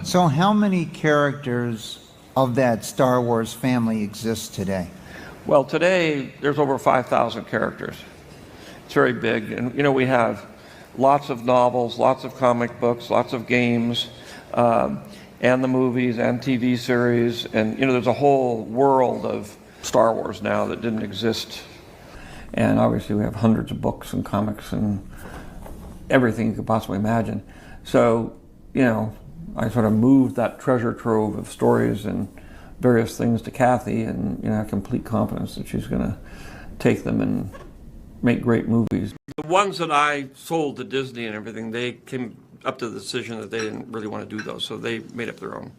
So how many characters of that Star Wars family exist today? Well, today there's over 5,000 characters. It's very big, and we have lots of novels, lots of comic books, lots of games, and the movies and TV series, and there's a whole world of Star Wars now that didn't exist. And obviously we have hundreds of books and comics and everything you could possibly imagine. So, I sort of moved that treasure trove of stories and various things to Kathy, and I have complete confidence that she's going to take them and make great movies. The ones that I sold to Disney and everything, they came up to the decision that they didn't really want to do those, so they made up their own.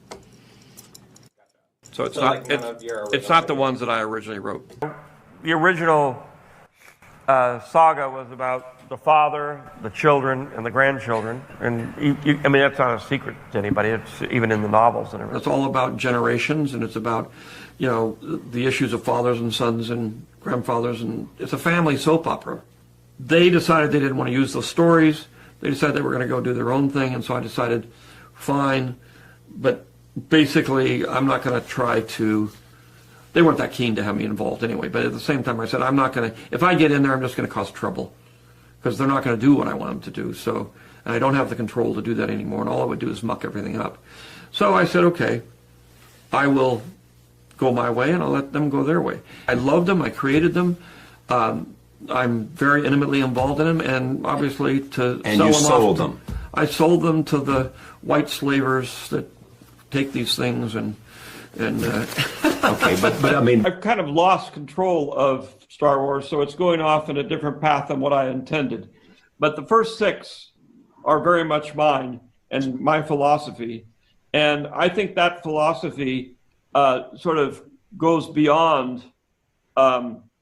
So it's not the ones that I originally wrote. The original saga was about the father, the children, and the grandchildren, and that's not a secret to anybody. It's even in the novels and everything. It's all about generations, and it's about the issues of fathers and sons and grandfathers, and it's a family soap opera. They decided they didn't want to use those stories. They decided they were going to go do their own thing, and so I decided, fine, but basically I'm not going to try to. They weren't that keen to have me involved anyway, but at the same time I said, I'm not going to, if I get in there, I'm just going to cause trouble, because they're not going to do what I want them to do. So, and I don't have the control to do that anymore, and all I would do is muck everything up. So I said, okay, I will go my way, and I'll let them go their way. I loved them, I created them, I'm very intimately involved in them, and obviously to and sell you them sold off, them. I sold them to the white slavers that take these things and Okay, but I mean, I've kind of lost control of Star Wars, so it's going off in a different path than what I intended. But the first 6 are very much mine and my philosophy, and I think that philosophy sort of goes beyond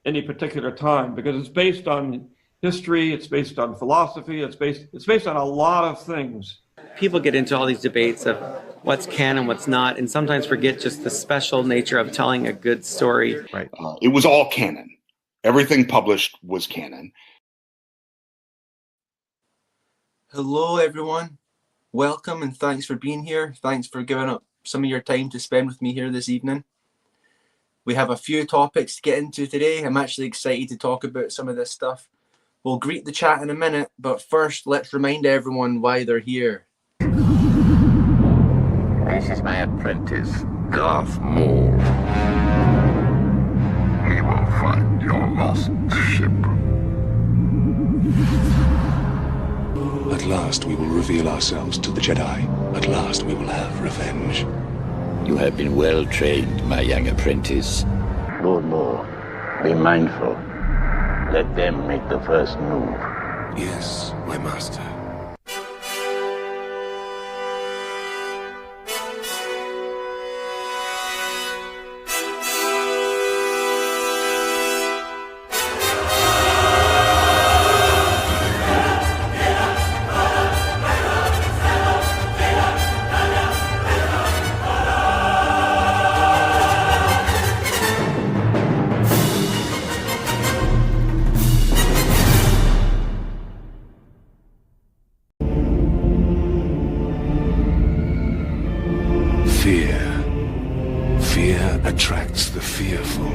any particular time, because it's based on history, it's based on philosophy, it's based on a lot of things. People get into all these debates of what's canon, what's not, and sometimes forget just the special nature of telling a good story. right. It was all canon. Everything published was canon. Hello, everyone. Welcome and thanks for being here. Thanks for giving up some of your time to spend with me here this evening. We have a few topics to get into today. I'm actually excited to talk about some of this stuff. We'll greet the chat in a minute, but first, let's remind everyone why they're here. This is my apprentice, Darth Maul. He will find your lost ship. At last we will reveal ourselves to the Jedi. At last we will have revenge. You have been well trained, my young apprentice. Lord Maul, be mindful. Let them make the first move. Yes, my master. Fear attracts the fearful,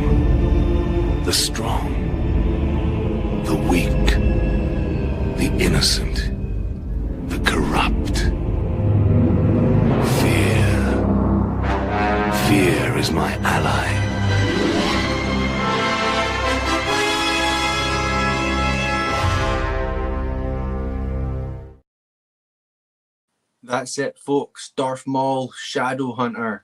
the strong, the weak, the innocent, the corrupt. Fear is my ally. That's it, folks. Darth Maul, Shadowhunter.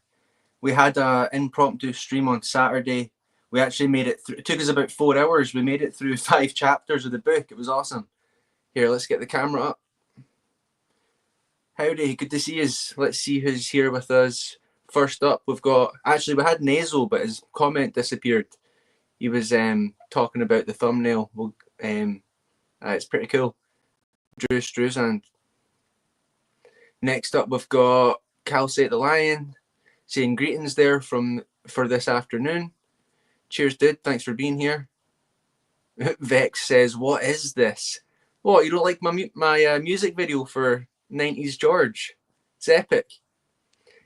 We had an impromptu stream on Saturday. We actually made it through. It took us about 4 hours. We made it through 5 chapters of the book. It was awesome. Here, let's get the camera up. Howdy, good to see you. Let's see who's here with us. First up, we've got, actually we had Nazo, but his comment disappeared. He was talking about the thumbnail. It's pretty cool. Drew Struzand. Next up, we've got Calcite the Lion saying greetings there for this afternoon. Cheers, dude. Thanks for being here. Vex says, "What is this? What, you don't like my music video for 90s George? It's epic."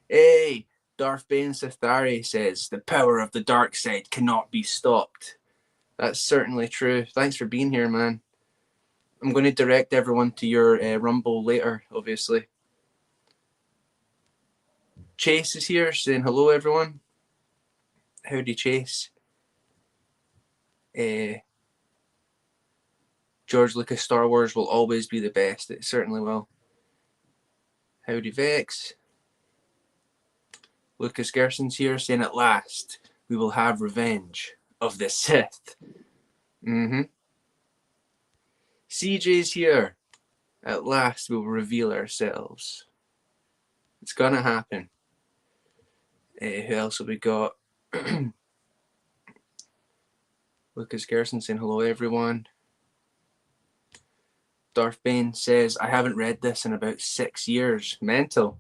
Hey, Darth Bane Sithari says, the power of the dark side cannot be stopped. That's certainly true. Thanks for being here, man. I'm going to direct everyone to your Rumble later, obviously. Chase is here saying hello, everyone. Howdy, Chase. George Lucas Star Wars will always be the best. It certainly will. Howdy, Vex. Lucas Gerson's here saying, at last, we will have revenge of the Sith. CJ's here. At last, we will reveal ourselves. It's gonna happen. Who else have we got? Lucas Gerson saying hello, everyone. Darth Bane says, I haven't read this in about 6 years. Mental.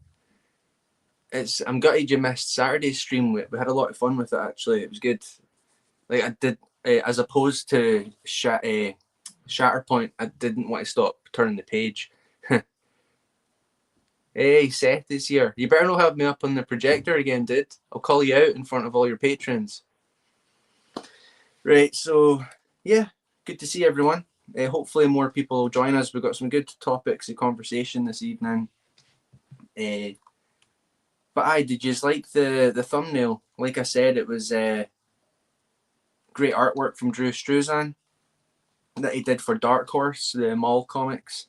I'm gutted you missed Saturday's stream. We had a lot of fun with it, actually. It was good. Like, I did, as opposed to Shatterpoint, I didn't want to stop turning the page. Hey, Seth is here. You better not have me up on the projector again, dude. I'll call you out in front of all your patrons. Right, so, yeah, good to see everyone. Hopefully more people will join us. We've got some good topics of conversation this evening. But did you like the thumbnail? Like I said, it was great artwork from Drew Struzan that he did for Dark Horse, the Maul comics.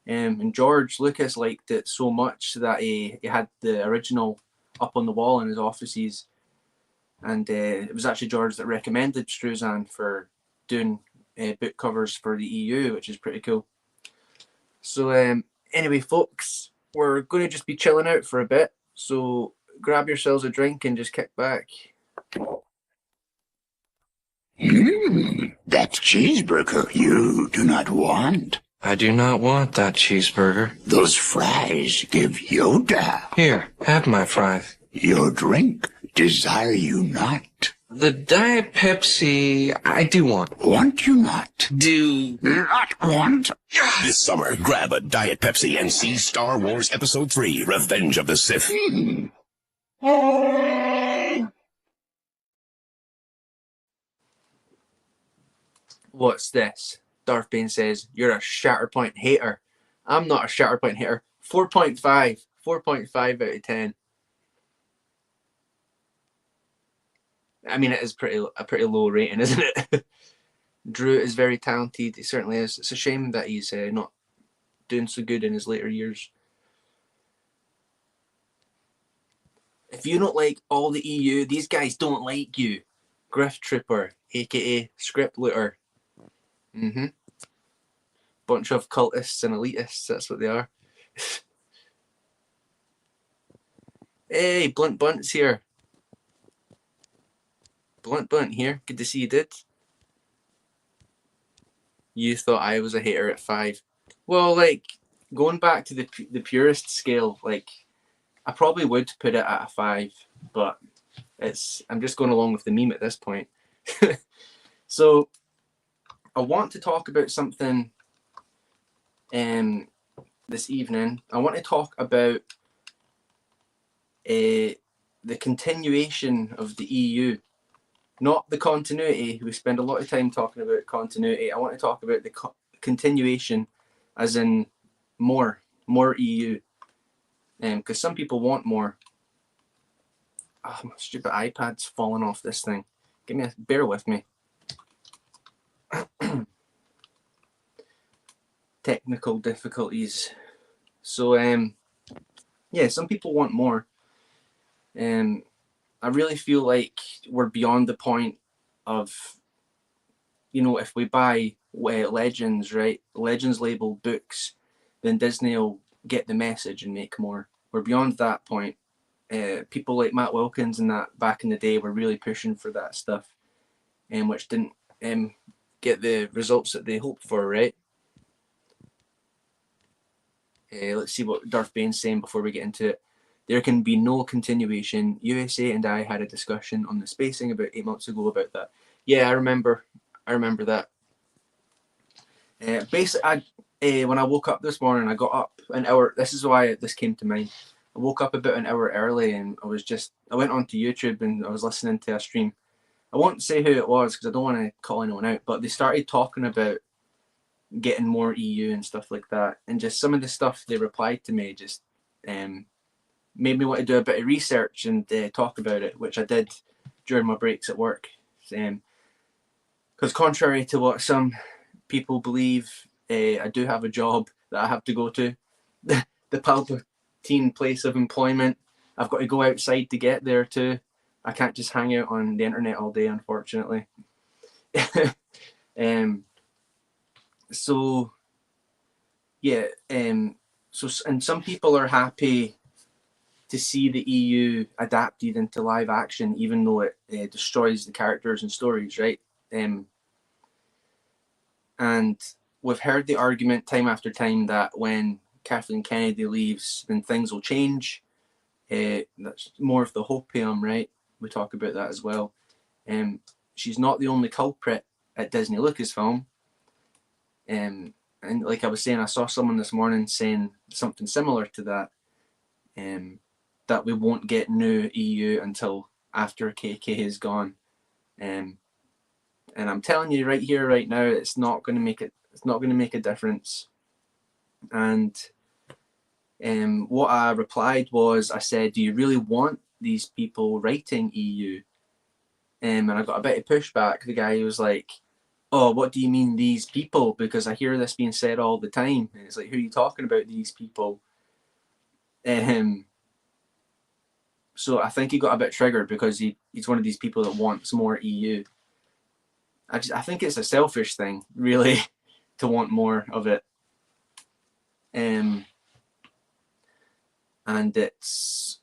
And George Lucas liked it so much that he had the original up on the wall in his offices. And it was actually George that recommended Struzan for doing book covers for the EU, which is pretty cool. So anyway, folks, we're going to just be chilling out for a bit. So grab yourselves a drink and just kick back. That cheeseburger you do not want. I do not want that cheeseburger. Those fries give Yoda. Here, have my fries. Your drink desire you not. The Diet Pepsi, I do want. Want you not. Do not want. This summer, grab a Diet Pepsi and see Star Wars Episode 3, Revenge of the Sith. What's this? Darth Bane says, you're a Shatterpoint hater. I'm not a Shatterpoint hater. 4.5. 4.5 out of 10. I mean, it is a pretty low rating, isn't it? Drew is very talented. He certainly is. It's a shame that he's not doing so good in his later years. If you don't like all the EU, these guys don't like you. Grift Trooper, aka Script Looter. Bunch of cultists and elitists, that's what they are. Hey, Blunt Bunt's here. Blunt Bunt here. Good to see you, dude. You thought I was a hater at 5. Well, like, going back to the purist scale, like, I probably would put it at a 5, but I'm just going along with the meme at this point. So, I want to talk about something this evening. I want to talk about the continuation of the EU. Not the continuity. We spend a lot of time talking about continuity. I want to talk about the continuation as in more EU. Because some people want more. Oh, my stupid iPad's falling off this thing. Bear with me. Technical difficulties. So, yeah, some people want more. I really feel like we're beyond the point of, if we buy Legends, right? Legends labeled books, then Disney will get the message and make more. We're beyond that point. People like Matt Wilkins and that back in the day were really pushing for that stuff, which didn't get the results that they hoped for, right? Let's see what Darth Bane's saying before we get into it. There can be no continuation. USA and I had a discussion on the spacing about 8 months ago about that. Yeah, I remember that. Basically, when I woke up this morning, I got up an hour. This is why this came to mind. I woke up about an hour early and I went onto YouTube and I was listening to a stream. I won't say who it was because I don't want to call anyone out, but they started talking about getting more EU and stuff like that. And just some of the stuff they replied to me just made me want to do a bit of research and talk about it, which I did during my breaks at work. Because contrary to what some people believe, I do have a job that I have to go to. The Palpatine place of employment. I've got to go outside to get there too. I can't just hang out on the internet all day, unfortunately. So and some people are happy to see the EU adapted into live action, even though it destroys the characters and stories, right? And we've heard the argument time after time that when Kathleen Kennedy leaves, then things will change. That's more of the hopium, right? We talk about that as well. She's not the only culprit at Disney Lucasfilm. And like I was saying, I saw someone this morning saying something similar to that, that we won't get new EU until after KK is gone. And I'm telling you right here, right now, it's not going to make it. It's not going to make a difference. And what I replied was, I said, "Do you really want these people writing EU?" And I got a bit of pushback. The guy was like, "Oh, what do you mean these people? Because I hear this being said all the time." And it's like, who are you talking about, these people? So I think he got a bit triggered because he's one of these people that wants more EU. I think it's a selfish thing, really, to want more of it. And it's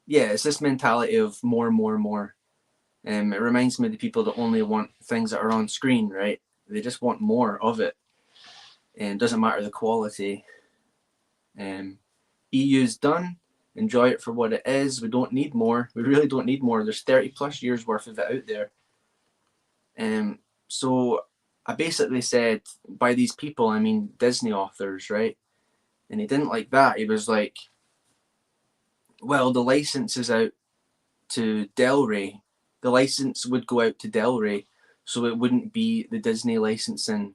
this mentality of more. It reminds me of the people that only want things that are on screen, right? They just want more of it. And it doesn't matter the quality. EU's done. Enjoy it for what it is. We don't need more. We really don't need more. There's 30 plus years worth of it out there. So I basically said, by these people, I mean Disney authors, right? And he didn't like that. He was like, well, the license is out to Del Rey. The license would go out to Del Rey, so it wouldn't be the Disney licensing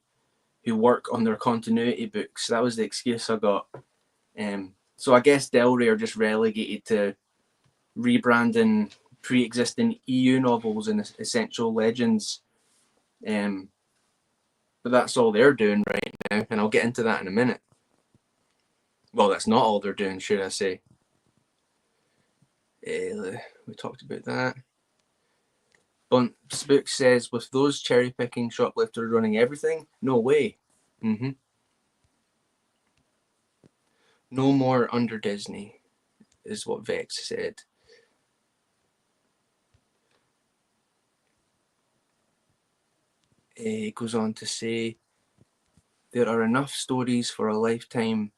who work on their continuity books. That was the excuse I got. So I guess Del Rey are just relegated to rebranding pre-existing EU novels and Essential Legends. But that's all they're doing right now, and I'll get into that in a minute. Well, that's not all they're doing, should I say. We talked about that. Bunt's book says, with those cherry-picking shoplifters running everything, no way. No more under Disney, is what Vex said. It goes on to say, there are enough stories for a lifetime,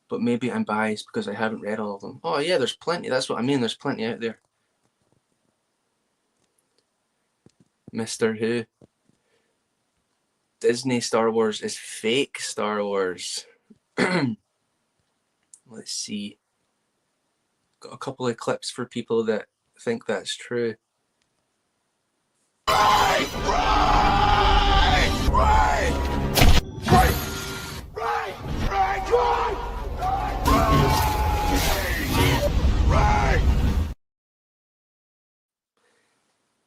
but maybe I'm biased because I haven't read all of them. Oh yeah, there's plenty. That's what I mean. There's plenty out there. Mr. Who? Disney Star Wars is fake Star Wars. Let's see. Got a couple of clips for people that think that's true.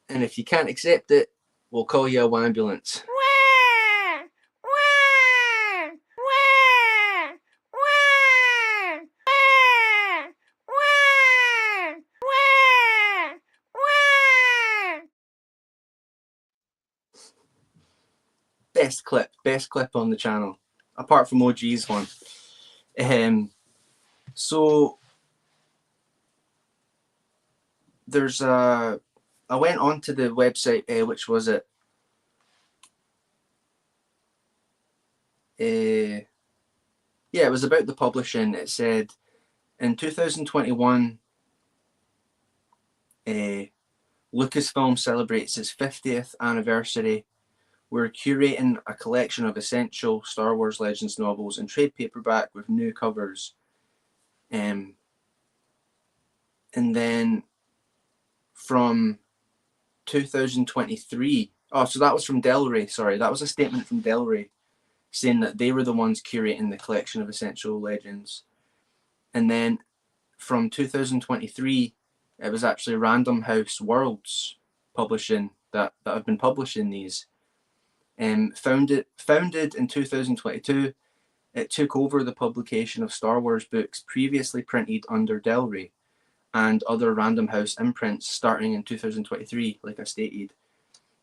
And if you can't accept it, we'll call you a ambulance. Best clip on the channel, apart from OG's one. So there's I went onto the website, which was it? It was about the publishing. It said, in 2021, Lucasfilm celebrates its 50th anniversary. We're curating a collection of essential Star Wars Legends novels in trade paperback with new covers. And then from 2023, so that was from Del Rey, sorry, that was a statement from Del Rey saying that they were the ones curating the collection of Essential Legends. And then from 2023, it was actually Random House Worlds publishing that have been publishing these. Founded in 2022, it took over the publication of Star Wars books previously printed under Del Rey and other Random House imprints starting in 2023, like I stated.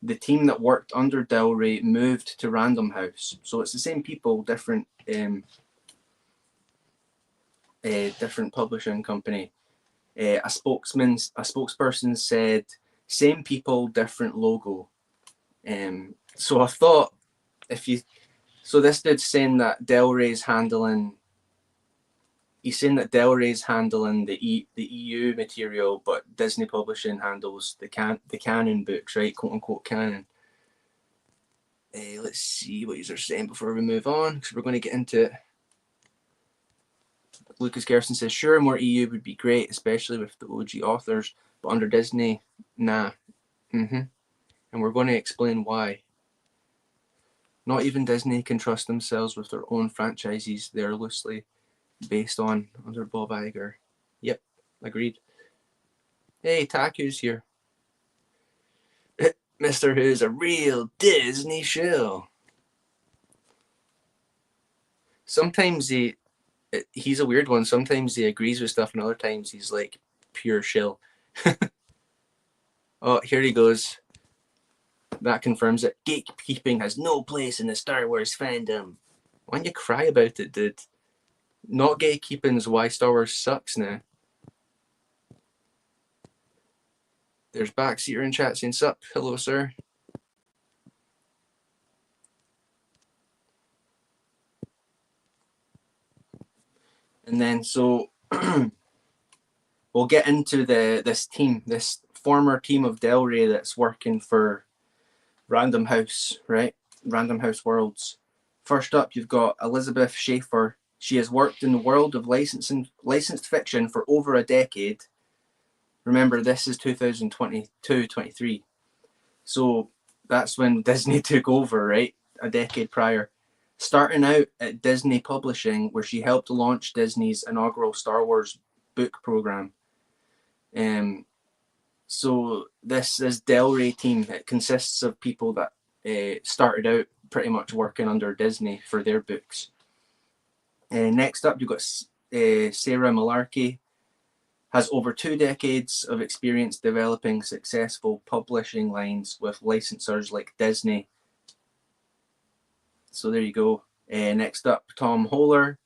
The team that worked under Del Rey moved to Random House. So it's the same people, different publishing company. A spokesperson said, same people, different logo. So I thought, this dude's saying that Del Rey's handling, he's saying that Del Rey's handling the EU material, but Disney Publishing handles the canon books, right? Quote unquote canon. Let's see what you're saying before we move on, because we're going to get into it. Lucas Gerson says, sure, more EU would be great, especially with the OG authors, but under Disney, nah. And we're going to explain why. Not even Disney can trust themselves with their own franchises they're loosely based on under Bob Iger. Yep, agreed. Hey, Taku's here. Mr. Who's a real Disney shill. Sometimes he's a weird one. Sometimes he agrees with stuff, and other times he's like pure shill. Oh, here he goes. That confirms it. Gatekeeping has no place in the Star Wars fandom. Why don't you cry about it, dude? Not gatekeeping is why Star Wars sucks now. There's Backseater in chat saying sup. Hello, sir. And then so we'll get into this former team of Del Rey that's working for Random House, right? Random House Worlds. First up, you've got Elizabeth Schaefer. She has worked in the world of licensed fiction for over a decade. Remember, this is 2022-23. So that's when Disney took over, right? A decade prior. Starting out at Disney Publishing, where she helped launch Disney's inaugural Star Wars book program. So this is Del Rey team. It consists of people that started out pretty much working under Disney for their books. Next up, you've got Sarah Malarkey. Has over 2 decades of experience developing successful publishing lines with licensors like Disney. So there you go. Next up, Tom Holler.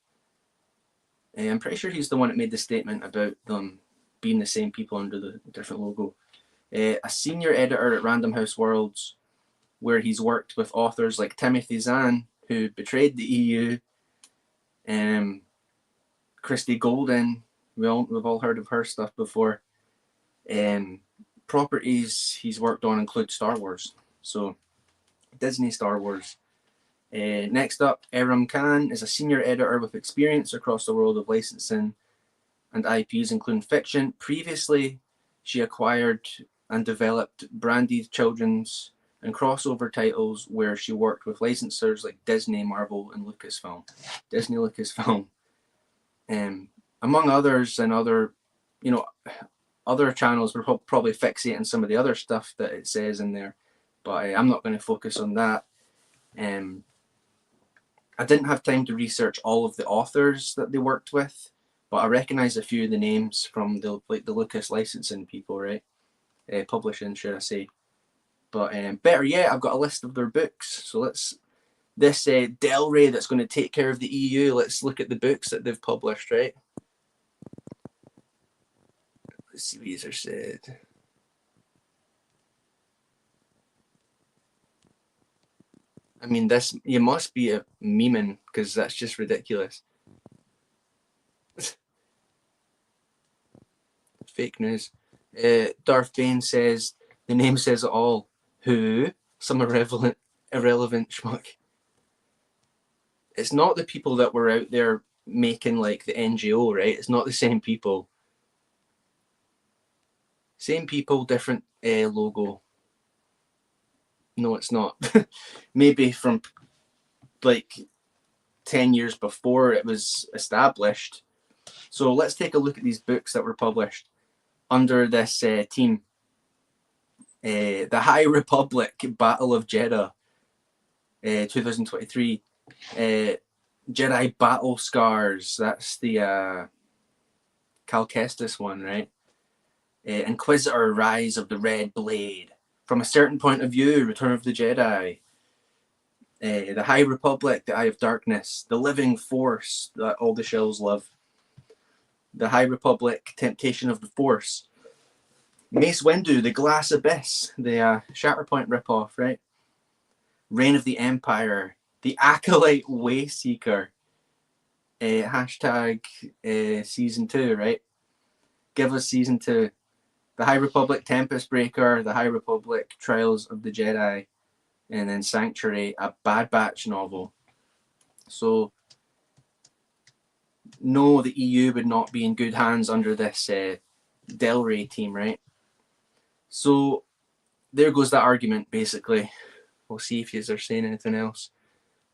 I'm pretty sure he's the one that made the statement about them being the same people under the different logo. A senior editor at Random House Worlds, where he's worked with authors like Timothy Zahn, who betrayed the EU, Christy Golden, we've all heard of her stuff before. Properties he's worked on include Star Wars, so Disney Star Wars. Next up, Eram Khan is a senior editor with experience across the world of licensing and IPs, including fiction. Previously, she acquired and developed branded children's and crossover titles where she worked with licensors like Disney, Marvel, and Lucasfilm. Disney, Lucasfilm. Among others, and other channels will probably fixate on some of the other stuff that it says in there, but I'm not going to focus on that. I didn't have time to research all of the authors that they worked with, but I recognize a few of the names from the Lucas licensing people, right? Publishing, should I say? But better yet, I've got a list of their books. So this Del Rey that's going to take care of the EU. Let's look at the books that they've published, right? Let's see what these are said. I mean, you must be a memeing, because that's just ridiculous. Fake news. Darth Bane says, the name says it all. Who? Some irrelevant schmuck. It's not the people that were out there making like the NGO, right? It's not the same people. Same people, different logo. No, it's not. Maybe from like 10 years before it was established. So let's take a look at these books that were published under this team. The High Republic Battle of Jeddah, 2023. Jedi Battle Scars, that's the Cal Kestis one, right? Inquisitor Rise of the Red Blade. From a certain point of view, Return of the Jedi. The High Republic, The Eye of Darkness. The Living Force, that all the shells love. The High Republic, Temptation of the Force. Mace Windu, The Glass Abyss, the Shatterpoint ripoff, right? Reign of the Empire, The Acolyte Wayseeker, hashtag season 2, right? Give us season 2. The High Republic Tempest Breaker, The High Republic Trials of the Jedi, and then Sanctuary, a Bad Batch novel. So, no, the EU would not be in good hands under this Del Rey team, right? So, there goes that argument, basically. We'll see if you're saying anything else.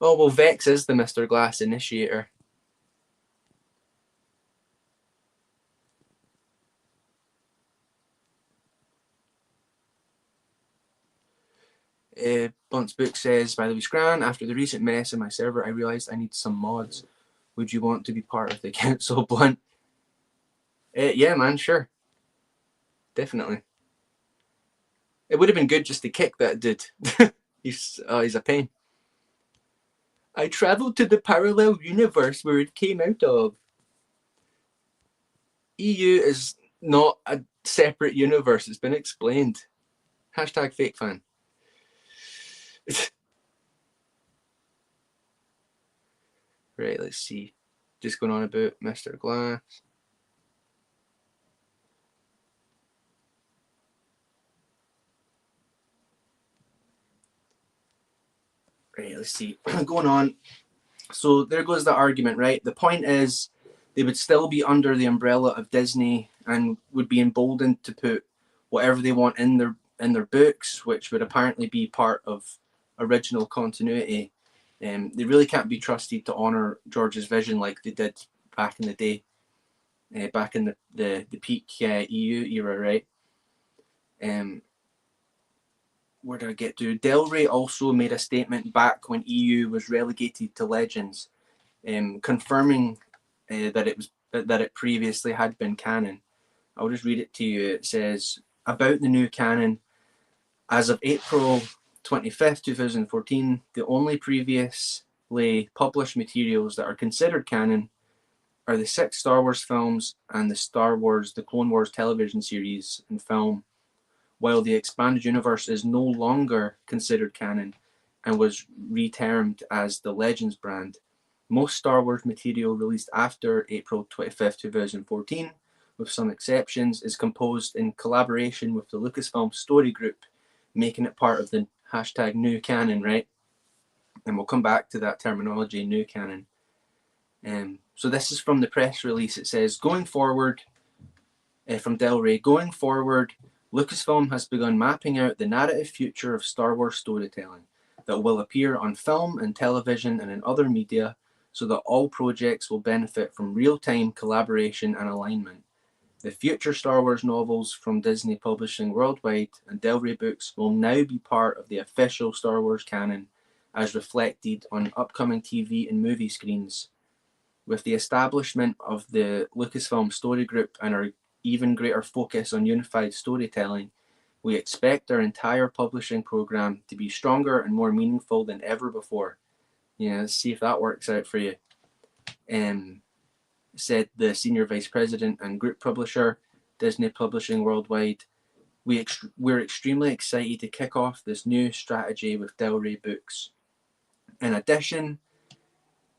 Oh, well, Vex is the Mr. Glass initiator. Blunt's book says, by Louis Gran, after the recent mess in my server, I realised I need some mods. Would you want to be part of the council, Blunt? Yeah, man, sure. Definitely. It would have been good just to kick that dude. he's a pain. I travelled to the parallel universe where it came out of. EU is not a separate universe. It's been explained. Hashtag fake fan. Right, let's see. Just going on about Mr. Glass. Right, let's see. Going on. So there goes the argument, right? The point is they would still be under the umbrella of Disney and would be emboldened to put whatever they want in their books, which would apparently be part of original continuity. They really can't be trusted to honour George's vision like they did back in the day, back in the peak EU era, right? Where did I get to? Del Rey also made a statement back when EU was relegated to Legends, confirming that it previously had been canon. I'll just read it to you. It says, about the new canon, as of April 25th, 2014, the only previously published materials that are considered canon are the 6 Star Wars films and the Clone Wars television series and film, while the expanded universe is no longer considered canon and was retermed as the Legends brand. Most Star Wars material released after April 25th, 2014, with some exceptions, is composed in collaboration with the Lucasfilm Story Group, making it part of the hashtag new canon, right? And we'll come back to that terminology, new canon. So this is from the press release. It says, going forward, from Del Rey, going forward, Lucasfilm has begun mapping out the narrative future of Star Wars storytelling that will appear on film and television and in other media, so that all projects will benefit from real-time collaboration and alignment. The future Star Wars novels from Disney Publishing Worldwide and Del Rey books will now be part of the official Star Wars canon, as reflected on upcoming TV and movie screens. With the establishment of the Lucasfilm Story Group and our even greater focus on unified storytelling, we expect our entire publishing program to be stronger and more meaningful than ever before. Yeah, let's see if that works out for you. Said the Senior Vice President and Group Publisher, Disney Publishing Worldwide. We're extremely excited to kick off this new strategy with Del Rey books. In addition,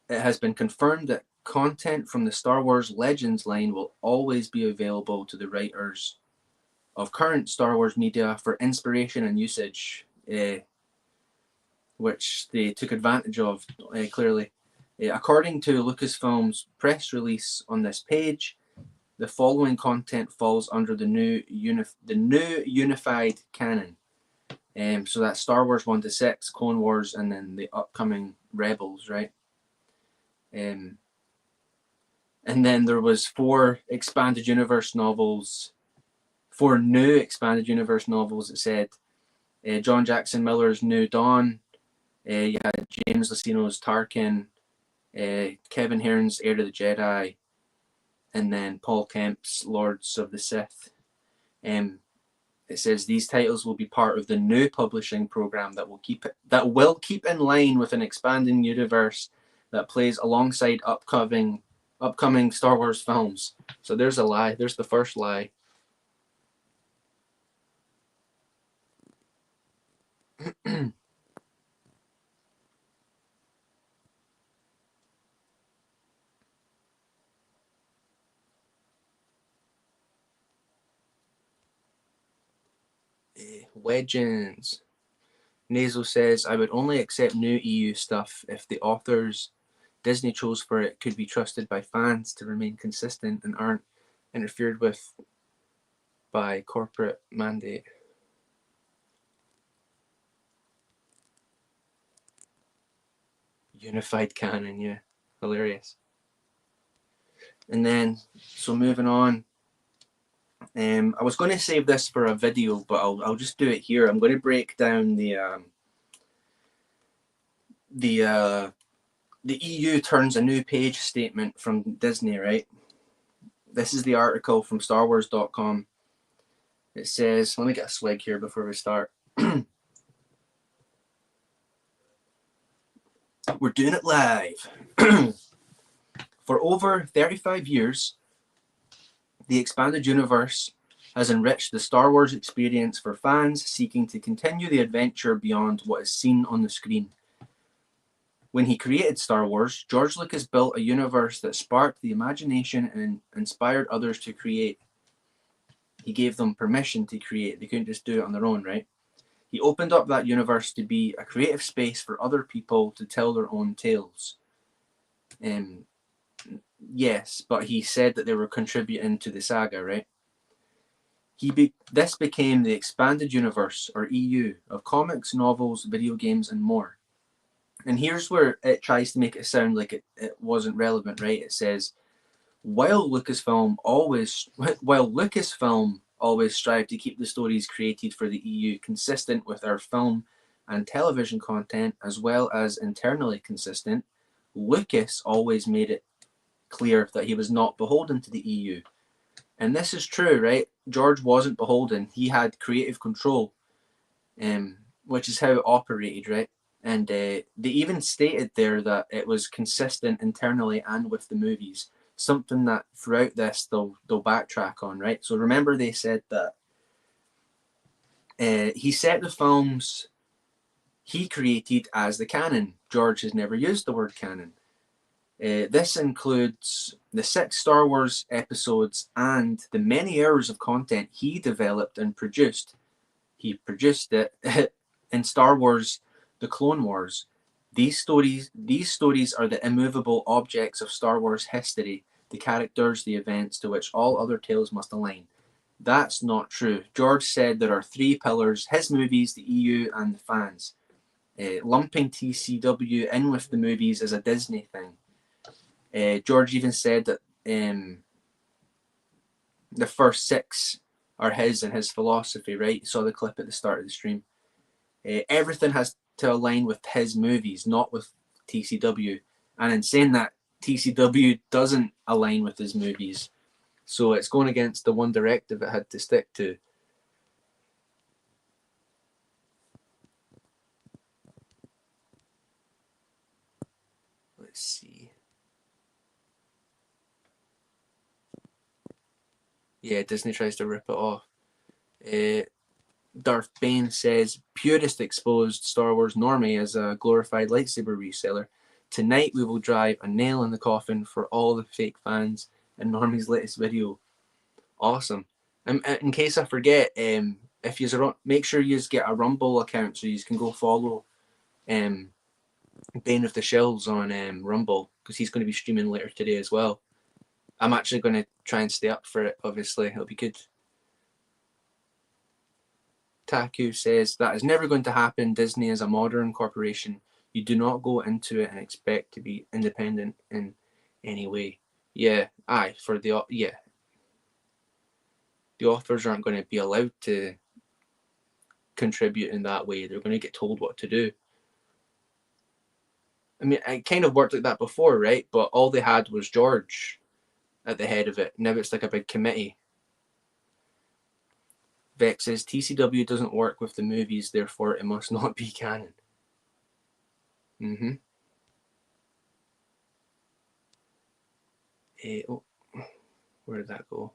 it has been confirmed that content from the Star Wars Legends line will always be available to the writers of current Star Wars media for inspiration and usage, which they took advantage of, clearly. According to Lucasfilm's press release on this page, the following content falls under the new unified canon. So that's Star Wars 1 to 6, Clone Wars, and then the upcoming Rebels, right? And then there was 4 expanded universe novels, 4 new expanded universe novels. It said John Jackson Miller's New Dawn, you had James Luceno's Tarkin, Kevin Hearn's Heir to the Jedi, and then Paul Kemp's Lords of the Sith. It says these titles will be part of the new publishing program that will keep in line with an expanding universe that plays alongside upcoming Star Wars films. So there's a lie. There's the first lie. Legends. Nazo says, I would only accept new EU stuff if the authors Disney chose for it could be trusted by fans to remain consistent and aren't interfered with by corporate mandate. Unified canon, yeah. Hilarious. And then, so moving on. I was going to save this for a video, but I'll just do it here. I'm going to break down the EU turns a new page statement from Disney, right? This is the article from StarWars.com. It says, let me get a swig here before we start. We're doing it live. For over 35 years, the expanded universe has enriched the Star Wars experience for fans seeking to continue the adventure beyond what is seen on the screen. When he created Star Wars, George Lucas built a universe that sparked the imagination and inspired others to create. He gave them permission to create. They couldn't just do it on their own, right? He opened up that universe to be a creative space for other people to tell their own tales. Yes, but he said that they were contributing to the saga, right? This became the expanded universe, or EU, of comics, novels, video games, and more. And here's where it tries to make it sound like it wasn't relevant, right? It says, while Lucasfilm always strived to keep the stories created for the EU consistent with our film and television content, as well as internally consistent, Lucas always made it clear that he was not beholden to the EU. And this is true, right? George wasn't beholden. He had creative control, which is how it operated, right? And they even stated there that it was consistent internally and with the movies, something that throughout this they'll backtrack on, right? So remember they said that he set the films he created as the canon. George has never used the word canon. This includes the 6 Star Wars episodes and the many hours of content he developed and produced. He produced it in Star Wars, The Clone Wars. These stories are the immovable objects of Star Wars history, the characters, the events to which all other tales must align. That's not true. George said there are 3 pillars: his movies, the EU, and the fans. Lumping TCW in with the movies is a Disney thing. George even said that the first 6 are his and his philosophy, right? You saw the clip at the start of the stream. Everything has to align with his movies, not with TCW. And in saying that, TCW doesn't align with his movies. So it's going against the one directive it had to stick to. Let's see. Yeah, Disney tries to rip it off. Darth Bane says, purist exposed Star Wars normie as a glorified lightsaber reseller. Tonight we will drive a nail in the coffin for all the fake fans in Normie's latest video. Awesome. In case I forget, if you make sure you get a Rumble account so you can go follow Bane of the Shells on Rumble, because he's going to be streaming later today as well. I'm actually going to try and stay up for it, obviously. It'll be good. Taku says, that is never going to happen. Disney is a modern corporation. You do not go into it and expect to be independent in any way. Yeah, aye, the authors aren't going to be allowed to contribute in that way. They're going to get told what to do. I mean, it kind of worked like that before, right? But all they had was George at the head of it. Now it's like a big committee. Vex says, TCW doesn't work with the movies, therefore it must not be canon. Oh, where did that go?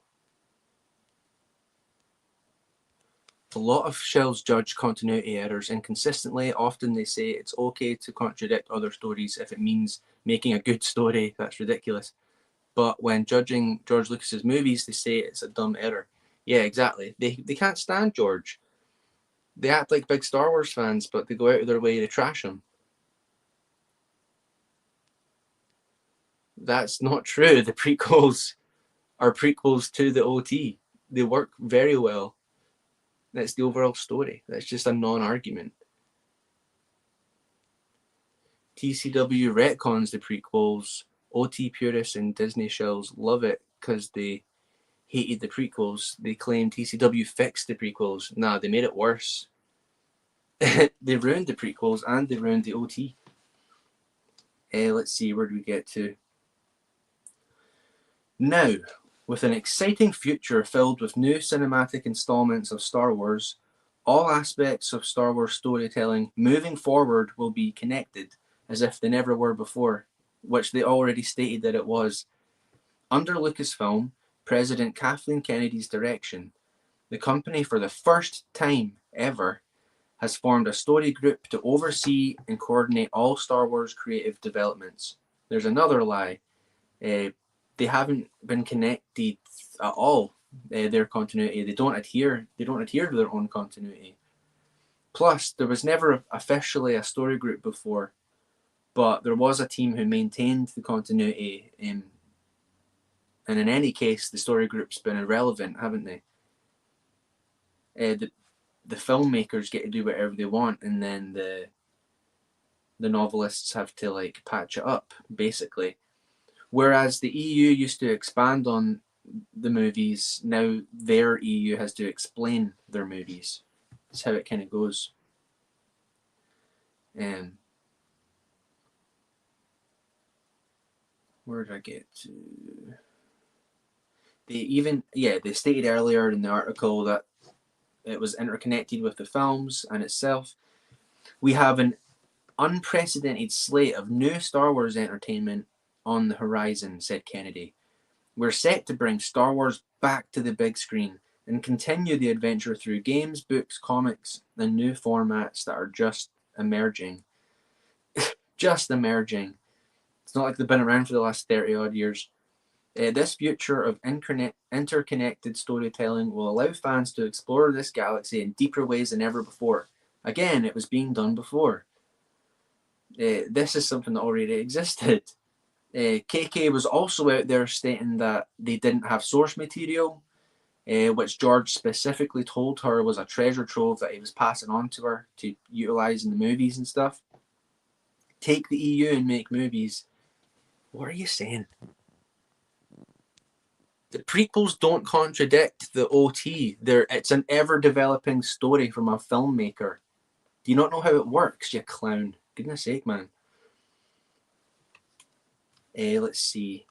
A lot of shells judge continuity errors inconsistently. Often they say it's okay to contradict other stories if it means making a good story. That's ridiculous. But when judging George Lucas's movies, they say it's a dumb error. Yeah, exactly. They can't stand George. They act like big Star Wars fans, but they go out of their way to trash him. That's not true. The prequels are prequels to the OT. They work very well. That's the overall story. That's just a non-argument. TCW retcons the prequels. OT purists and Disney shells love it because they hated the prequels. They claim TCW fixed the prequels. Nah, they made it worse. They ruined the prequels and they ruined the OT. Let's see, where do we get to? Now, with an exciting future filled with new cinematic installments of Star Wars, all aspects of Star Wars storytelling moving forward will be connected as if they never were before, which they already stated that it was. Under Lucasfilm, President Kathleen Kennedy's direction, the company for the first time ever has formed a story group to oversee and coordinate all Star Wars creative developments. There's another lie. They haven't been connected at all. Their continuity. They don't adhere to their own continuity. Plus, there was never officially a story group before, but there was a team who maintained the continuity. And in any case, the story group's been irrelevant, haven't they? The filmmakers get to do whatever they want, and then the novelists have to like patch it up, basically. Whereas the EU used to expand on the movies, now their EU has to explain their movies. That's how it kind of goes. Where did I get to? They stated earlier in the article that it was interconnected with the films and itself. We have an unprecedented slate of new Star Wars entertainment on the horizon, said Kennedy. We're set to bring Star Wars back to the big screen and continue the adventure through games, books, comics, and new formats that are just emerging. Just emerging. It's not like they've been around for the last 30 odd years. This future of interconnected storytelling will allow fans to explore this galaxy in deeper ways than ever before. Again, it was being done before. This is something that already existed. KK was also out there stating that they didn't have source material, which George specifically told her was a treasure trove that he was passing on to her to utilize in the movies and stuff. Take the EU and make movies. What are you saying? The prequels don't contradict the OT. It's an ever-developing story from a filmmaker. Do you not know how it works, you clown? Goodness sake, man. Let's see.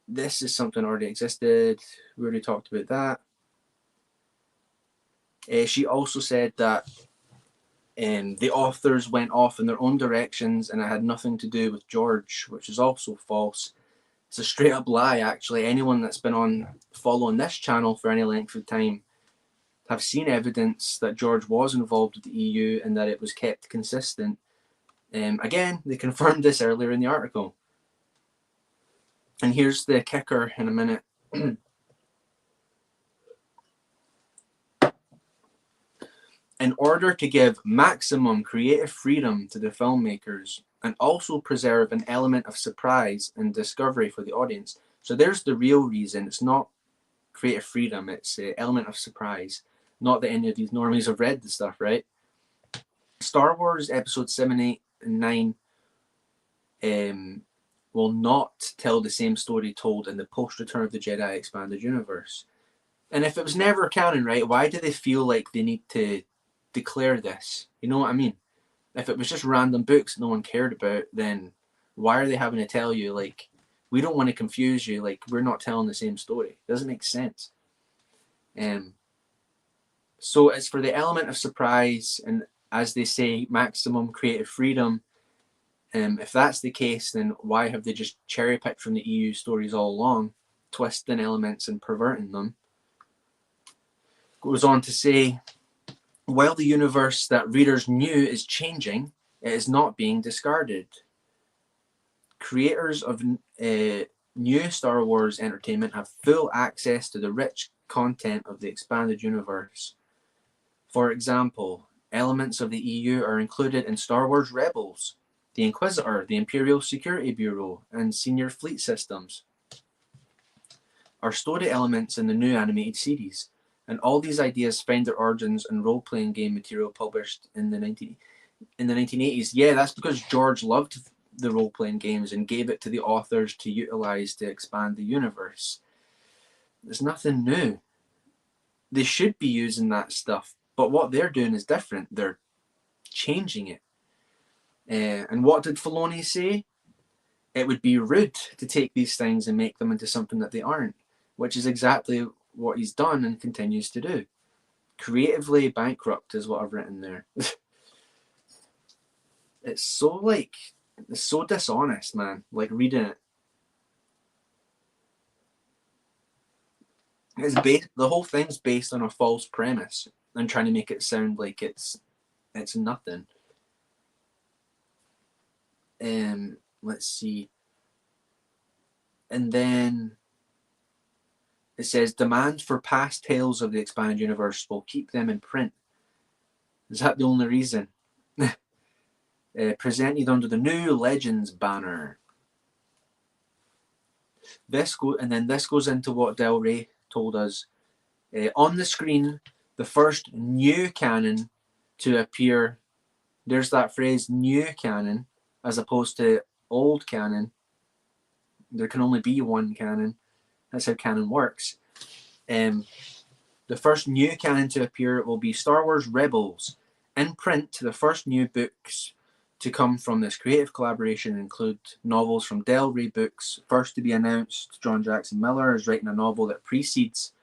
This is something already existed. We already talked about that. She also said that the authors went off in their own directions and it had nothing to do with George, which is also false. It's a straight up lie, actually. Anyone that's been following this channel for any length of time have seen evidence that George was involved with the EU and that it was kept consistent. Again, they confirmed this earlier in the article. And here's the kicker in a minute. In order to give maximum creative freedom to the filmmakers and also preserve an element of surprise and discovery for the audience, So there's the real reason. It's not creative freedom. It's an element of surprise. Not that any of these normies have read the stuff, right? Star Wars Episode 7, 8, and 9 will not tell the same story told in the post-Return of the Jedi expanded universe. And if it was never canon, right, why do they feel like they need to declare this? You know what I mean? If it was just random books no one cared about, then why are they having to tell you, like, we don't want to confuse you, like, we're not telling the same story? It doesn't make sense. So it's for the element of surprise and, as they say, maximum creative freedom. If that's the case, then why have they just cherry-picked from the EU stories all along, twisting elements and perverting them? Goes on to say, while the universe that readers knew is changing, it is not being discarded. Creators of new Star Wars entertainment have full access to the rich content of the expanded universe. For example, elements of the EU are included in Star Wars Rebels, the Inquisitor, the Imperial Security Bureau, and Senior Fleet Systems are story elements in the new animated series, and all these ideas find their origins in role-playing game material published in the 1980s. Yeah, that's because George loved the role-playing games and gave it to the authors to utilize to expand the universe. There's nothing new. They should be using that stuff, but what they're doing is different. They're changing it. And what did Filoni say? It would be rude to take these things and make them into something that they aren't, which is exactly what he's done and continues to do. Creatively bankrupt is what I've written there. It's so dishonest, man, like reading it. The whole thing's based on a false premise and trying to make it sound like it's nothing. Let's see. And then it says, demand for past tales of the expanded universe will keep them in print. Is that the only reason? Presented under the new Legends banner. This goes into what Del Rey told us. On the screen, the first new canon to appear. There's that phrase, new canon, as opposed to old canon. There can only be one canon. That's how canon works. The first new canon to appear will be Star Wars Rebels. In print, the first new books to come from this creative collaboration include novels from Del Rey Books. First to be announced, John Jackson Miller is writing a novel that precedes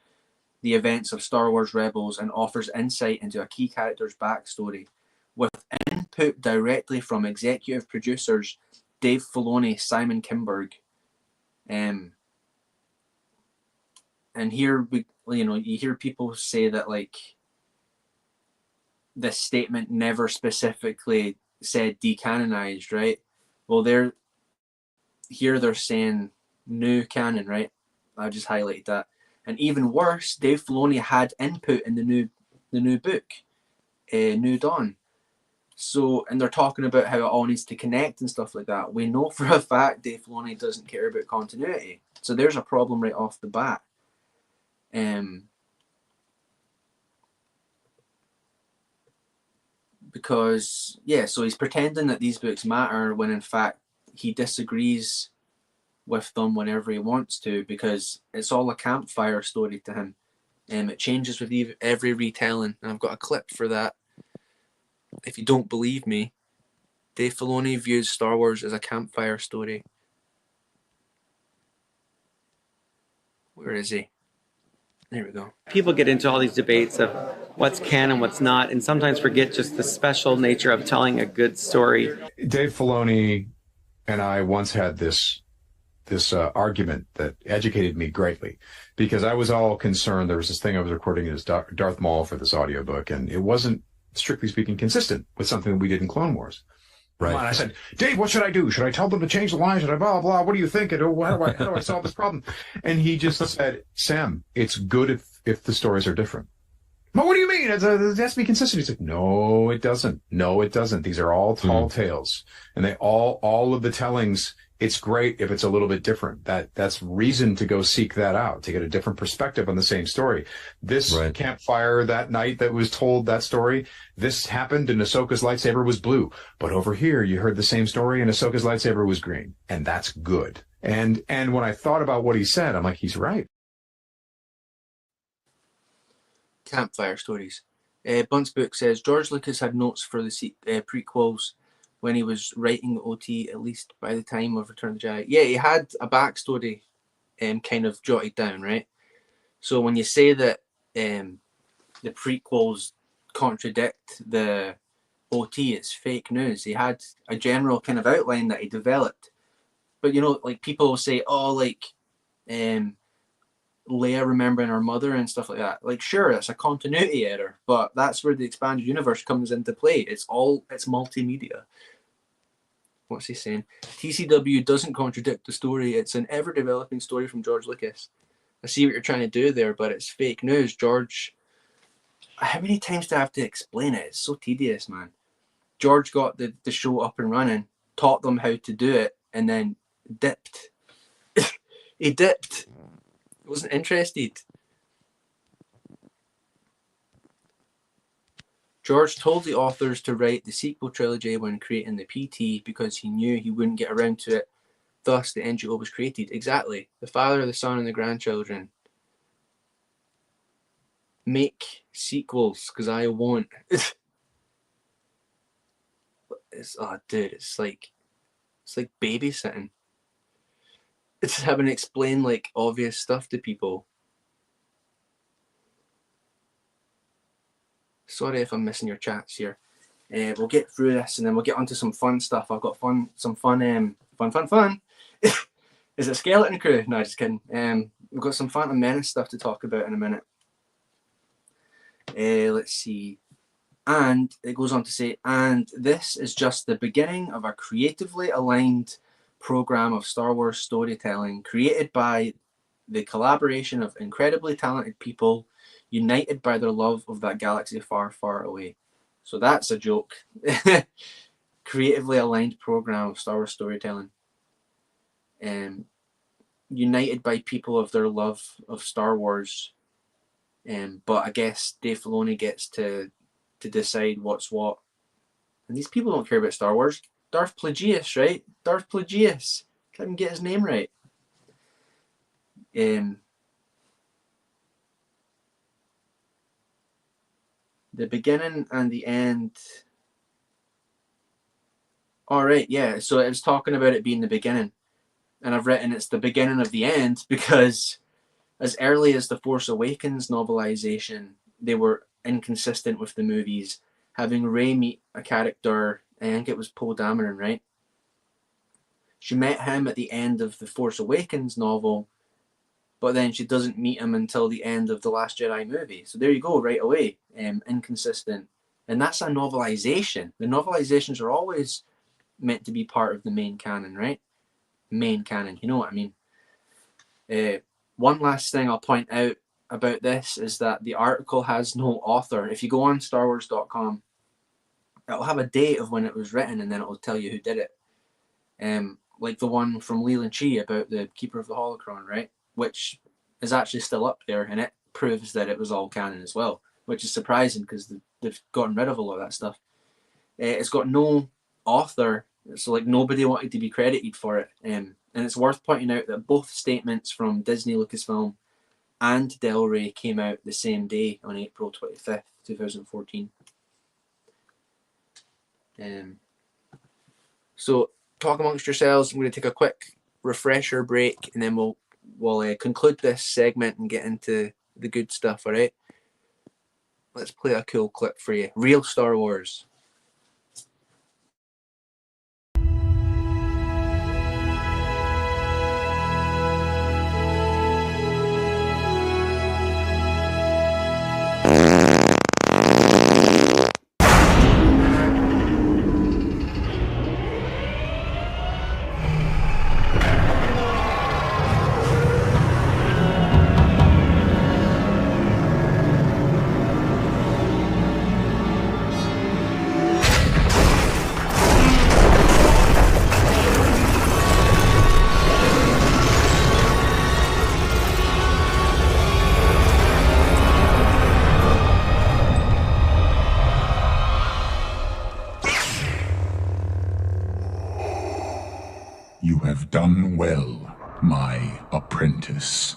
the events of Star Wars Rebels and offers insight into a key character's backstory, with input directly from executive producers Dave Filoni, Simon Kinberg. And here you hear people say that, like, this statement never specifically said decanonized, right? Well, they're saying new canon, right? I just highlighted that. And even worse, Dave Filoni had input in the new book, New Dawn. So, and they're talking about how it all needs to connect and stuff like that. We know for a fact Dave Filoni doesn't care about continuity. So there's a problem right off the bat. Because, yeah, so he's pretending that these books matter when in fact he disagrees with them whenever he wants to, because it's all a campfire story to him. It changes with every retelling, and I've got a clip for that. If you don't believe me, Dave Filoni views Star Wars as a campfire story. Where is he? There we go. People get into all these debates of what's canon, what's not, and sometimes forget just the special nature of telling a good story. Dave Filoni and I once had this argument that educated me greatly, because I was all concerned. There was this thing I was recording as Darth Maul for this audiobook, and it wasn't, strictly speaking, consistent with something that we did in Clone Wars. Right. And I said, Dave, what should I do? Should I tell them to change the line? Should I blah, blah? What do you think? How do I solve this problem? And he just said, Sam, it's good if the stories are different. Well, what do you mean? It has to be consistent. He's like, no, it doesn't. No, it doesn't. These are all tall tales. And they all of the tellings it's great if it's a little bit different. That's reason to go seek that out, to get a different perspective on the same story. This campfire that night that was told that story, this happened and Ahsoka's lightsaber was blue. But over here, you heard the same story and Ahsoka's lightsaber was green. And that's good. And when I thought about what he said, I'm like, he's right. Campfire stories. Bunt's book says George Lucas had notes for the prequels when he was writing the OT, at least by the time of Return of the Jedi. Yeah, he had a backstory kind of jotted down, right? So when you say that the prequels contradict the OT, it's fake news. He had a general kind of outline that he developed. But, you know, like people will say, oh, like Leia remembering her mother and stuff like that. Like, sure, it's a continuity error, but that's where the expanded universe comes into play. It's multimedia. What's he saying? TCW doesn't contradict the story. It's an ever-developing story from George Lucas. I see what you're trying to do there, but it's fake news. George, how many times do I have to explain it? It's so tedious, man. George got the show up and running, taught them how to do it, and then dipped. He dipped. He wasn't interested. George told the authors to write the sequel trilogy when creating the PT because he knew he wouldn't get around to it. Thus, the NGO was created. Exactly. The father, the son, and the grandchildren. Make sequels, because I won't. Dude, it's like babysitting. It's having to explain like obvious stuff to people. Sorry if I'm missing your chats here. We'll get through this and then we'll get onto some fun stuff. I've got fun. Is it Skeleton Crew? No, just kidding. We've got some Phantom Menace stuff to talk about in a minute. Let's see. And it goes on to say, and this is just the beginning of a creatively aligned program of Star Wars storytelling created by the collaboration of incredibly talented people united by their love of that galaxy far, far away. So that's a joke. Creatively aligned program of Star Wars storytelling. United by people of their love of Star Wars. But I guess Dave Filoni gets to decide what's what. And these people don't care about Star Wars. Darth Plagueis, right? Darth Plagueis. Can't even get his name right. The beginning and the end. All right, yeah. So it was talking about it being the beginning. And I've written it's the beginning of the end because as early as the Force Awakens novelization, they were inconsistent with the movies. Having Rey meet a character, I think it was Poe Dameron, right? She met him at the end of the Force Awakens novel, but then she doesn't meet him until the end of the Last Jedi movie. So there you go, right away. Inconsistent. And that's a novelization. The novelizations are always meant to be part of the main canon, right? Main canon, you know what I mean? One last thing I'll point out about this is that the article has no author. If you go on StarWars.com, it'll have a date of when it was written and then it'll tell you who did it. Like the one from Leland Chee about the Keeper of the Holocron, right? Which is actually still up there and it proves that it was all canon as well, which is surprising because they've gotten rid of a lot of that stuff. It's got no author, so like nobody wanted to be credited for it. And it's worth pointing out that both statements from Disney, Lucasfilm, and Del Rey came out the same day on April 25th, 2014. So talk amongst yourselves. I'm going to take a quick refresher break and then we'll conclude this segment and get into the good stuff, all right? Let's play a cool clip for you. Real Star Wars. have done well, my apprentice.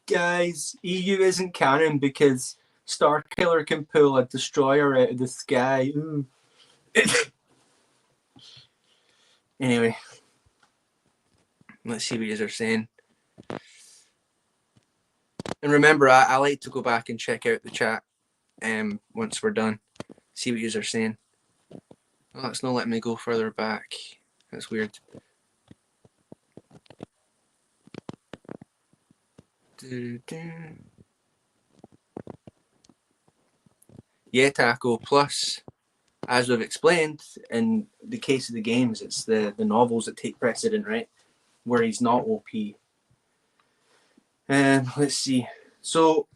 Guys, EU isn't canon because Starkiller can pull a destroyer out of the sky. Anyway, let's see what you are saying. And remember, I like to go back and check out the chat once we're done. See what you are saying. Oh, it's not letting me go further back. That's weird. Yeah, Taco. Plus, as we've explained, in the case of the games, it's the novels that take precedent, right? Where he's not OP. Let's see. So,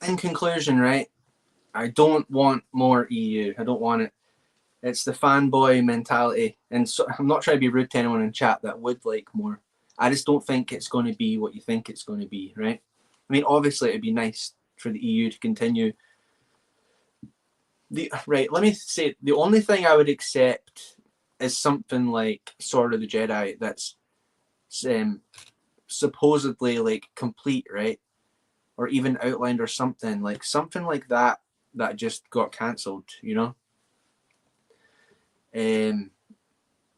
in conclusion, right? I don't want more EU. I don't want it. It's the fanboy mentality. And so, I'm not trying to be rude to anyone in chat that would like more. I just don't think it's going to be what you think it's going to be, right? I mean, obviously, it'd be nice for the EU to continue. Let me say, the only thing I would accept is something like Sword of the Jedi that's supposedly like complete, right? Or even outlined or something like that just got cancelled, you know?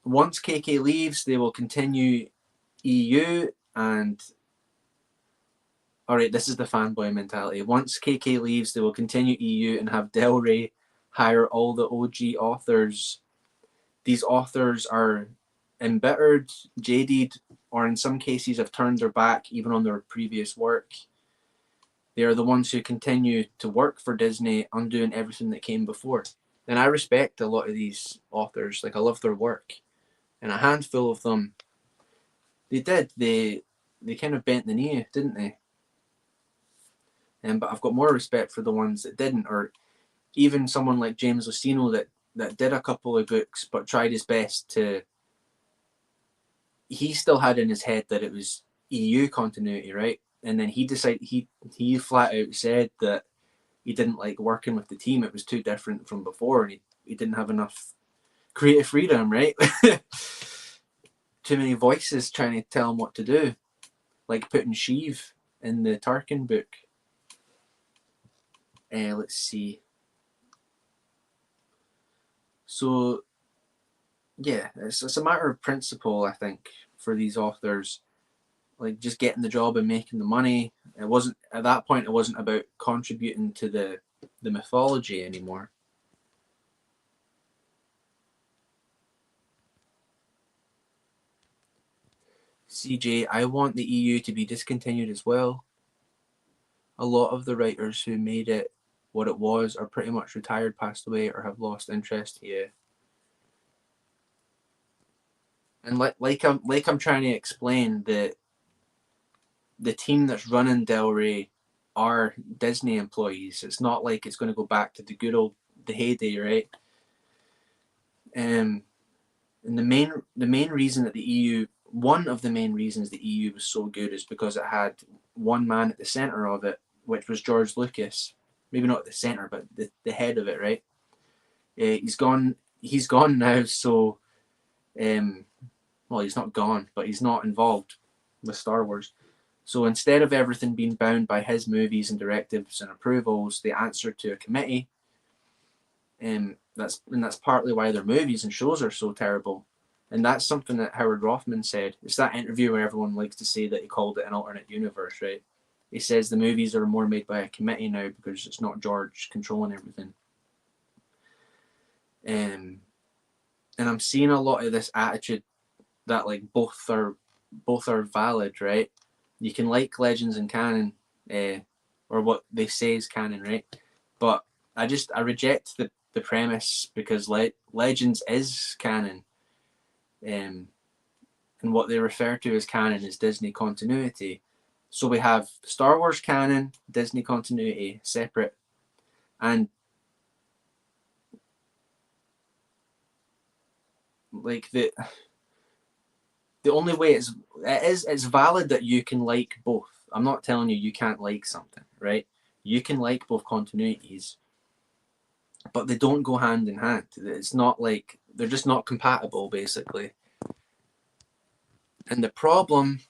Once KK leaves, they will continue EU and alright, this is the fanboy mentality. Once KK leaves, they will continue EU and have Del Rey hire all the OG authors. These authors are embittered, jaded, or in some cases have turned their back even on their previous work. They are the ones who continue to work for Disney, undoing everything that came before. And I respect a lot of these authors. Like, I love their work. And a handful of them, they kind of bent the knee, didn't they? But I've got more respect for the ones that didn't, or even someone like James Luceno that did a couple of books but tried his best to. He still had in his head that it was EU continuity, right? And then he decided he flat out said that he didn't like working with the team. It was too different from before, and he didn't have enough creative freedom, right? Too many voices trying to tell him what to do, like putting Sheev in the Tarkin book. Let's see. So, yeah, it's a matter of principle, I think, for these authors. Like, just getting the job and making the money. It wasn't, at that point, it wasn't about contributing to the mythology anymore. CJ, I want the EU to be discontinued as well. A lot of the writers who made it what it was are pretty much retired, passed away, or have lost interest here. And like I'm trying to explain, the team that's running Del Rey are Disney employees. It's not like it's going to go back to the heyday, right? And the main reason that the EU, one of the main reasons the EU was so good is because it had one man at the center of it, which was George Lucas. Maybe not at the center, but the head of it, right? He's gone now, so well, he's not gone, but he's not involved with Star Wars. So instead of everything being bound by his movies and directives and approvals, they answer to a committee. That's partly why their movies and shows are so terrible. And that's something that Howard Rothman said. It's that interview where everyone likes to say that he called it an alternate universe, right? He says the movies are more made by a committee now because it's not George controlling everything. and I'm seeing a lot of this attitude that like both are valid, right? You can like Legends and canon, or what they say is canon, right? But I reject the premise, because Legends is canon, and what they refer to as canon is Disney continuity. So we have Star Wars canon, Disney continuity, separate, and like the only way it's valid that you can like both. I'm not telling you can't like something, right? You can like both continuities, but they don't go hand in hand. It's not like they're just not compatible, basically. And the problem,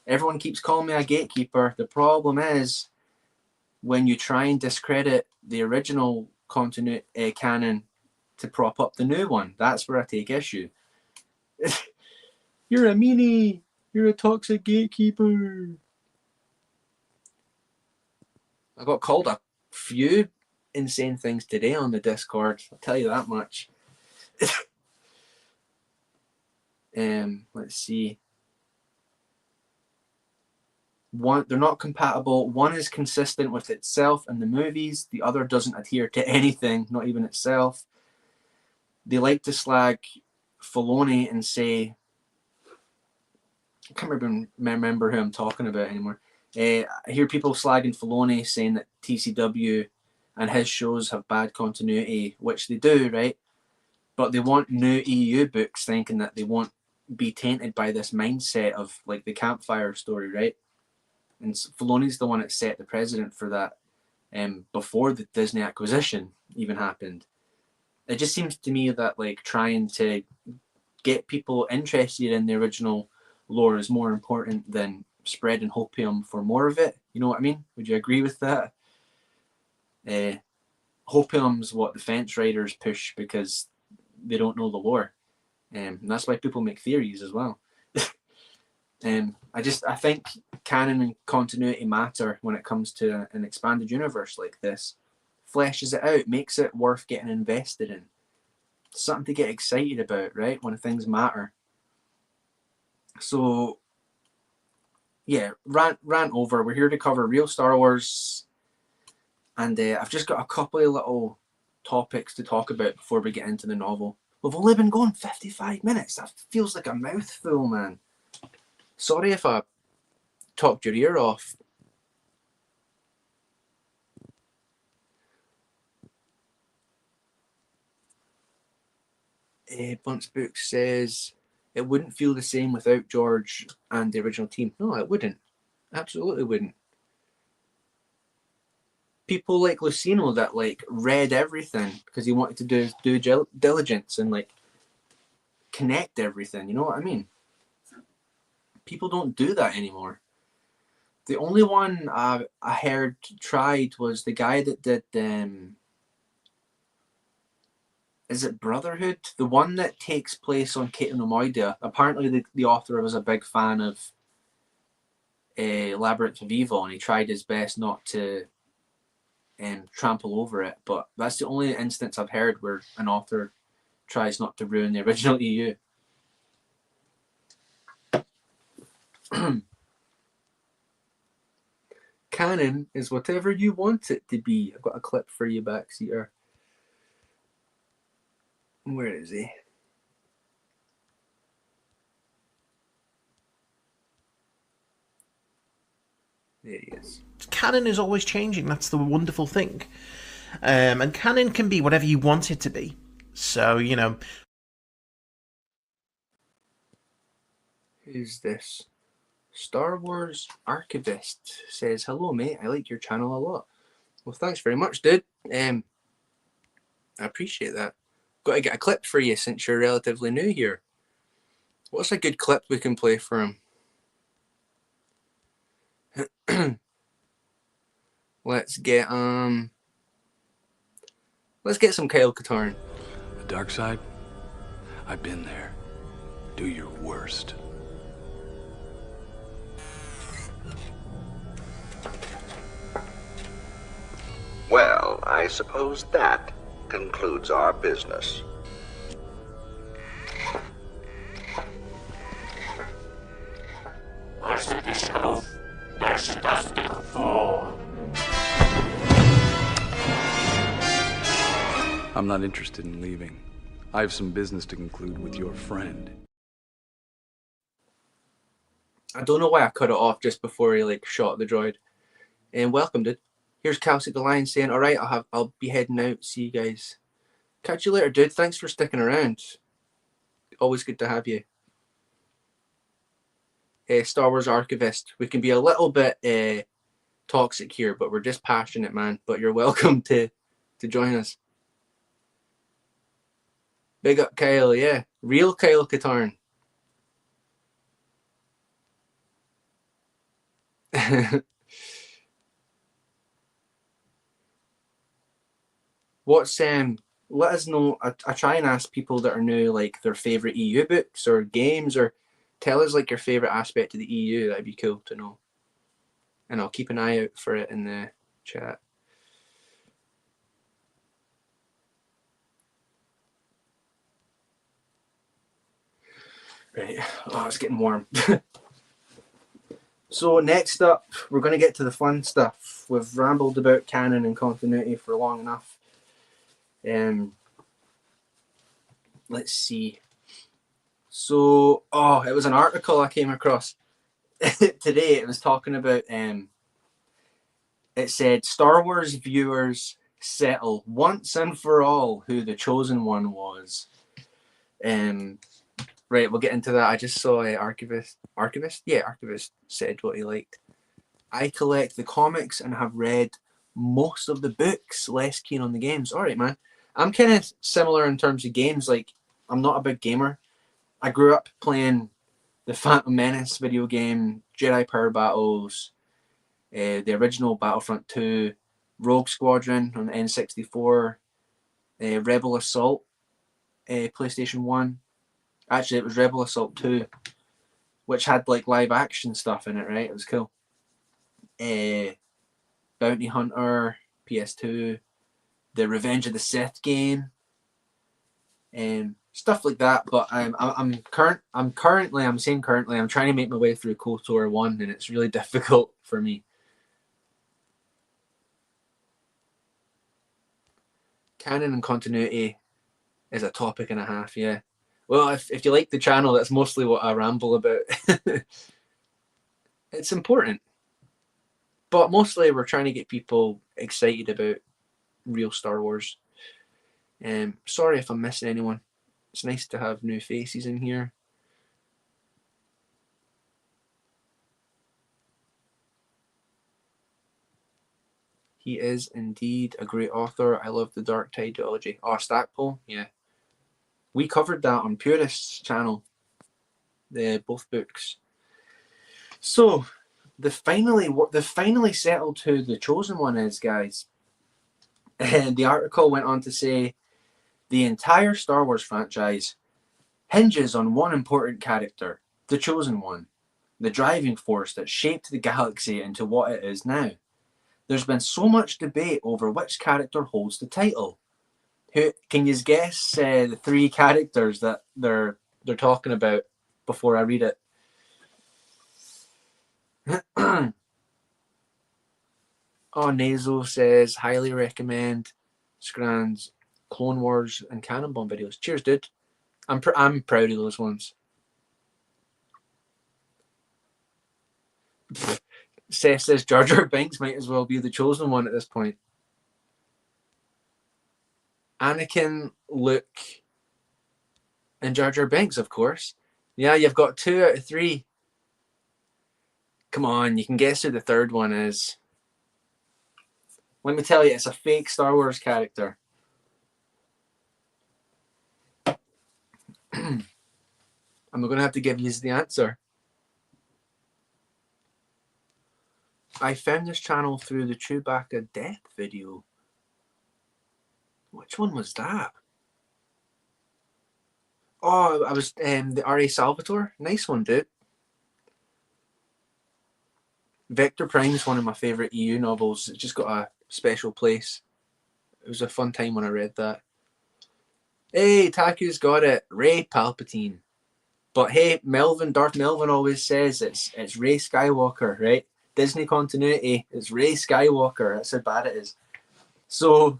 everyone keeps calling me a gatekeeper. The problem is when you try and discredit the original continuity canon to prop up the new one. That's where I take issue. You're a meanie. You're a toxic gatekeeper. I got called a few insane things today on the Discord. I'll tell you that much. Let's see. One, they're not compatible. One is consistent with itself and the movies. The other doesn't adhere to anything, not even itself. They like to slag Filoni and say, I can't remember who I'm talking about anymore. I hear people slagging Filoni, saying that TCW and his shows have bad continuity, which they do, right? But they want new EU books, thinking that they won't be tainted by this mindset of like the campfire story, right? And Filoni's the one that set the precedent for that before the Disney acquisition even happened. It just seems to me that like trying to get people interested in the original lore is more important than spreading hopium for more of it. You know what I mean? Would you agree with that? Hopium's what the fence riders push because they don't know the lore. And that's why people make theories as well. I think canon and continuity matter when it comes to an expanded universe like this. Fleshes it out, makes it worth getting invested in. Something to get excited about, right? When things matter. So, yeah, rant over. We're here to cover real Star Wars. And I've just got a couple of little topics to talk about before we get into the novel. We've only been going 55 minutes. That feels like a mouthful, man. Sorry if I talked your ear off. Bunce Book says it wouldn't feel the same without George and the original team. No, it wouldn't. Absolutely wouldn't. People like Lucino that like read everything because he wanted to do diligence and like connect everything. You know what I mean? People don't do that anymore. The only one I heard tried was the guy that did is it Brotherhood? The one that takes place on Cato Nemoidia. Apparently the author was a big fan of Labyrinth of Evil, and he tried his best not to trample over it. But that's the only instance I've heard where an author tries not to ruin the original EU. Canon is whatever you want it to be. I've got a clip for you, backseater. Where is he? There he is. Canon is always changing. That's the wonderful thing. And canon can be whatever you want it to be. So, you know. Who's this? Star Wars Archivist says, hello, mate. I like your channel a lot. Well, thanks very much, dude. I appreciate that. Got to get a clip for you since you're relatively new here. What's a good clip we can play for him? Let's get some Kyle Katarn. The dark side? I've been there. Do your worst. Well, I suppose that concludes our business. I'm not interested in leaving. I have some business to conclude with your friend. I don't know why I cut it off just before he like shot the droid. And welcome, dude. Here's Kelsey the Lion saying, "All right, I'll be heading out. See you guys. Catch you later, dude. Thanks for sticking around. Always good to have you." Star Wars Archivist. We can be a little bit toxic here, but we're just passionate, man. But you're welcome to join us. Big up Kyle, yeah. Real Kyle Katarn. What's let us know. I try and ask people that are new like their favorite EU books or games, or tell us like your favorite aspect of the EU. That'd be cool to know. And I'll keep an eye out for it in the chat. Right. Oh, it's getting warm. So next up, we're going to get to the fun stuff. We've rambled about canon and continuity for long enough. Let's see. So, it was an article I came across today. It was talking about, it said, Star Wars viewers settle once and for all who the chosen one was. Right, we'll get into that. I just saw Archivist. Yeah, Archivist said what he liked. I collect the comics and have read most of the books. Less keen on the games. All right, man. I'm kind of similar in terms of games. Like, I'm not a big gamer. I grew up playing the Phantom Menace video game, Jedi Power Battles, the original Battlefront 2, Rogue Squadron on the N64, Rebel Assault, PlayStation 1. Actually, it was Rebel Assault 2, which had like live action stuff in it, right? It was cool. Bounty Hunter, PS2, the Revenge of the Sith game, stuff like that. But I'm saying currently, I'm trying to make my way through KOTOR 1, and it's really difficult for me. Canon and continuity is a topic and a half, yeah. Well, if you like the channel, that's mostly what I ramble about. It's important. But mostly we're trying to get people excited about real Star Wars. Sorry if I'm missing anyone. It's nice to have new faces in here. He is indeed a great author. I love the Dark Tide trilogy. Oh, Stackpole, yeah. We covered that on Purist's channel, both books. So, they finally settled who the chosen one is, guys. And the article went on to say, the entire Star Wars franchise hinges on one important character, the chosen one, the driving force that shaped the galaxy into what it is now. There's been so much debate over which character holds the title. Who can you guess the three characters that they're talking about before I read it? Oh, Nazo says highly recommend Scran's Clone Wars and Cannon Bomb videos. Cheers, dude. I'm proud of those ones. Seth says Jar Jar Binks might as well be the chosen one at this point. Anakin, Luke, and Jar Jar Binks, of course. Yeah, you've got 2 out of 3. Come on, you can guess who the third one is. Let me tell you, it's a fake Star Wars character. I'm going to have to give you the answer. I found this channel through the Chewbacca death video. Which one was that? Oh, I was the R.A. Salvatore. Nice one, dude. Vector Prime is one of my favourite EU novels. It just got a special place. It was a fun time when I read that. Hey, Taku's got it. Ray Palpatine. But hey, Darth Melvin always says it's Rey Skywalker, right? Disney continuity, it's Rey Skywalker. That's how bad it is. So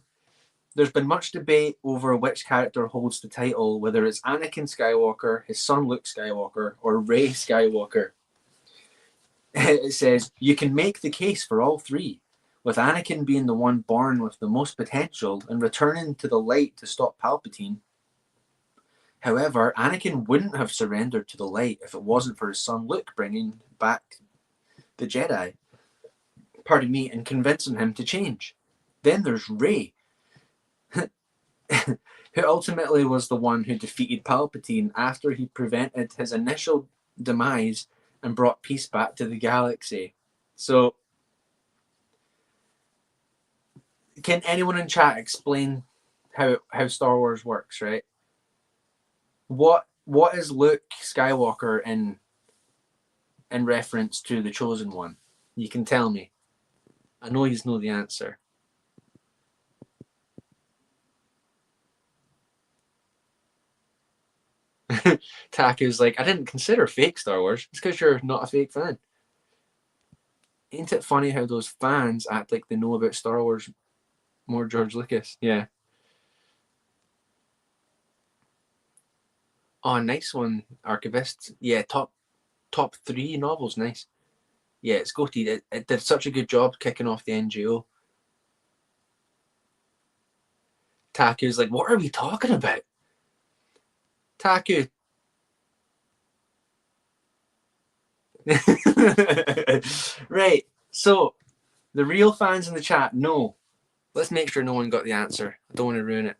there's been much debate over which character holds the title, whether it's Anakin Skywalker, his son Luke Skywalker, or Rey Skywalker. It says, you can make the case for all three, with Anakin being the one born with the most potential and returning to the light to stop Palpatine. However, Anakin wouldn't have surrendered to the light if it wasn't for his son Luke bringing back the Jedi, and convincing him to change. Then there's Rey, who ultimately was the one who defeated Palpatine after he prevented his initial demise and brought peace back to the galaxy. So, can anyone in chat explain how Star Wars works, right? What is Luke Skywalker in reference to the Chosen One? You can tell me. I know you know the answer. Taku's like, I didn't consider fake Star Wars. It's because you're not a fake fan. Ain't it funny how those fans act like they know about Star Wars more George Lucas? Yeah. Oh, nice one, Archivist. Yeah, top 3 novels, nice. Yeah, it's goated. It did such a good job kicking off the NGO. Taku's like, what are we talking about? Taku. Right, so the real fans in the chat, no. Let's make sure no one got the answer. I don't want to ruin it.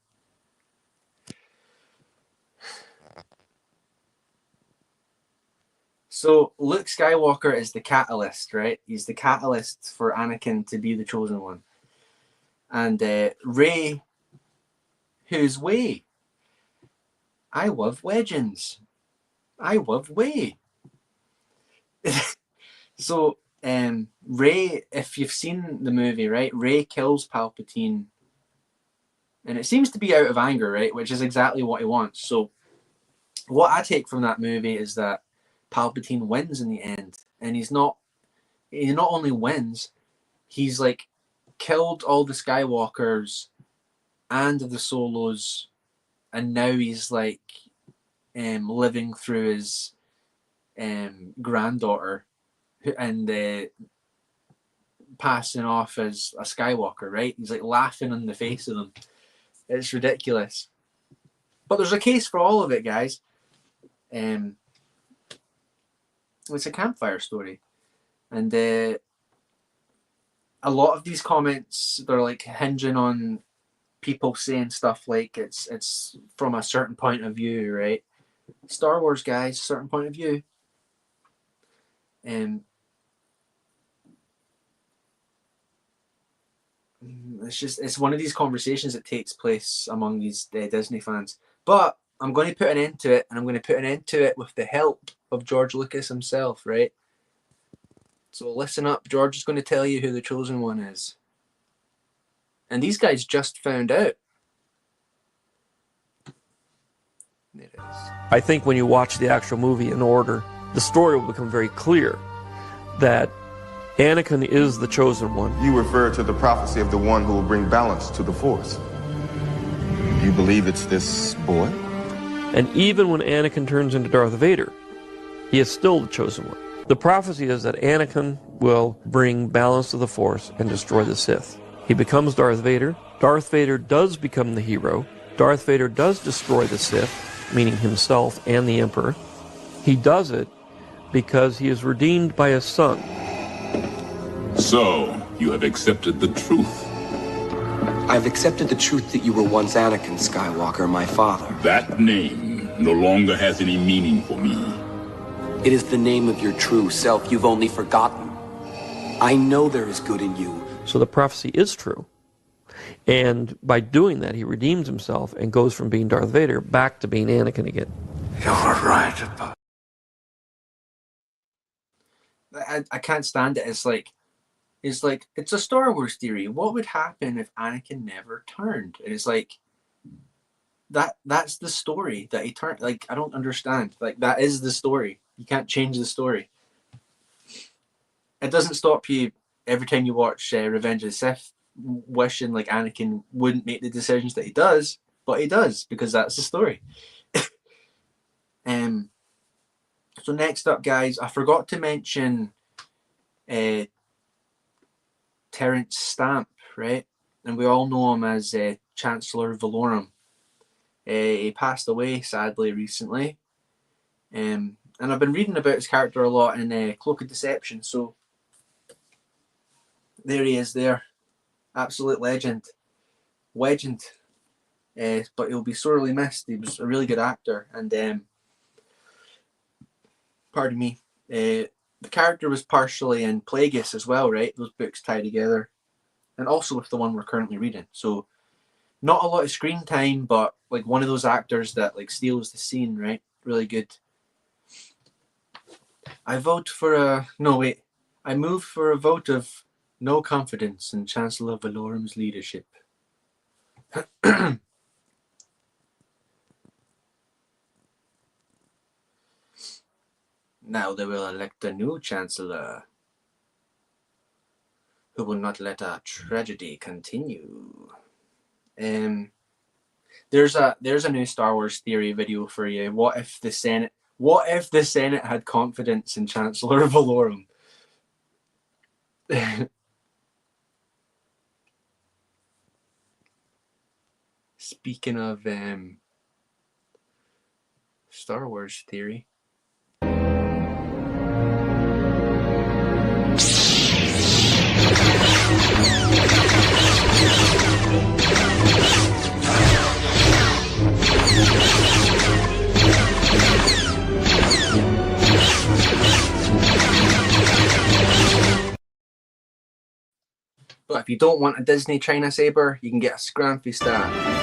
So Luke Skywalker is the catalyst, right? He's the catalyst for Anakin to be the Chosen One. And Rey, who's Way? I love legends. I love Way. So Rey, if you've seen the movie, right? Rey kills Palpatine. And it seems to be out of anger, right? Which is exactly what he wants. So what I take from that movie is that Palpatine wins in the end. And he not only wins, he's like killed all the Skywalkers and the Solos, and now he's like living through his granddaughter and passing off as a Skywalker, right? He's like laughing in the face of them. It's ridiculous. But there's a case for all of it, guys. It's a campfire story. And a lot of these comments, they're like hinging on people saying stuff like it's from a certain point of view, right? Star Wars, guys, certain point of view. It's one of these conversations that takes place among these Disney fans. But I'm going to put an end to it, and I'm going to put an end to it with the help of George Lucas himself, right? So listen up. George is going to tell you who the Chosen One is. And these guys just found out. There it is. I think when you watch the actual movie in order, the story will become very clear that Anakin is the Chosen One. You refer to the prophecy of the one who will bring balance to the Force. You believe it's this boy? And even when Anakin turns into Darth Vader, he is still the Chosen One. The prophecy is that Anakin will bring balance to the Force and destroy the Sith. He becomes Darth Vader. Darth Vader does become the hero. Darth Vader does destroy the Sith, meaning himself and the Emperor. He does it because he is redeemed by his son. So, you have accepted the truth. I've accepted the truth that you were once Anakin Skywalker, my father. That name no longer has any meaning for me. It is the name of your true self you've only forgotten. I know there is good in you. So the prophecy is true. And by doing that, he redeems himself and goes from being Darth Vader back to being Anakin again. You're right about I can't stand it. It's like it's a Star Wars theory. What would happen if Anakin never turned? And it's like that's the story that he turned. Like, I don't understand. Like, that is the story. You can't change the story. It doesn't stop you every time you watch Revenge of the Sith wishing like Anakin wouldn't make the decisions that he does, but he does because that's the story. So next up, guys, I forgot to mention Terence Stamp, right? And we all know him as Chancellor Valorum. He passed away, sadly, recently. And I've been reading about his character a lot in Cloak of Deception, so there he is there. Absolute legend. Legend. But he'll be sorely missed. He was a really good actor. And, pardon me, the character was partially in Plagueis as well, right? Those books tie together. And also with the one we're currently reading. So, not a lot of screen time, but like one of those actors that like steals the scene, right? Really good. I moved for a vote of no confidence in Chancellor Valorum's leadership. Now they will elect a new Chancellor who will not let our tragedy continue. There's a new Star Wars theory video for you. What if the Senate had confidence in Chancellor Valorum? Speaking of Star Wars theory. But if you don't want a Disney China saber, you can get a Scrampy staff.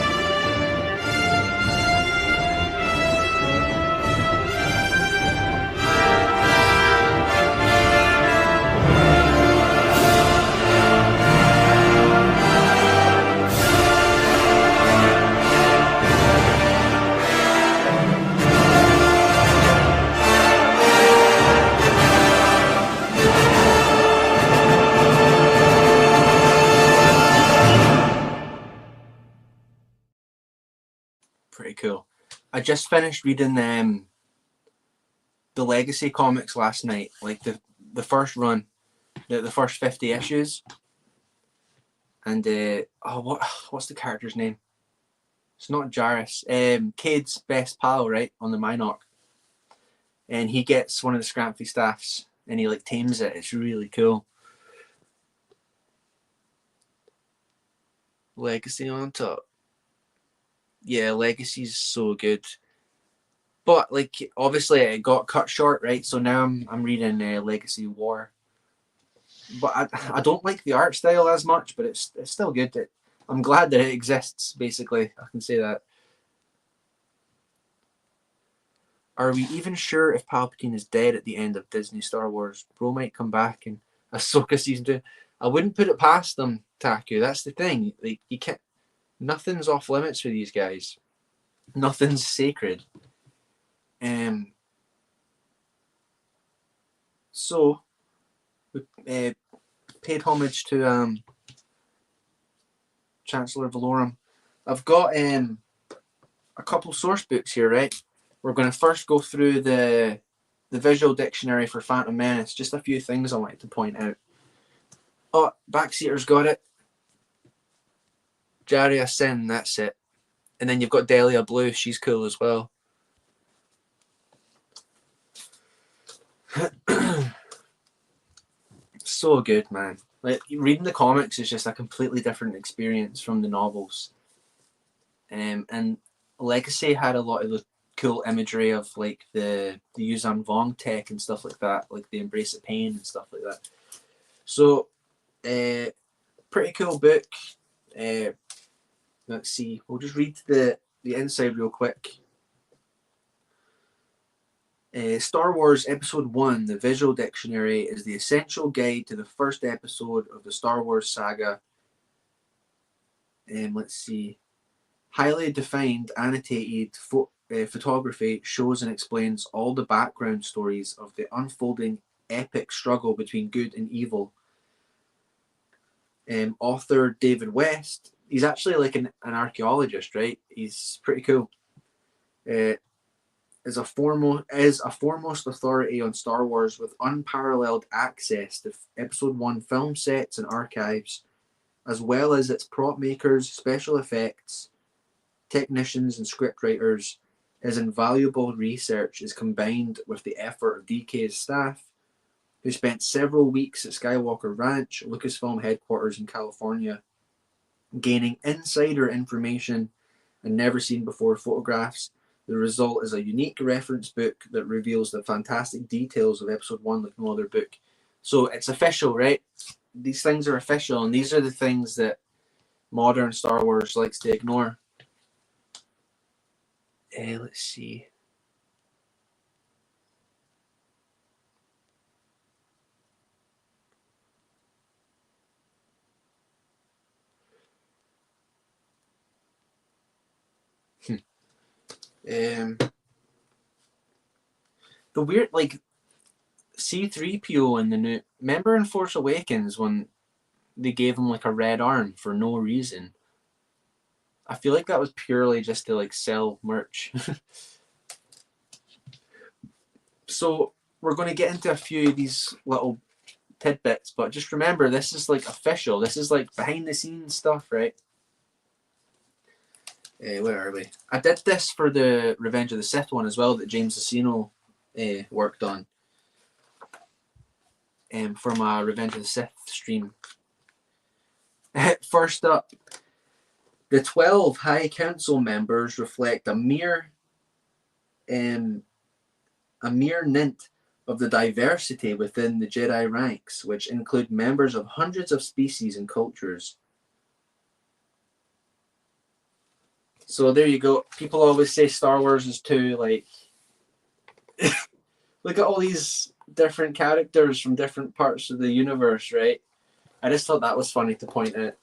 Pretty cool. I just finished reading the Legacy comics last night, like the first run, the first 50 issues. And what's the character's name? It's not Jarrus. Cade's best pal, right, on the Minoc. And he gets one of the Scrampy staffs and he like tames it. It's really cool. Legacy on top. Yeah, Legacy's so good. But like obviously it got cut short, right? So now I'm reading Legacy War. But I don't like the art style as much, but it's still good. I'm glad that it exists, basically. I can say that. Are we even sure if Palpatine is dead at the end of Disney Star Wars? Bro might come back in Ahsoka Season 2. I wouldn't put it past them, Taku. That's the thing. Like, you can't... Nothing's off limits for these guys. Nothing's sacred. So, we paid homage to Chancellor Valorum. I've got a couple source books here, right? We're going to first go through the visual dictionary for Phantom Menace. Just a few things I wanted to point out. Oh, Backseater's got it. Jaria Sin, that's it. And then you've got Delia Blue, she's cool as well. So good, man. Like, reading the comics is just a completely different experience from the novels. And Legacy had a lot of the cool imagery of like the Yuzhan Vong tech and stuff like that, like the Embrace of Pain and stuff like that. So, pretty cool book. Let's see. We'll just read the inside real quick. Star Wars Episode 1, the Visual Dictionary, is the essential guide to the first episode of the Star Wars saga. Let's see. Highly defined, annotated photography shows and explains all the background stories of the unfolding epic struggle between good and evil. Author David West, he's actually like an archaeologist, right? He's pretty cool. Is a foremost authority on Star Wars with unparalleled access to Episode 1 film sets and archives, as well as its prop makers, special effects, technicians, and scriptwriters. His invaluable research is combined with the effort of DK's staff, who spent several weeks at Skywalker Ranch, Lucasfilm headquarters in California, gaining insider information and never-seen-before photographs. The result is a unique reference book that reveals the fantastic details of Episode 1 like no other book. So it's official, right? These things are official, and these are the things that modern Star Wars likes to ignore. Let's see. The weird, like, C-3PO in the new... Remember in Force Awakens when they gave him, like, a red arm for no reason? I feel like that was purely just to, like, sell merch. So, we're going to get into a few of these little tidbits, but just remember, this is, like, official. This is, like, behind-the-scenes stuff, right? Where are we? I did this for the Revenge of the Sith one as well that James Lucino worked on for my Revenge of the Sith stream. First up, the 12 High Council members reflect a mere nint of the diversity within the Jedi ranks, which include members of hundreds of species and cultures. So there you go. People always say Star Wars is too, like... Look at all these different characters from different parts of the universe, right? I just thought that was funny to point out.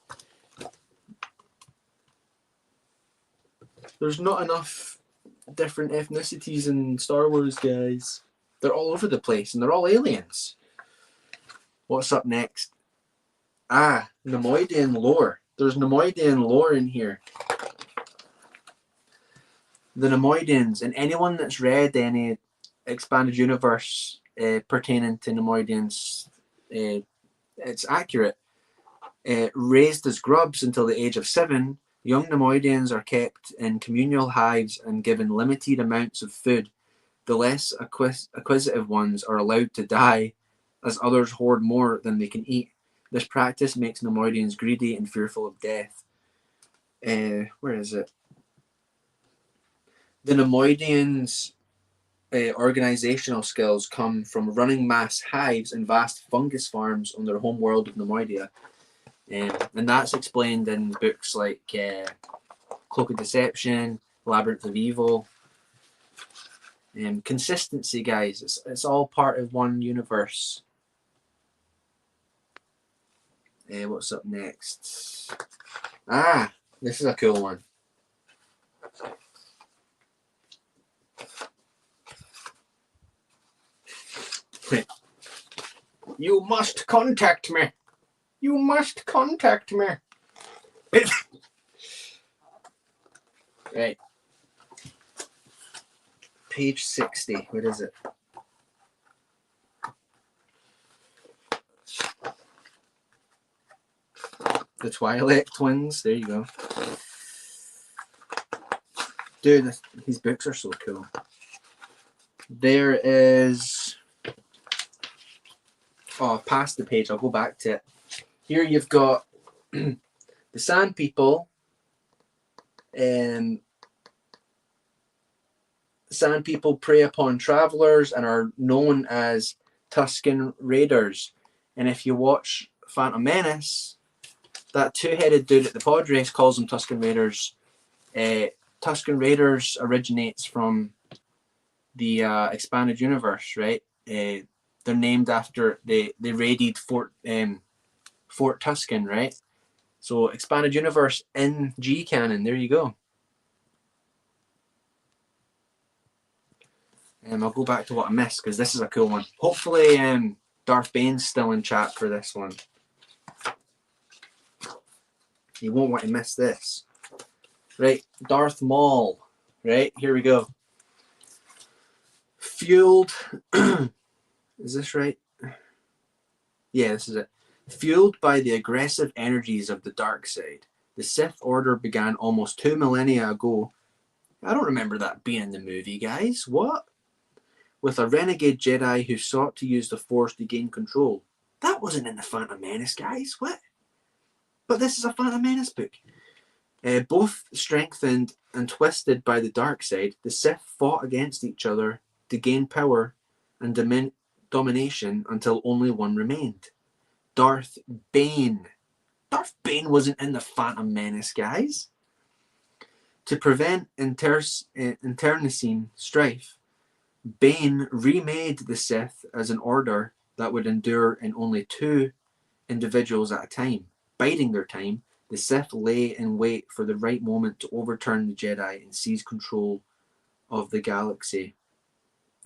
There's not enough different ethnicities in Star Wars, guys. They're all over the place, and they're all aliens. What's up next? Nemoidian lore. There's Nemoidian lore in here. The Nemoidians, and anyone that's read any expanded universe pertaining to Nemoidians, it's accurate. Raised as grubs until the age of 7, young Nemoidians are kept in communal hives and given limited amounts of food. The less acquisitive ones are allowed to die, as others hoard more than they can eat. This practice makes Nemoidians greedy and fearful of death. Where is it? The Nemoidians' organizational skills come from running mass hives and vast fungus farms on their home world of Nemoidia. And that's explained in books like Cloak of Deception, Labyrinth of Evil. Consistency, guys. It's all part of one universe. What's up next? This is a cool one. You must contact me. You must contact me. Right. Page 60. What is it? The Twilight Twins. There you go. Dude, these books are so cool. There is... Oh, past the page. I'll go back to it. Here you've got the Sand People. Sand People prey upon travelers and are known as Tusken Raiders. And if you watch Phantom Menace, that two-headed dude at the pod race calls them Tusken Raiders. Tusken Raiders originates from the expanded universe, right? They're named after they raided Fort Tusken, right? So expanded universe in G canon. There you go. I'll go back to what I missed because this is a cool one. Hopefully, Darth Bane's still in chat for this one. You won't want to miss this. Right, Darth Maul. Right, here we go. Fueled. Is this right? Yeah, this is it. Fueled by the aggressive energies of the dark side, the Sith Order began almost 2 millennia ago. I don't remember that being in the movie, guys. What? With a renegade Jedi who sought to use the Force to gain control. That wasn't in the Phantom Menace, guys. What? But this is a Phantom Menace book. Both strengthened and twisted by the dark side, the Sith fought against each other to gain power and domination until only one remained. Darth Bane. Darth Bane wasn't in the Phantom Menace, guys. To prevent internecine strife, Bane remade the Sith as an order that would endure in only 2 individuals at a time. Biding their time, the Sith lay in wait for the right moment to overturn the Jedi and seize control of the galaxy.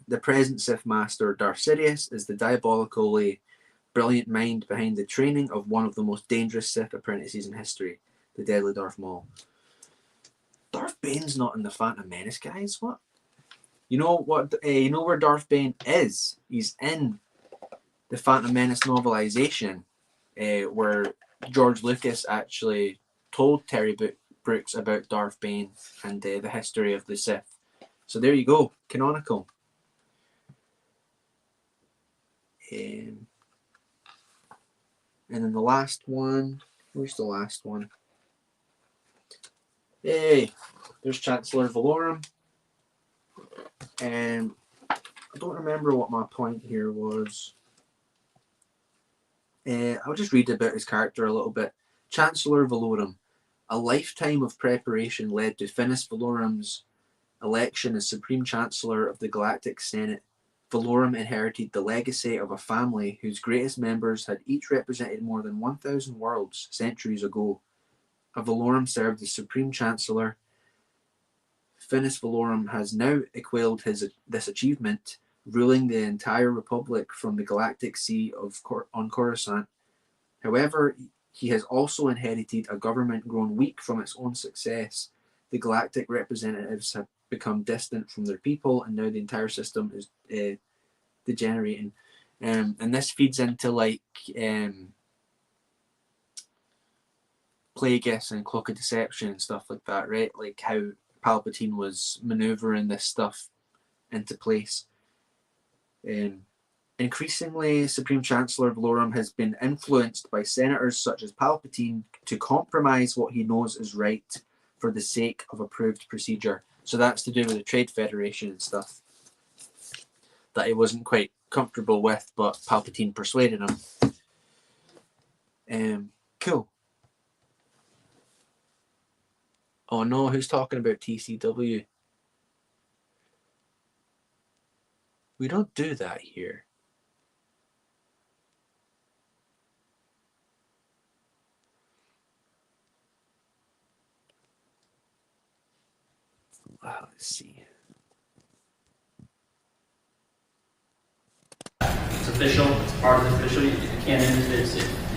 The present Sith Master, Darth Sidious, is the diabolically brilliant mind behind the training of one of the most dangerous Sith apprentices in history, the deadly Darth Maul. Darth Bane's not in the Phantom Menace, guys. What? You know what? You know where Darth Bane is? He's in the Phantom Menace novelization, where George Lucas actually told Terry Brooks about Darth Bane and the history of the Sith. So there you go, canonical. And then the last one. Where's the last one? Hey, there's Chancellor Valorum. And I don't remember what my point here was. I'll just read about his character a little bit. Chancellor Valorum. A lifetime of preparation led to Finis Valorum's election as Supreme Chancellor of the Galactic Senate. Valorum inherited the legacy of a family whose greatest members had each represented more than 1,000 worlds centuries ago. A Valorum served as Supreme Chancellor. Finis Valorum has now equaled this achievement, ruling the entire Republic from the Galactic Sea on Coruscant. However, he has also inherited a government grown weak from its own success. The galactic representatives have become distant from their people, and now the entire system is degenerating. And this feeds into like Plagueis and Cloak of Deception and stuff like that, right? Like how Palpatine was maneuvering this stuff into place. Increasingly, Supreme Chancellor Valorum has been influenced by senators such as Palpatine to compromise what he knows is right for the sake of approved procedure. So that's to do with the Trade Federation and stuff that he wasn't quite comfortable with, but Palpatine persuaded him. Cool. Oh no, who's talking about TCW? We don't do that here. Let's see. It's official. It's part of the official canon.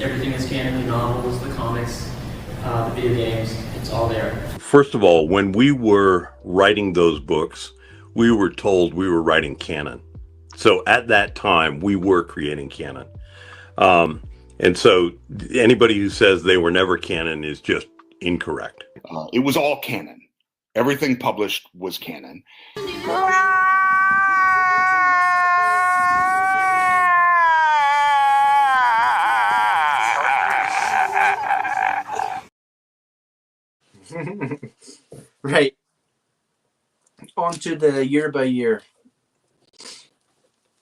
Everything is canon. The novels, the comics, the video games. It's all there. First of all, when we were writing those books, we were told we were writing canon. So at that time, we were creating canon. And so anybody who says they were never canon is just incorrect. It was all canon. Everything published was canon. Right. On to the year by year.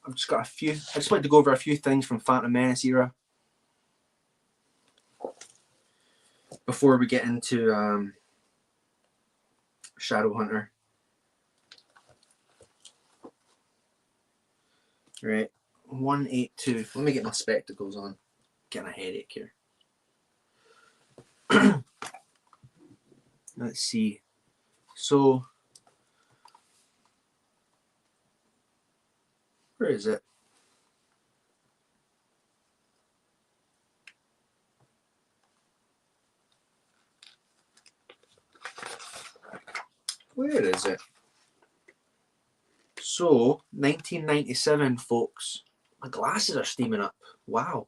I've just got a few. I just like to go over a few things from Phantom Menace era before we get into Shadowhunter. Right. 182. Let me get my spectacles on. Getting a headache here. Let's see. So Where is it? Where is it? So, 1997, folks. My glasses are steaming up. Wow.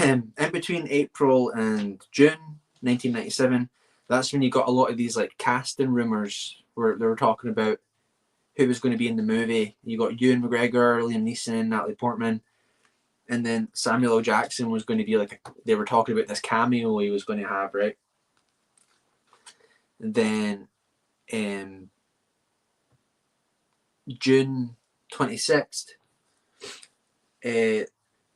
In between April and June 1997, that's when you got a lot of these like casting rumors where they were talking about who was going to be in the movie. You got Ewan McGregor, Liam Neeson, Natalie Portman, and then Samuel L. Jackson was going to be like, they were talking about this cameo he was going to have, right? And then June 26th, the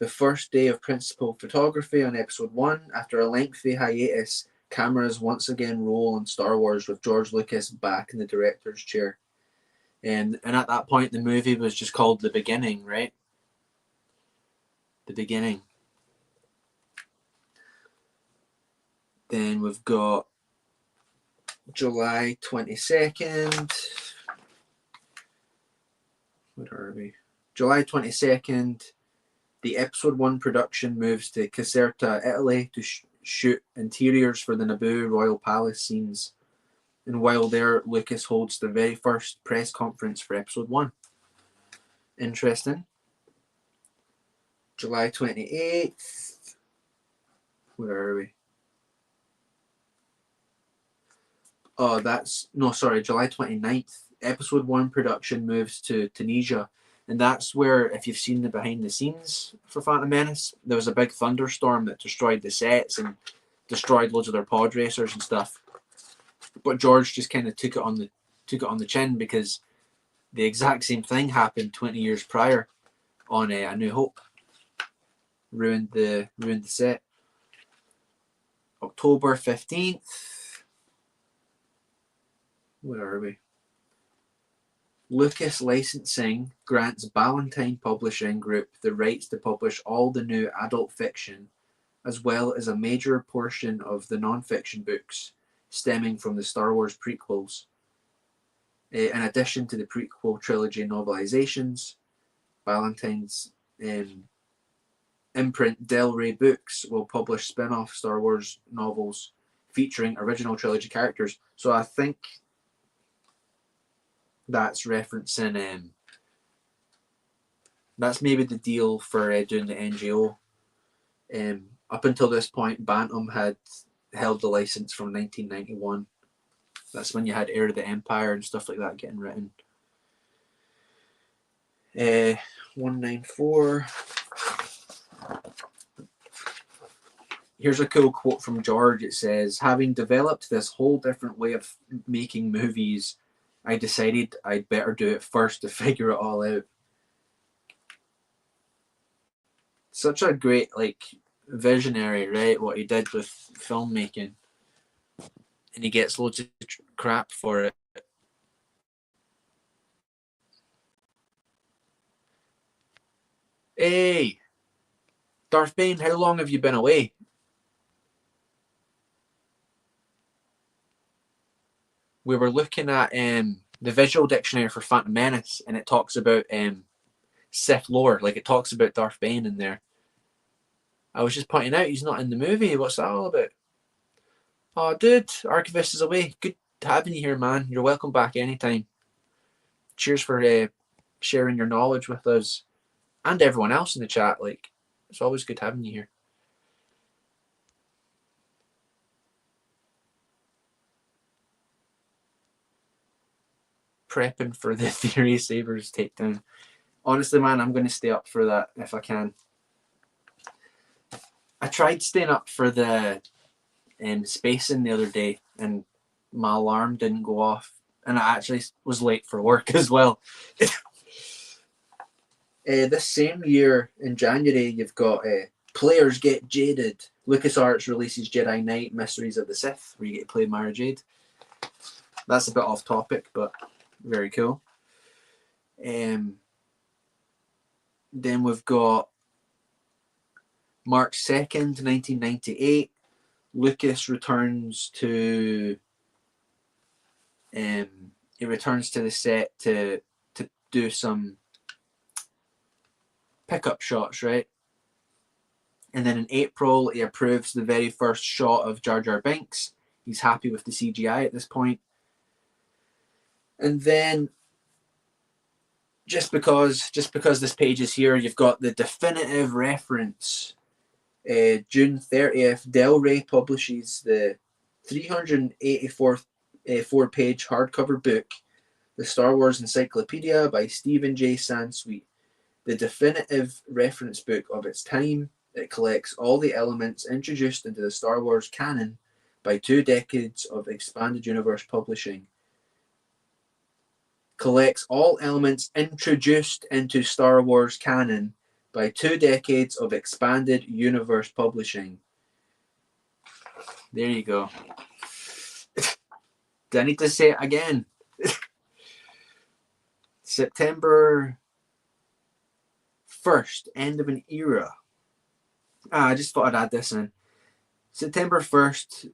first day of principal photography on episode 1. After a lengthy hiatus, cameras once again roll on Star Wars with George Lucas back in the director's chair. And at that point, the movie was just called The Beginning, right? The Beginning. Then we've got July 22nd. Where are we? July 22nd, the episode 1 production moves to Caserta, Italy to shoot interiors for the Naboo Royal Palace scenes. And while there, Lucas holds the very first press conference for episode 1. Interesting. July 28th. Where are we? Oh, July 29th. Episode 1 production moves to Tunisia. And that's where, if you've seen the behind the scenes for Phantom Menace, there was a big thunderstorm that destroyed the sets and destroyed loads of their pod racers and stuff. But George just kind of took it on the chin because the exact same thing happened 20 years prior on A New Hope. Ruined the set. October 15th. Where are we? Lucas Licensing grants Ballantine Publishing Group the rights to publish all the new adult fiction, as well as a major portion of the non-fiction books stemming from the Star Wars prequels. In addition to the prequel trilogy novelizations, Ballantine's imprint Del Rey Books will publish spin-off Star Wars novels featuring original trilogy characters. So I think that's referencing that's maybe the deal for doing the NGO. Up until this point, Bantam had held the license from 1991. That's when you had Heir of the Empire and stuff like that getting written. 194. Here's a cool quote from George. It says, "Having developed this whole different way of making movies, I decided I'd better do it first to figure it all out." Such a great, visionary, right? What he did with filmmaking. And he gets loads of crap for it. Hey! Darth Bane, how long have you been away? We were looking at the visual dictionary for Phantom Menace, and it talks about Sith lore. It talks about Darth Bane in there. I was just pointing out he's not in the movie. What's that all about? Oh, dude, Archivist is away. Good having you here, man. You're welcome back anytime. Cheers for sharing your knowledge with us and everyone else in the chat. It's always good having you here. Prepping for the Theory Sabers takedown. Honestly, man, I'm going to stay up for that if I can. I tried staying up for the spacing the other day, and my alarm didn't go off, and I actually was late for work as well. This same year in January, you've got Players Get Jaded. LucasArts releases Jedi Knight Mysteries of the Sith, where you get to play Mara Jade. That's a bit off topic, but very cool. Then we've got March 2nd, 1998. Lucas returns to the set to do some pickup shots, right? And then in April, he approves the very first shot of Jar Jar Binks. He's happy with the CGI at this point. And then, just because this page is here, you've got the definitive reference. June 30th, Del Rey publishes the 384-page hardcover book, The Star Wars Encyclopedia by Stephen J. Sansweet, the definitive reference book of its time. It collects all the elements introduced into the Star Wars canon by 2 decades of expanded universe publishing. Collects all elements introduced into Star Wars canon by 2 decades of expanded universe publishing. There you go. Do I need to say it again? September 1st, end of an era. I just thought I'd add this in. September 1st,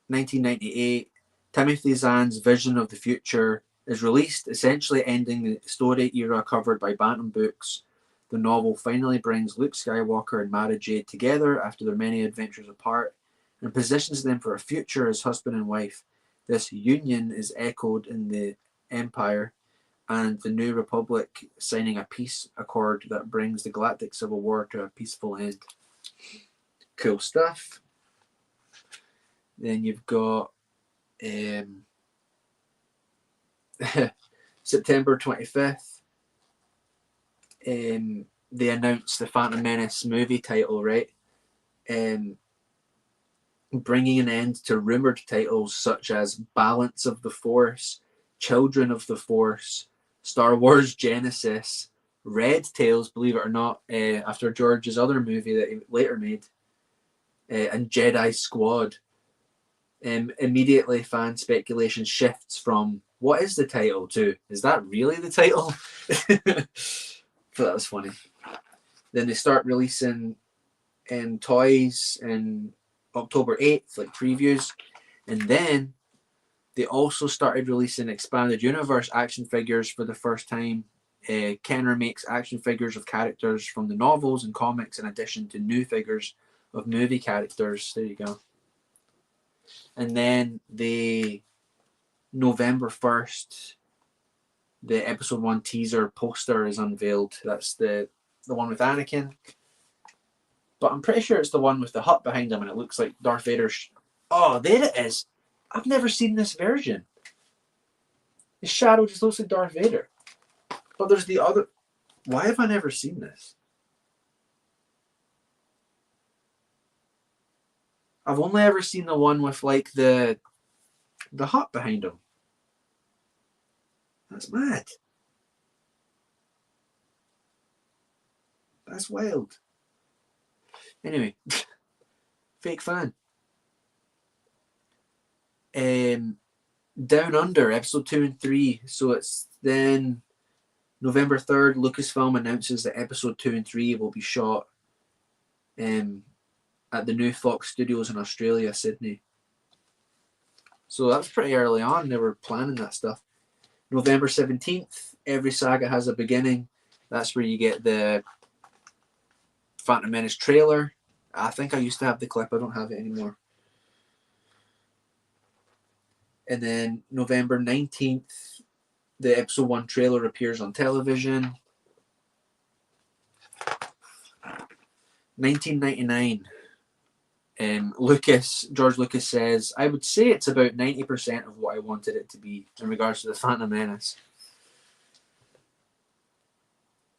1998, Timothy Zahn's Vision of the Future is released, essentially ending the story era covered by Bantam Books. The novel finally brings Luke Skywalker and Mara Jade together after their many adventures apart and positions them for a future as husband and wife. This union is echoed in the Empire and the New Republic signing a peace accord that brings the Galactic Civil War to a peaceful end. Cool stuff. Then you've got September 25th. They announced the Phantom Menace movie title, right? Bringing an end to rumored titles such as Balance of the Force, Children of the Force, Star Wars Genesis, Red Tails, believe it or not, after George's other movie that he later made, and Jedi Squad. Immediately, fan speculation shifts from what is the title to is that really the title? But that was funny. Then they start releasing toys in October 8th, like previews, and then they also started releasing expanded universe action figures for the first time. Kenner makes action figures of characters from the novels and comics in addition to new figures of movie characters. There you go. And then the November 1st, the episode 1 teaser poster is unveiled. That's the one with Anakin. But I'm pretty sure it's the one with the hut behind him and it looks like Darth Vader's... Oh, there it is. I've never seen this version. His shadow just looks like Darth Vader. But there's the other... Why have I never seen this? I've only ever seen the one with like the hut behind him. That's mad. That's wild. Anyway, fake fan. Down Under, episode 2 and 3. So it's then November 3rd, Lucasfilm announces that episode 2 and 3 will be shot at the new Fox Studios in Australia, Sydney. So that's pretty early on. They were planning that stuff. November 17th, Every Saga Has a Beginning. That's where you get the Phantom Menace trailer. I think I used to have the clip. I don't have it anymore. And then November 19th, the episode 1 trailer appears on television. 1999. George Lucas says, I would say it's about 90% of what I wanted it to be in regards to the Phantom Menace.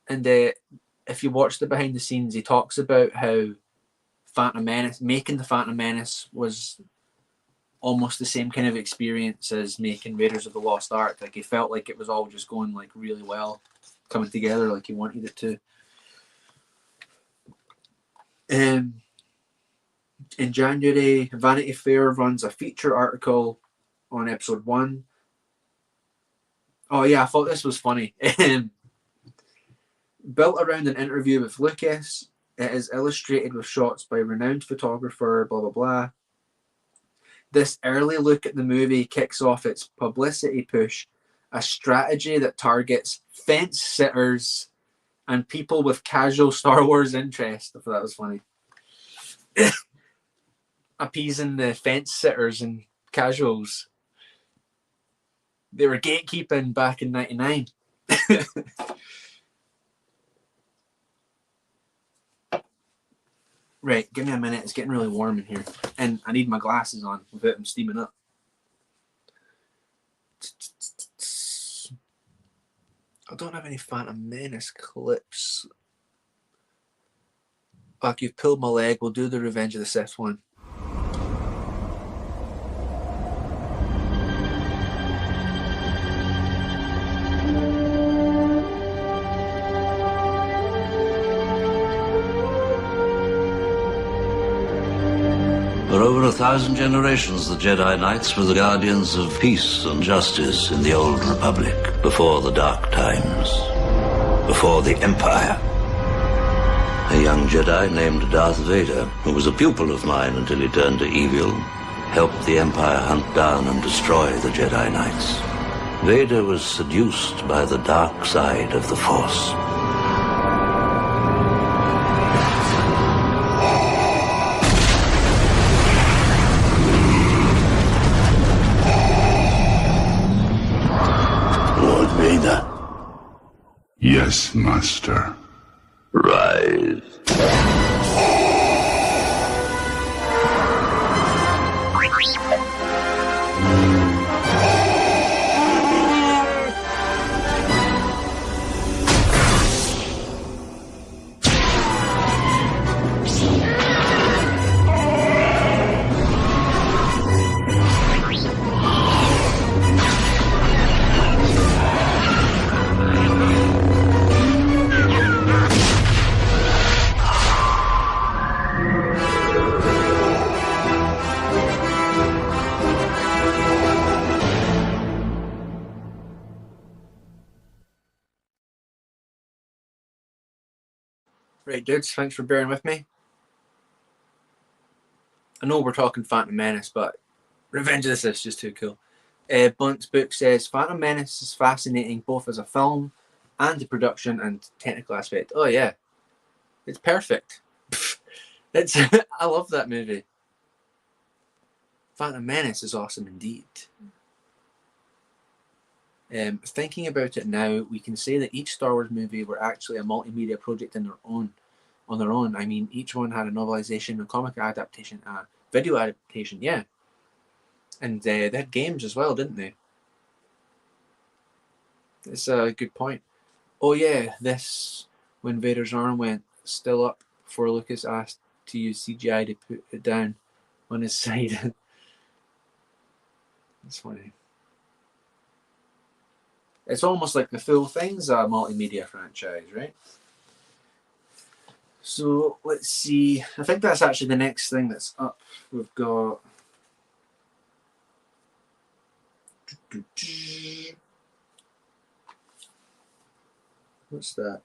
And if you watch the behind the scenes, he talks about how making the Phantom Menace was almost the same kind of experience as making Raiders of the Lost Ark. Like he felt like it was all just going like really well, coming together like he wanted it to. In January, Vanity Fair runs a feature article on episode 1. Oh yeah, I thought this was funny. Built around an interview with Lucas, it is illustrated with shots by renowned photographer, blah blah blah. This early look at the movie kicks off its publicity push a strategy that targets fence sitters and people with casual Star Wars interest. I thought that was funny. Appeasing the fence sitters and casuals. They were gatekeeping back in '99. Right, give me a minute. It's getting really warm in here. And I need my glasses on without them steaming up. I don't have any Phantom Menace clips. Fuck, you've pulled my leg. We'll do the Revenge of the Sith one. For over 1,000 generations, the Jedi Knights were the guardians of peace and justice in the Old Republic, before the Dark Times, before the Empire. A young Jedi named Darth Vader, who was a pupil of mine until he turned to evil, helped the Empire hunt down and destroy the Jedi Knights. Vader was seduced by the dark side of the Force. Yes, Master. Rise. Right, dudes, thanks for bearing with me. I know we're talking Phantom Menace, but Revenge of the Sith is just too cool. Blunt's book says, Phantom Menace is fascinating both as a film and the production and technical aspect. Oh yeah, it's perfect. It's I love that movie. Phantom Menace is awesome indeed. Thinking about it now, we can say that each Star Wars movie were actually a multimedia project on their own. I mean, each one had a novelization, a comic adaptation, a video adaptation, yeah. And they had games as well, didn't they? It's a good point. Oh yeah, this, when Vader's arm went still up before Lucas asked to use CGI to put it down on his side. That's funny. It's almost like the full thing's a multimedia franchise, right? So let's see. I think that's actually the next thing that's up. We've got what's that?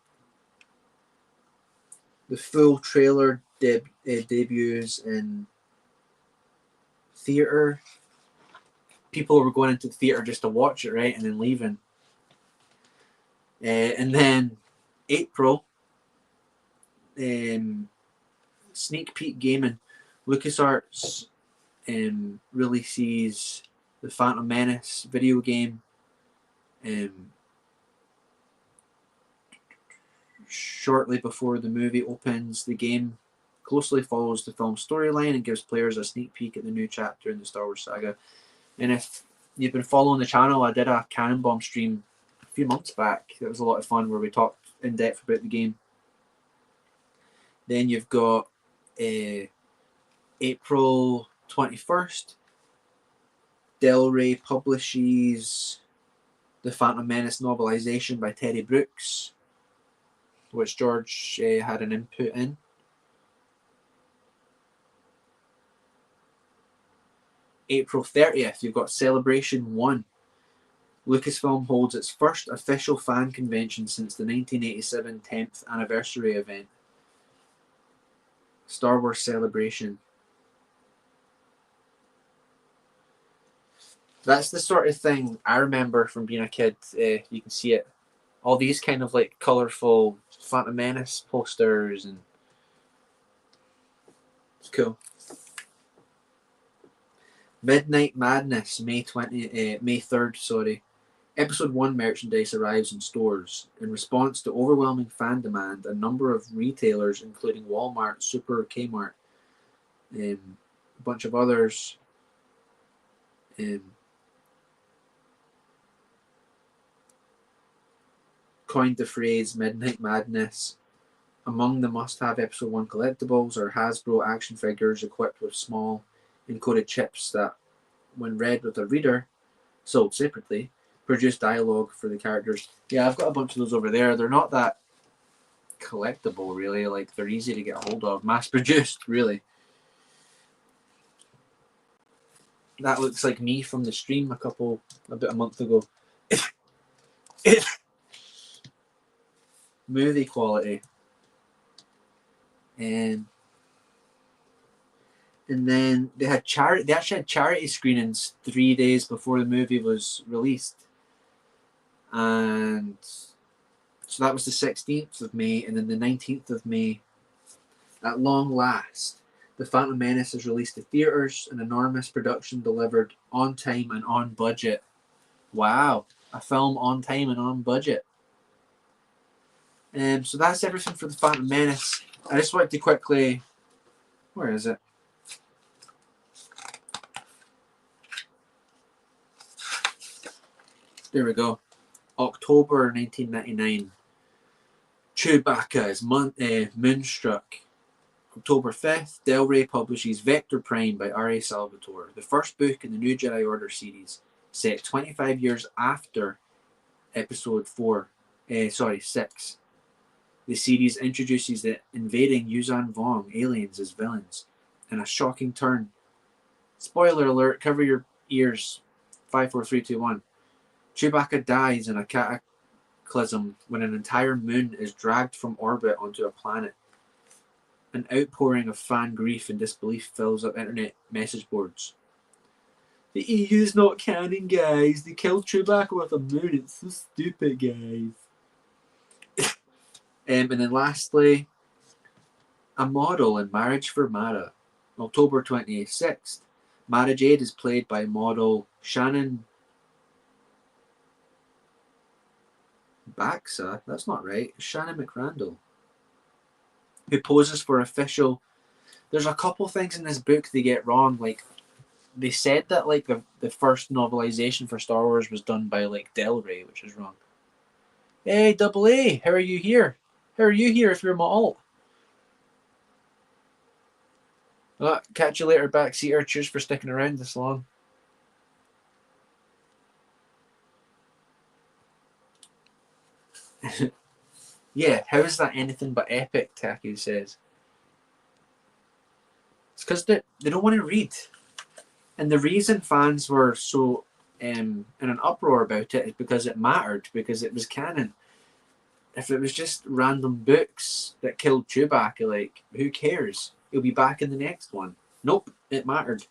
The full trailer debuts in theater. People were going into the theater just to watch it, right, and then leaving. And then April, sneak peek gaming. LucasArts releases the Phantom Menace video game. Shortly before the movie opens, the game closely follows the film's storyline and gives players a sneak peek at the new chapter in the Star Wars saga. And if you've been following the channel, I did a Cannonbomb stream a few months back. It was a lot of fun where we talked in depth about the game. Then you've got April 21st. Del Rey publishes the Phantom Menace novelization by Terry Brooks, which George had an input in. April 30th, you've got Celebration 1. Lucasfilm holds its first official fan convention since the 1987 10th anniversary event. Star Wars Celebration. That's the sort of thing I remember from being a kid. You can see it. All these kind of like colourful Phantom Menace posters, and it's cool. Midnight Madness, May 3rd, sorry. Episode 1 merchandise arrives in stores. In response to overwhelming fan demand, a number of retailers, including Walmart, Super, Kmart, a bunch of others, coined the phrase Midnight Madness. Among the must-have Episode 1 collectibles are Hasbro action figures equipped with small encoded chips that, when read with a reader, sold separately, produce dialogue for the characters. Yeah, I've got a bunch of those over there. They're not that collectible, really. Like, they're easy to get a hold of. Mass-produced, really. That looks like me from the stream about a month ago. Movie quality. And then they actually had charity screenings 3 days before the movie was released. And so that was the 16th of May, and then the 19th of May, at long last, The Phantom Menace is released to theatres, an enormous production delivered on time and on budget. Wow, a film on time and on budget. So that's everything for The Phantom Menace. I just wanted to quickly... Where is it? There we go. October 1999. Chewbacca is Moonstruck. October 5th, Del Rey publishes Vector Prime by R.A. Salvatore, the first book in the New Jedi Order series, set 25 years after Episode 6. The series introduces the invading Yuuzhan Vong aliens as villains, in a shocking turn. Spoiler alert, cover your ears. 5, 4, 3, 2, 1. Chewbacca dies in a cataclysm when an entire moon is dragged from orbit onto a planet. An outpouring of fan grief and disbelief fills up internet message boards. The EU's not canon, guys. They killed Chewbacca with a moon. It's so stupid, guys. And then lastly, a model in Marriage for Mara. October 26th. Mara Jade is played by model Shannon Baxa. That's not right. Shannon McRandall. Who poses for official... There's a couple things in this book they get wrong. Like, they said that like the first novelization for Star Wars was done by like Del Rey, which is wrong. Hey, Double A, how are you here? How are you here if you're Maul? Catch you later, backseater. Cheers for sticking around this long. Yeah, how is that anything but epic, Taku says. It's because they don't want to read. And the reason fans were so in an uproar about it is because it mattered, because it was canon. If it was just random books that killed Chewbacca, like, who cares? He'll be back in the next one. Nope, it mattered.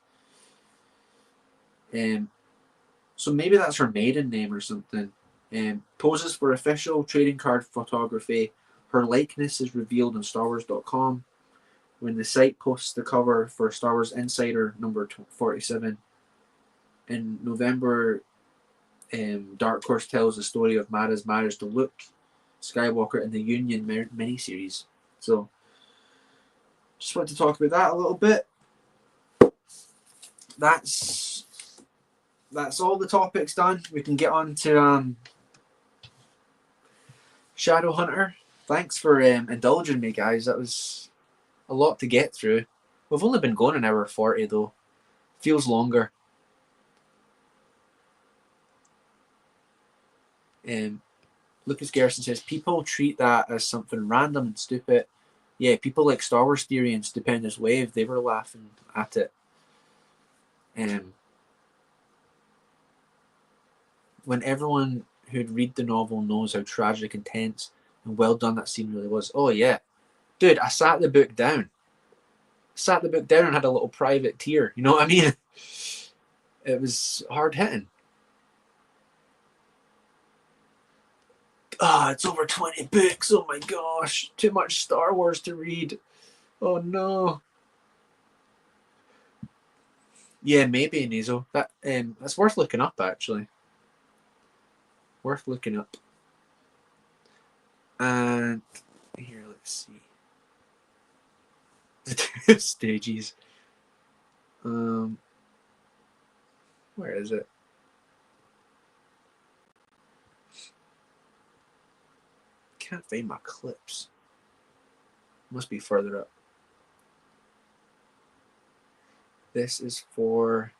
So maybe that's her maiden name or something. Poses for official trading card photography. Her likeness is revealed on StarWars.com when the site posts the cover for Star Wars Insider number 47. In November, Dark Horse tells the story of Mara's marriage to Luke Skywalker in the Union miniseries. So, just want to talk about that a little bit. That's all the topics done. We can get on to Shadowhunter. Thanks for indulging me, guys. That was a lot to get through. We've only been going an hour 40 though. Feels longer. Lucas Gerson says, people treat that as something random and stupid. Yeah, people like Star Wars Theory and Stupendous Wave, they were laughing at it. When everyone who'd read the novel knows how tragic and tense and well done that scene really was. Oh yeah. Dude, I sat the book down. And had a little private tear. You know what I mean? It was hard hitting. It's over 20 books. Oh my gosh. Too much Star Wars to read. Oh no. Yeah, maybe, Nazo. That's worth looking up, actually. Worth looking up. And here, let's see. The two stages. Where is it? Can't find my clips. Must be further up. This is for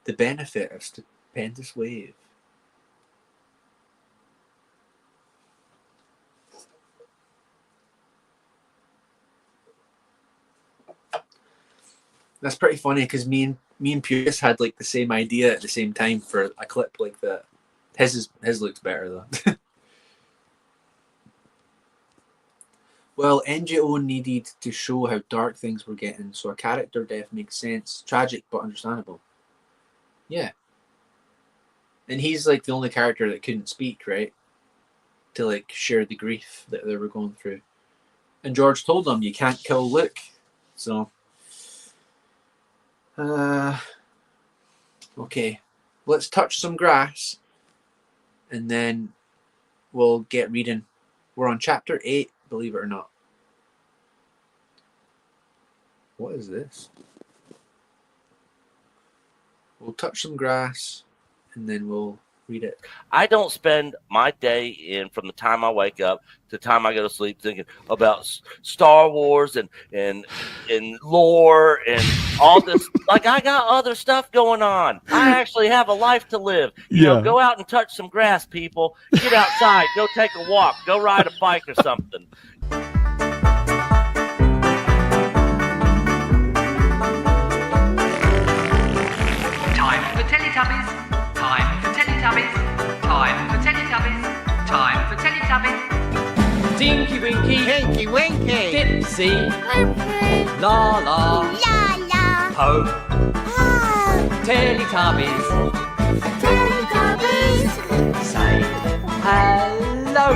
the benefit of stupendous wave. That's pretty funny because me and Pierce had like the same idea at the same time for a clip like that. His looks better though. Well, NGO needed to show how dark things were getting, so a character death makes sense. Tragic but understandable. Yeah. And he's like the only character that couldn't speak, right? To like share the grief that they were going through. And George told them you can't kill Luke. So okay. Let's touch some grass and then we'll get reading. We're on chapter 8, believe it or not. What is this? We'll touch some grass and then we'll read it. I don't spend my day in from the time I wake up to the time I go to sleep thinking about Star Wars and lore and all this. Like, I got other stuff going on. I actually have a life to live. You know, go out and touch some grass, people. Get outside. Go take a walk. Go ride a bike or something. Time for Teletubbies. Time for Teletubbies. Time for Teletubbies. Time for Teletubbies. Tinky Winky. Tinky Winky. Dipsy. La La. La La. Po. Po. Teletubbies. Teletubbies. Say hello.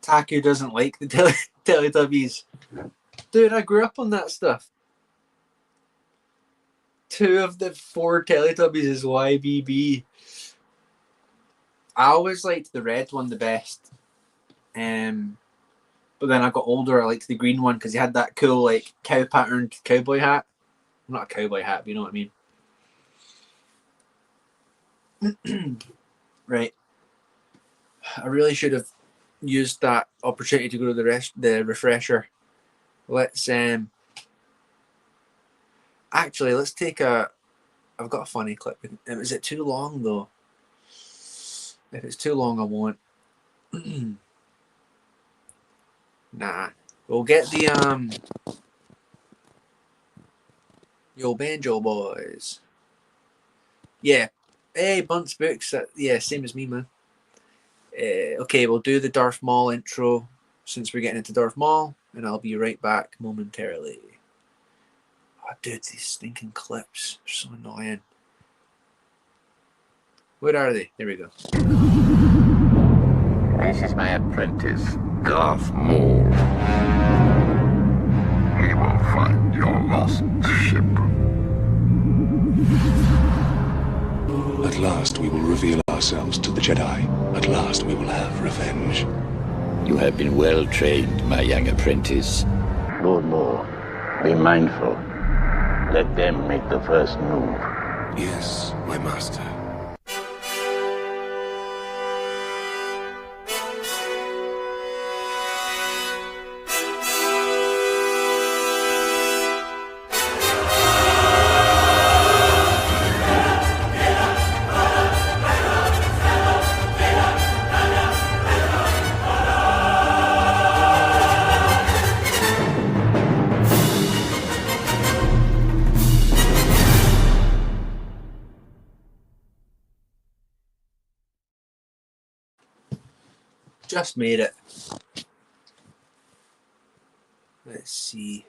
Taku doesn't like the Teletubbies. Dude, I grew up on that stuff. 2 of the 4 Teletubbies is YBB. I always liked the red one the best. But then I got older, I liked the green one because he had that cool like cow patterned cowboy hat. Not a cowboy hat, but you know what I mean. Right. I really should have used that opportunity to go to the refresher. Let's actually let's take I've got a funny clip. Is it too long though? If it's too long I won't. Nah. We'll get the Yo Banjo Boys. Yeah. Hey, Bunce Books. Yeah, same as me, man. Okay, we'll do the Darth Maul intro since we're getting into Darth Maul, and I'll be right back momentarily. Oh, dude, these stinking clips are so annoying. Where are they? There we go. This is my apprentice, Darth Maul. We will find your lost ship. At last we will reveal ourselves to the Jedi. At last we will have revenge. You have been well trained, my young apprentice. Lord Maul, be mindful. Let them make the first move. Yes, my master. Just made it. Let's see.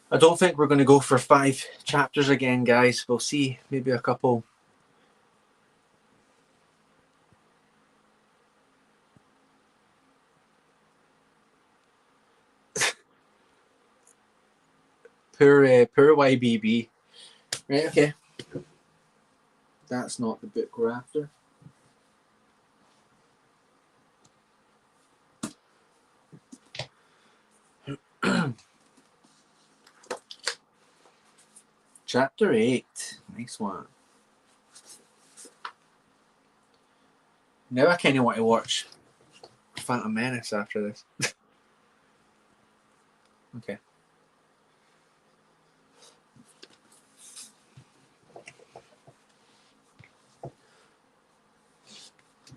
I don't think we're going to go for 5 chapters again, guys. We'll see. Maybe a couple. Poor YBB. Right, okay. That's not the book we're after. Chapter 8. Nice one. Now I kind of want to watch Phantom Menace after this. Okay.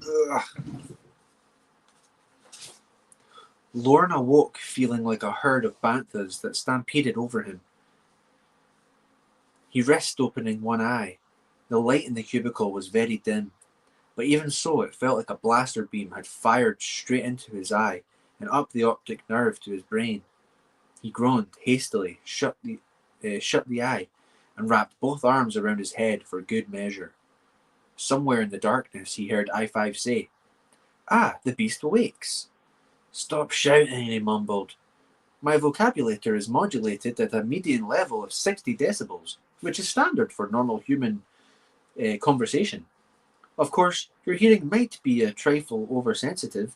Ugh. Lorne awoke feeling like a herd of banthas that stampeded over him. He risked opening one eye. The light in the cubicle was very dim, but even so it felt like a blaster beam had fired straight into his eye and up the optic nerve to his brain. He groaned hastily, shut the eye, and wrapped both arms around his head for good measure. Somewhere in the darkness he heard I-5 say, "Ah, the beast awakes." "Stop shouting," he mumbled. "My vocabulator is modulated at a median level of 60 decibels, which is standard for normal human conversation. Of course, your hearing might be a trifle oversensitive,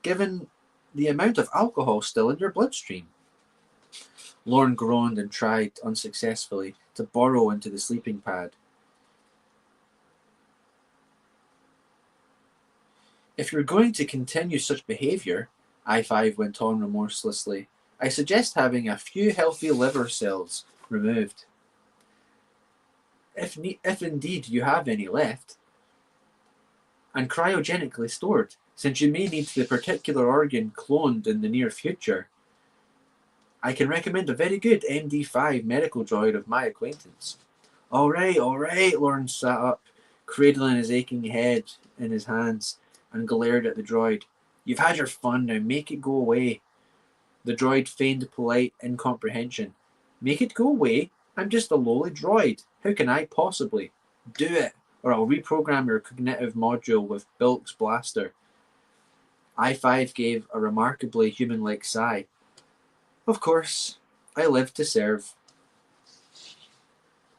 given the amount of alcohol still in your bloodstream." Lorne groaned and tried, unsuccessfully, to burrow into the sleeping pad. "If you're going to continue such behavior," I-5 went on remorselessly, "I suggest having a few healthy liver cells removed. If indeed you have any left, and cryogenically stored, since you may need the particular organ cloned in the near future. I can recommend a very good MD5 medical droid of my acquaintance." All right, Lorne sat up, cradling his aching head in his hands, and glared at the droid. "You've had your fun, now make it go away." The droid feigned polite incomprehension. "Make it go away? I'm just a lowly droid. How can I possibly?" "Do it, or I'll reprogram your cognitive module with Bilk's blaster." I-5 gave a remarkably human-like sigh. "Of course, I live to serve."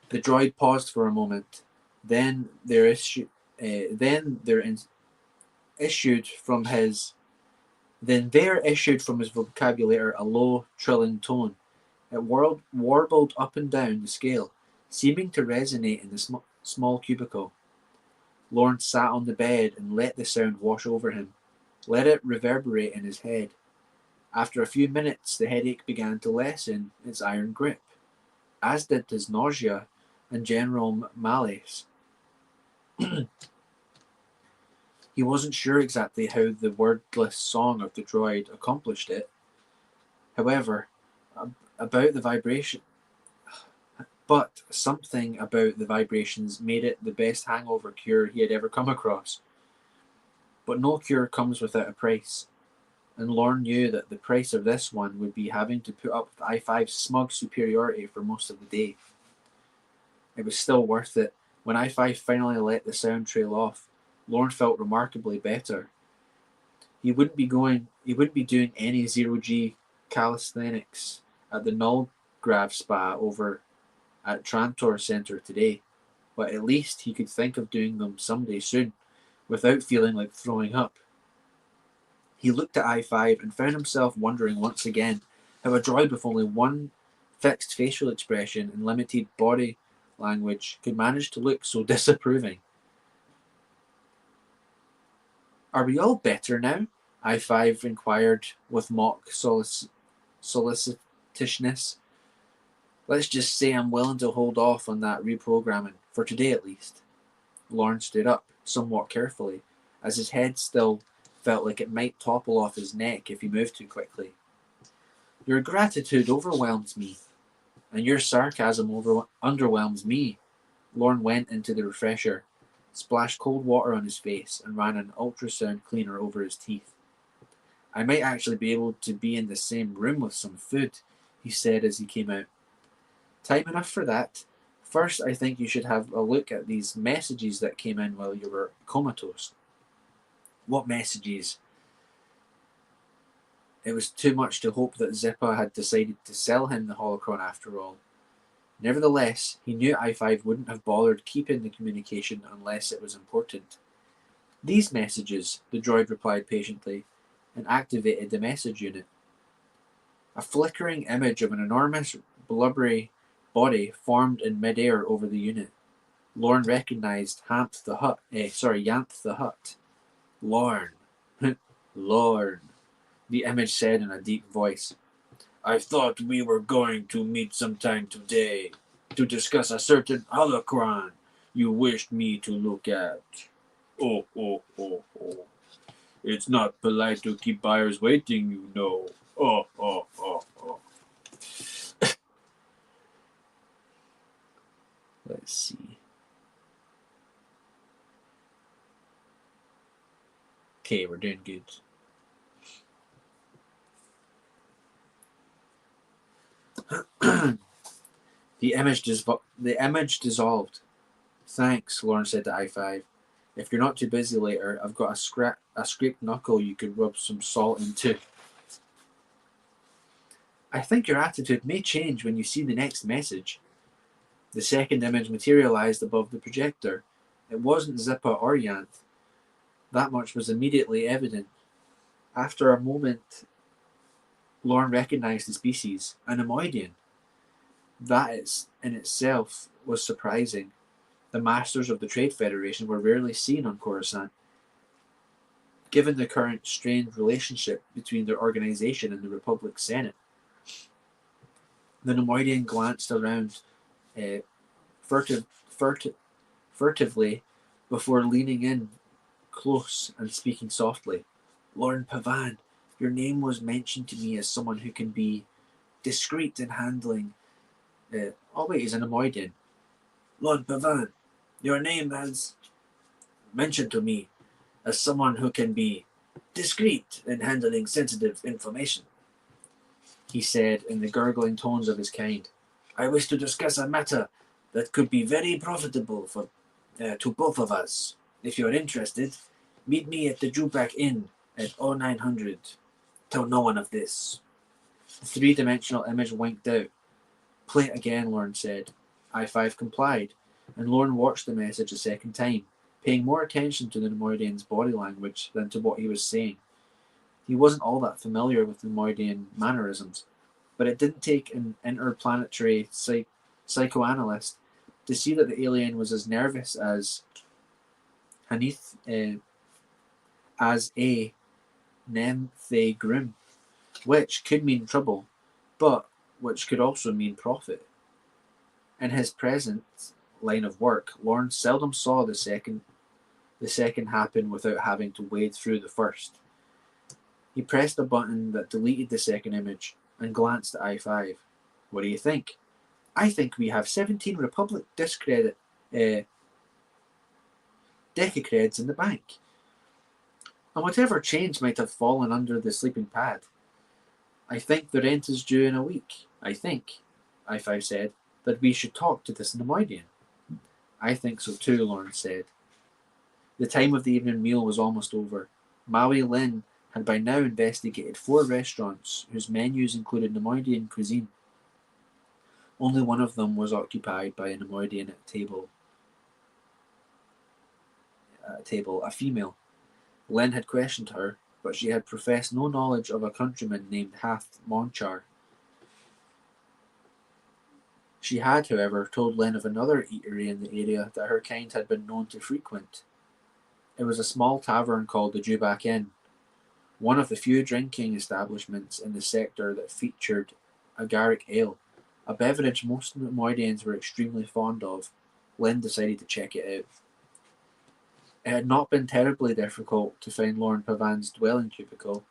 The droid paused for a moment. Then there issued from his vocabulator a low, trilling tone. It warbled up and down the scale, seeming to resonate in the small cubicle. Lorne sat on the bed and let the sound wash over him. Let it reverberate in his head. After a few minutes, the headache began to lessen its iron grip, as did his nausea and general malaise. He wasn't sure exactly how the wordless song of the droid accomplished it. However, something about the vibrations made it the best hangover cure he had ever come across. But no cure comes without a price, and Lorne knew that the price of this one would be having to put up with I-5's smug superiority for most of the day. It was still worth it. When I-5 finally let the sound trail off, Lorne felt remarkably better. He wouldn't be doing any zero-G calisthenics at the Nullgrav Spa over at Trantor Center today, but at least he could think of doing them someday soon, without feeling like throwing up. He looked at I-5 and found himself wondering once again how a droid with only one fixed facial expression and limited body language could manage to look so disapproving. "Are we all better now?" I-5 inquired with mock solicitousness. "Let's just say I'm willing to hold off on that reprogramming, for today at least." Lorne stood up, somewhat carefully, as his head still felt like it might topple off his neck if he moved too quickly. "Your gratitude overwhelms me, and your sarcasm underwhelms me." Lorne went into the refresher. splashed cold water on his face, and ran an ultrasound cleaner over his teeth. I might actually be able to be in the same room with some food, he said as he came out. Time enough for that. First, I think you should have a look at these messages that came in while you were comatose. What messages? It was too much to hope that Zippa had decided to sell him the holocron after all. Nevertheless, he knew I-5 wouldn't have bothered keeping the communication unless it was important. These messages, the droid replied patiently, and activated the message unit. A flickering image of an enormous, blubbery body formed in midair over the unit. Lorne recognized Yanth the Hutt. Lorne. Lorne, the image said in a deep voice. I thought we were going to meet sometime today to discuss a certain holocron you wished me to look at. Oh. It's not polite to keep buyers waiting, you know. Oh. Let's see. Okay, we're doing good. The image dissolved. Thanks, Lorne said to I-5. If you're not too busy later, I've got a scraped knuckle you could rub some salt into. I think your attitude may change when you see the next message. The second image materialized above the projector. It wasn't Zippa or Yanth. That much was immediately evident. After a moment, Lorne recognized the species, an Nemoidian. That in itself was surprising. The masters of the Trade Federation were rarely seen on Coruscant. Given the current strained relationship between their organization and the Republic Senate, the Nemoidian glanced around furtively before leaning in close and speaking softly. Lorne Pavan, your name was mentioned to me as someone who can be discreet in handling. He's an Nemoidian. Lord Pavan, your name has mentioned to me as someone who can be discreet in handling sensitive information, he said in the gurgling tones of his kind. I wish to discuss a matter that could be very profitable to both of us. If you're interested, meet me at the Jubak Inn at 0900. Tell no one of this. The three-dimensional image winked out. Play it again, Lorne said. I-5 complied, and Lorne watched the message a second time, paying more attention to the Nemoidian's body language than to what he was saying. He wasn't all that familiar with Nemoidian mannerisms, but it didn't take an interplanetary psychoanalyst to see that the alien was as nervous as as a Nemthe Grim, which could mean trouble, but which could also mean profit. In his present line of work, Lorne seldom saw the second happen without having to wade through the first. He pressed a button that deleted the second image and glanced at I-5. What do you think? I think we have 17 Republic decacreds in the bank. And whatever change might have fallen under the sleeping pad. I think the rent is due in a week. I think, I-5 said, that we should talk to this Nemoidian. I think so too, Lorne said. The time of the evening meal was almost over. Maui Lin had by now investigated 4 restaurants whose menus included Nemoidian cuisine. Only one of them was occupied by a Nemoidian at a table, a female. Lin had questioned her, but she had professed no knowledge of a countryman named Hath Monchar. She had, however, told Lin of another eatery in the area that her kind had been known to frequent. It was a small tavern called the Jubak Inn, one of the few drinking establishments in the sector that featured agaric ale, a beverage most Nemoidians were extremely fond of. Lin decided to check it out. It had not been terribly difficult to find Lorne Pavan's dwelling cubicle.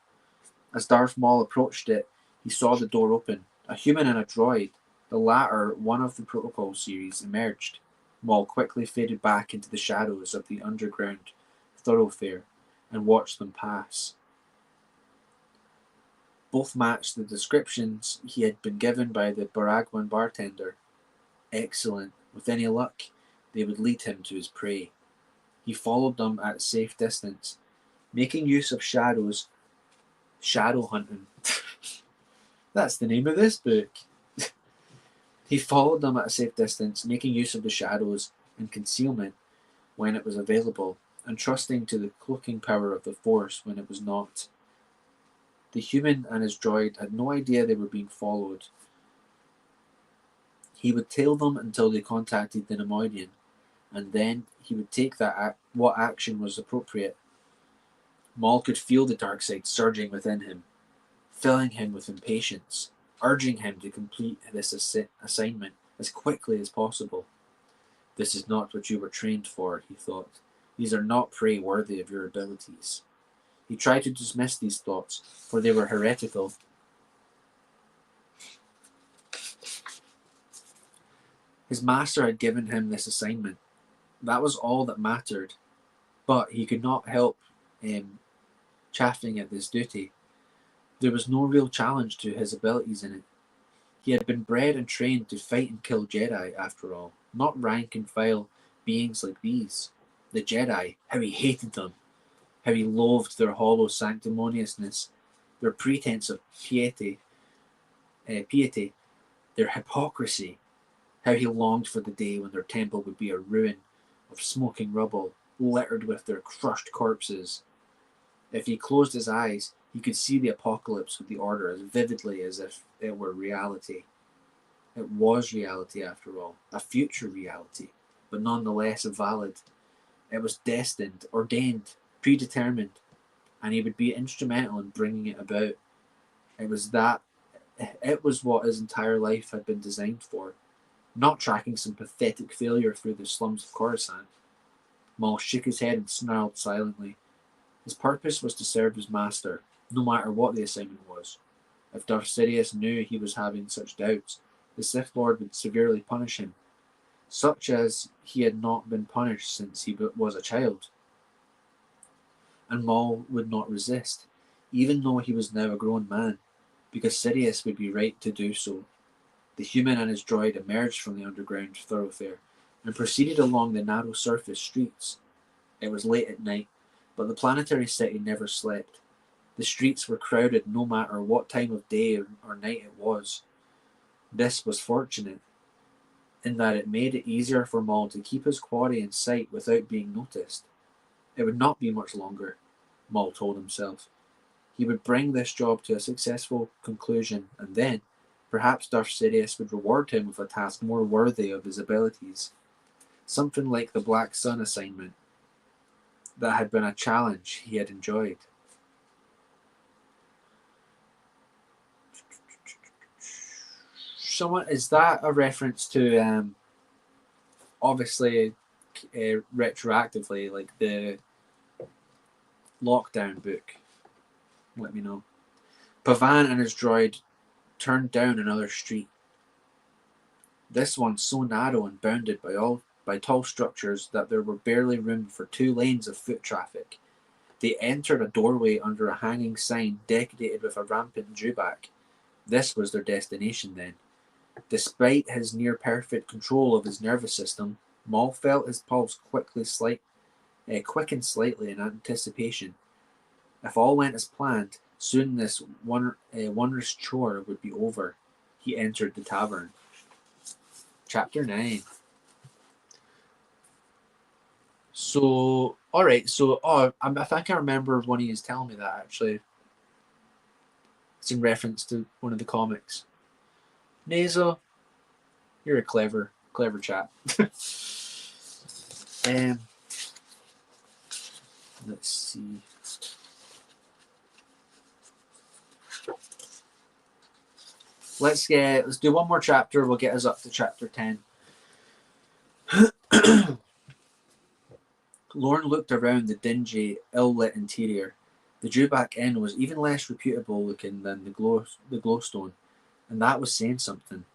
As Darth Maul approached it, he saw the door open. A human and a droid, the latter one of the Protocol series, emerged. Maul quickly faded back into the shadows of the underground thoroughfare and watched them pass. Both matched the descriptions he had been given by the Baragwan bartender. Excellent. With any luck, they would lead him to his prey. He followed them at a safe distance, making use of shadows. Shadow hunting. That's the name of this book. He followed them at a safe distance, making use of the shadows and concealment when it was available, and trusting to the cloaking power of the Force when it was not. The human and his droid had no idea they were being followed. He would tail them until they contacted the Nemoidian, and then he would take what action was appropriate. Maul could feel the dark side surging within him, filling him with impatience, urging him to complete this assignment as quickly as possible. This is not what you were trained for, he thought. These are not prey worthy of your abilities. He tried to dismiss these thoughts, for they were heretical. His master had given him this assignment. That was all that mattered, but he could not help chaffing at this duty. There was no real challenge to his abilities in it. He had been bred and trained to fight and kill Jedi, after all, not rank and file beings like these. The Jedi, how he hated them, how he loathed their hollow sanctimoniousness, their pretense of piety, their hypocrisy, how he longed for the day when their temple would be a ruin of smoking rubble, littered with their crushed corpses. If he closed his eyes, he could see the apocalypse of the Order as vividly as if it were reality. It was reality, after all, a future reality, but nonetheless valid. It was destined, ordained, predetermined, and he would be instrumental in bringing it about. It was what his entire life had been designed for, not tracking some pathetic failure through the slums of Coruscant. Maul shook his head and snarled silently. His purpose was to serve his master, no matter what the assignment was. If Darth Sidious knew he was having such doubts, the Sith Lord would severely punish him, such as he had not been punished since he was a child. And Maul would not resist, even though he was now a grown man, because Sidious would be right to do so. The human and his droid emerged from the underground thoroughfare and proceeded along the narrow surface streets. It was late at night, but the planetary city never slept. The streets were crowded no matter what time of day or night it was. This was fortunate, in that it made it easier for Maul to keep his quarry in sight without being noticed. It would not be much longer, Maul told himself. He would bring this job to a successful conclusion, and then, perhaps Darth Sidious would reward him with a task more worthy of his abilities. Something like the Black Sun assignment. That had been a challenge he had enjoyed. Is that a reference to, obviously, retroactively, like the Lockdown book? Let me know. Pavan and his droid turned down another street. This one so narrow and bounded by tall structures that there were barely room for 2 lanes of foot traffic. They entered a doorway under a hanging sign decorated with a rampant dewback. This was their destination then. Despite his near-perfect control of his nervous system, Maul felt his pulse quicken slightly in anticipation. If all went as planned, soon this wondrous chore would be over. He entered the tavern. Chapter 9. I think I remember one of you telling me that, actually. It's in reference to one of the comics. Nazo, you're a clever chap. Let's see. Let's do one more chapter. We'll get us up to chapter 10. Lorne looked around the dingy, ill-lit interior. The Dewback Inn was even less reputable looking than the glowstone, and that was saying something.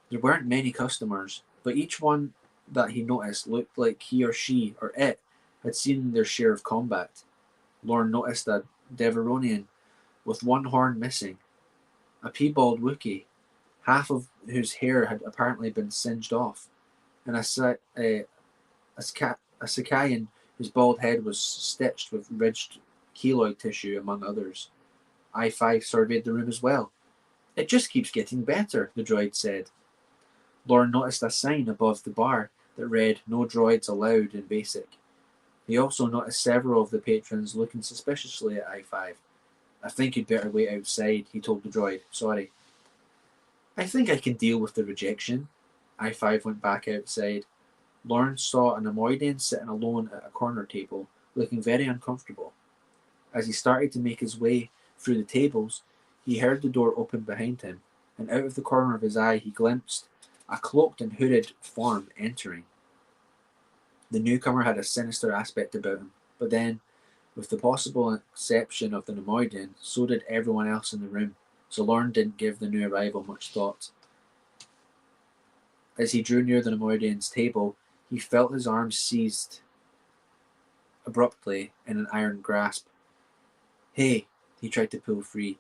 There weren't many customers, but each one that he noticed looked like he or she or it had seen their share of combat. Lorne noticed a Deveronian with one horn missing, a piebald Wookiee, half of whose hair had apparently been singed off, and a Sakayan whose bald head was stitched with ridged keloid tissue, among others. I-5 surveyed the room as well. It just keeps getting better, the droid said. Lorne noticed a sign above the bar that read, "No droids allowed in basic." He also noticed several of the patrons looking suspiciously at I-5. "I think you'd better wait outside," he told the droid. "Sorry." "I think I can deal with the rejection." I-5 went back outside. Lorne saw an Nemoidian sitting alone at a corner table, looking very uncomfortable. As he started to make his way through the tables, he heard the door open behind him, and out of the corner of his eye he glimpsed a cloaked and hooded form entering. The newcomer had a sinister aspect about him, but then, with the possible exception of the Nemoidian, so did everyone else in the room, so Lorne didn't give the new arrival much thought. As he drew near the Nemoidian's table, he felt his arms seized abruptly in an iron grasp. "Hey," he tried to pull free.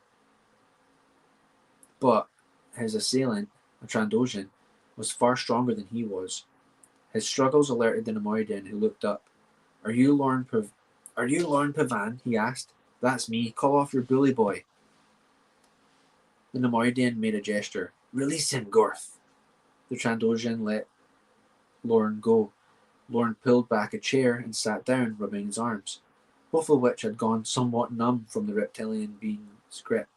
But his assailant, a Trandoshan, was far stronger than he was. His struggles alerted the Nemoidian, who looked up. Are you Lorne Pavan? He asked. "That's me. Call off your bully boy." The Nemoidian made a gesture. "Release him, Gorth." The Trandoshan let Lorne go. Lorne pulled back a chair and sat down, rubbing his arms, both of which had gone somewhat numb from the reptilian being's grip.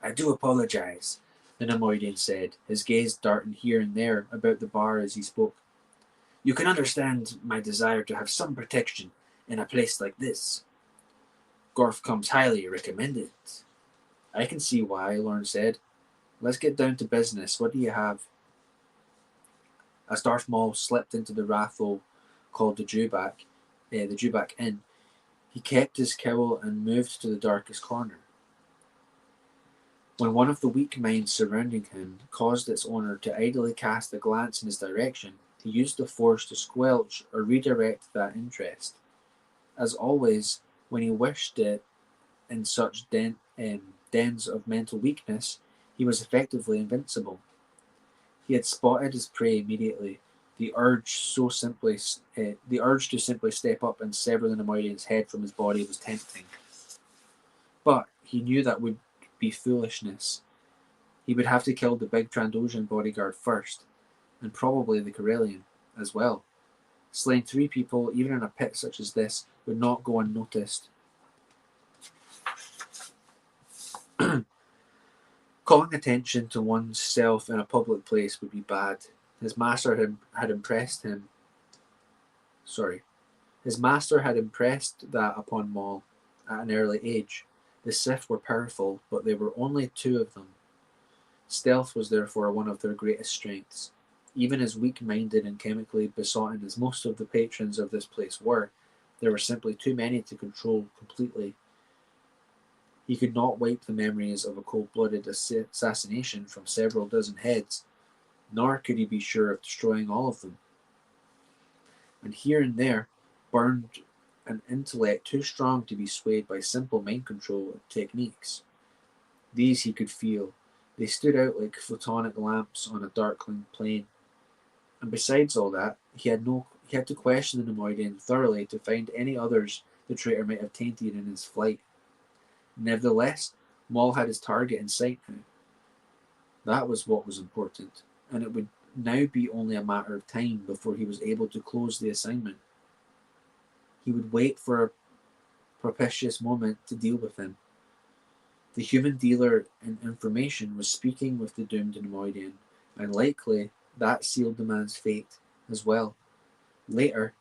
"I do apologize," the Nemoidian said, his gaze darting here and there about the bar as he spoke. "You can understand my desire to have some protection in a place like this. Gorth comes highly recommended." "I can see why," Lorne said. "Let's get down to business. What do you have?" As Darth Maul slipped into the rathole called the Jewback Inn, he kept his cowl and moved to the darkest corner. When one of the weak minds surrounding him caused its owner to idly cast a glance in his direction, he used the Force to squelch or redirect that interest. As always, when he wished it in such dens of mental weakness, he was effectively invincible. He had spotted his prey immediately. The urge to simply step up and sever the Nemoidian's head from his body was tempting. But he knew that would be foolishness. He would have to kill the big Trandoshan bodyguard first, and probably the Corellian as well. Slaying 3 people, even in a pit such as this, would not go unnoticed. Calling attention to oneself in a public place would be bad. His master had impressed that upon Maul at an early age. The Sith were powerful, but there were only 2 of them. Stealth was therefore one of their greatest strengths. Even as weak-minded and chemically besotted as most of the patrons of this place were, there were simply too many to control completely. He could not wipe the memories of a cold-blooded assassination from several dozen heads, nor could he be sure of destroying all of them. And here and there burned an intellect too strong to be swayed by simple mind control techniques. These he could feel. They stood out like photonic lamps on a darkling plain. And besides all that, he had to question the Nemoidian thoroughly to find any others the traitor might have tainted in his flight. Nevertheless, Maul had his target in sight now. That was what was important, and it would now be only a matter of time before he was able to close the assignment. He would wait for a propitious moment to deal with him. The human dealer in information was speaking with the doomed Nemoidian, and likely that sealed the man's fate as well. Later,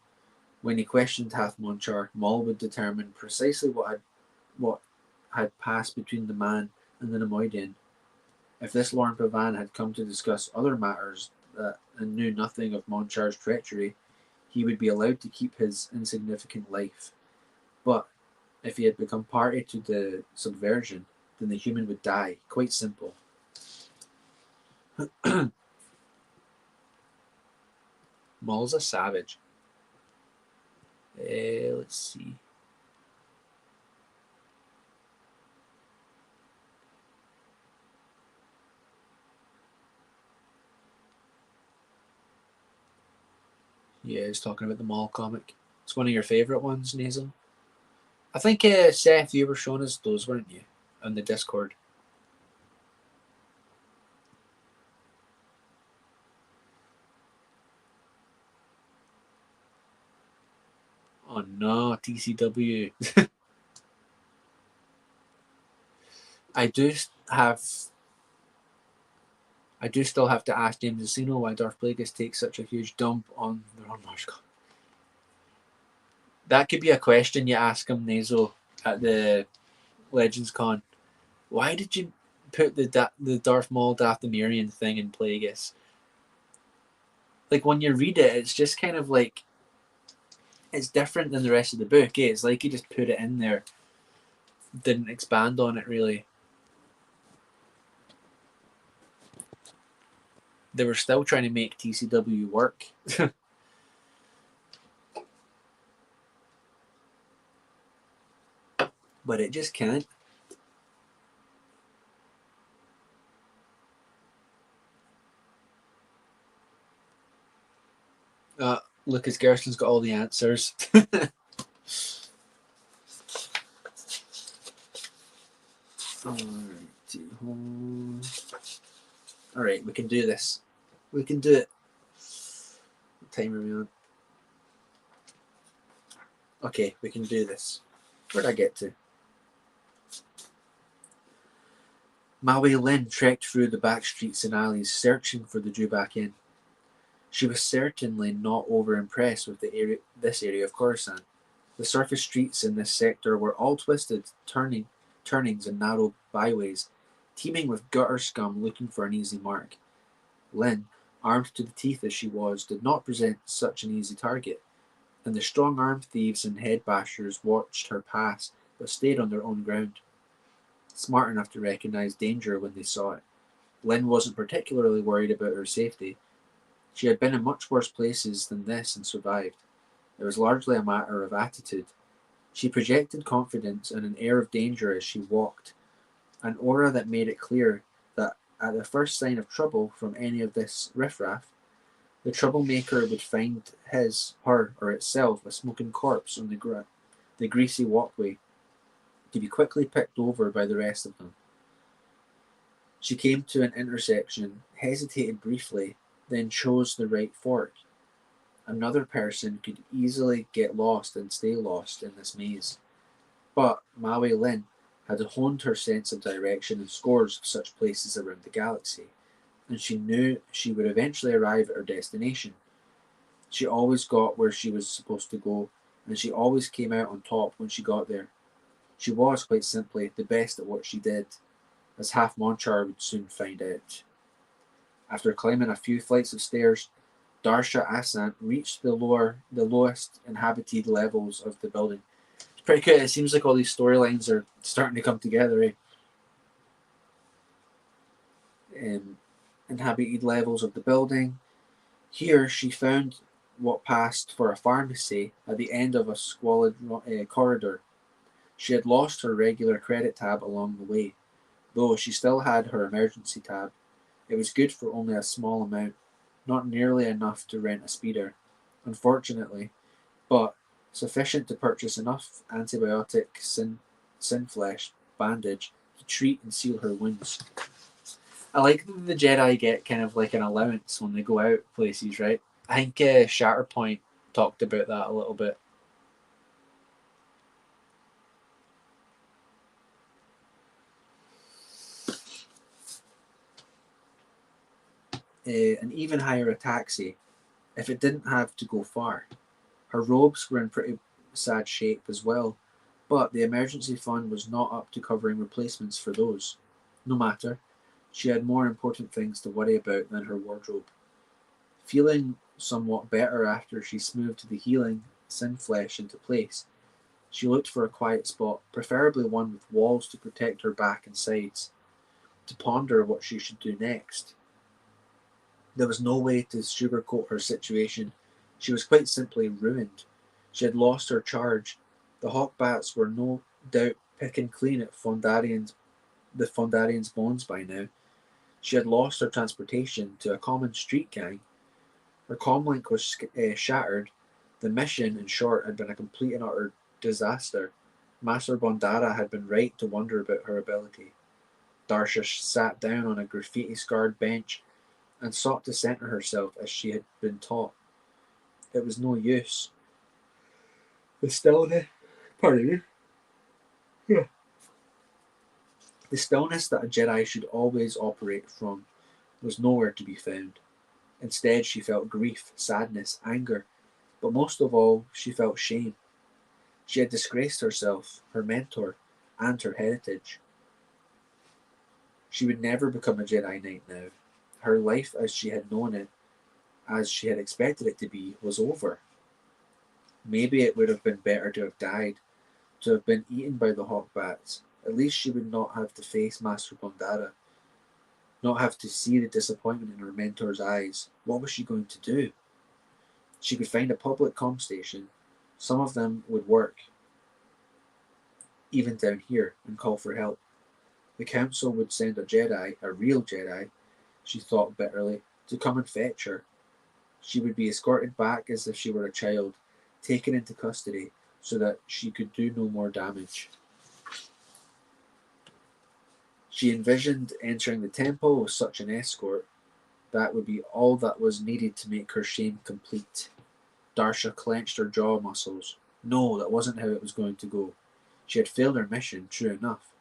when he questioned Hath Monchar, Maul would determine precisely what had passed between the man and the Nemoidian. If this Lorne Pavan had come to discuss other matters and knew nothing of Monchar's treachery, he would be allowed to keep his insignificant life. But if he had become party to the subversion, then the human would die. Quite simple. Maul's a savage. Let's see. Yeah, he's talking about the Maul comic. It's one of your favourite ones, Nasal. I think, Seth, you were showing us those, weren't you? On the Discord. Oh no, TCW. I do still have to ask James Zeno why Darth Plagueis takes such a huge dump on the Ron Marsh. That could be a question you ask him, Nazo, at the Legends Con. Why did you put the Darth Maul Dathomirian thing in Plagueis? Like, when you read it, it's just kind of like, it's different than the rest of the book. Eh? It's like you just put it in there, didn't expand on it really. They were still trying to make TCW work. But it just can't. Lucas Gerson's got all the answers. Alright, we can do this. We can do it. What time are we on? Okay, we can do this. Where'd I get to? Maui Lin trekked through the back streets and alleys, searching for the Dewback Inn. She was certainly not over-impressed with this area of Coruscant. The surface streets in this sector were all twisted turnings and narrow byways, teeming with gutter scum looking for an easy mark. Lin, armed to the teeth as she was, did not present such an easy target, and the strong-armed thieves and head-bashers watched her pass, but stayed on their own ground. Smart enough to recognize danger when they saw it, Lin wasn't particularly worried about her safety. She had been in much worse places than this and survived. It was largely a matter of attitude. She projected confidence and an air of danger as she walked, an aura that made it clear that at the first sign of trouble from any of this riffraff, the troublemaker would find her, or itself a smoking corpse on the greasy walkway, to be quickly picked over by the rest of them. She came to an intersection, hesitated briefly, then chose the right fork. Another person could easily get lost and stay lost in this maze. But Maui Lin had honed her sense of direction in scores of such places around the galaxy, and she knew she would eventually arrive at her destination. She always got where she was supposed to go, and she always came out on top when she got there. She was, quite simply, the best at what she did, as Half Monchar would soon find out. After climbing a few flights of stairs, Darsha Asant reached the lowest inhabited levels of the building. It's pretty good. It seems like all these storylines are starting to come together. Inhabited levels of the building. Here she found what passed for a pharmacy at the end of a squalid corridor. She had lost her regular credit tab along the way, though she still had her emergency tab. It was good for only a small amount, not nearly enough to rent a speeder, unfortunately, but sufficient to purchase enough antibiotic synflesh bandage to treat and seal her wounds. I like that the Jedi get kind of like an allowance when they go out places, right? I think Shatterpoint talked about that a little bit. And even hire a taxi if it didn't have to go far. Her robes were in pretty sad shape as well, but the emergency fund was not up to covering replacements for those. No matter, she had more important things to worry about than her wardrobe. Feeling somewhat better after she smoothed the healing synflesh into place, she looked for a quiet spot, preferably one with walls to protect her back and sides, to ponder what she should do next. There was no way to sugarcoat her situation, She was quite simply ruined. She had lost her charge. The Hawkbats were no doubt picking clean at the Fondarian's bones by now. She had lost her transportation to a common street gang. Her comlink was shattered. The mission, in short, had been a complete and utter disaster. Master Bondara had been right to wonder about her ability. Darsha sat down on a graffiti-scarred bench and sought to center herself as she had been taught. It was no use. The stillness that a Jedi should always operate from was nowhere to be found. Instead, she felt grief, sadness, anger, but most of all, she felt shame. She had disgraced herself, her mentor, and her heritage. She would never become a Jedi Knight now. Her life as she had known it, as she had expected it to be, was over. Maybe it would have been better to have died, to have been eaten by the Hawkbats. At least she would not have to face Master Bondara, not have to see the disappointment in her mentor's eyes. What was she going to do? She could find a public comm station. Some of them would work, even down here, and call for help. The council would send a Jedi, a real Jedi, she thought bitterly, to come and fetch her. She would be escorted back as if she were a child, taken into custody so that she could do no more damage. She envisioned entering the temple with such an escort. That would be all that was needed to make her shame complete. Darsha clenched her jaw muscles. No, that wasn't how it was going to go. She had failed her mission, true enough.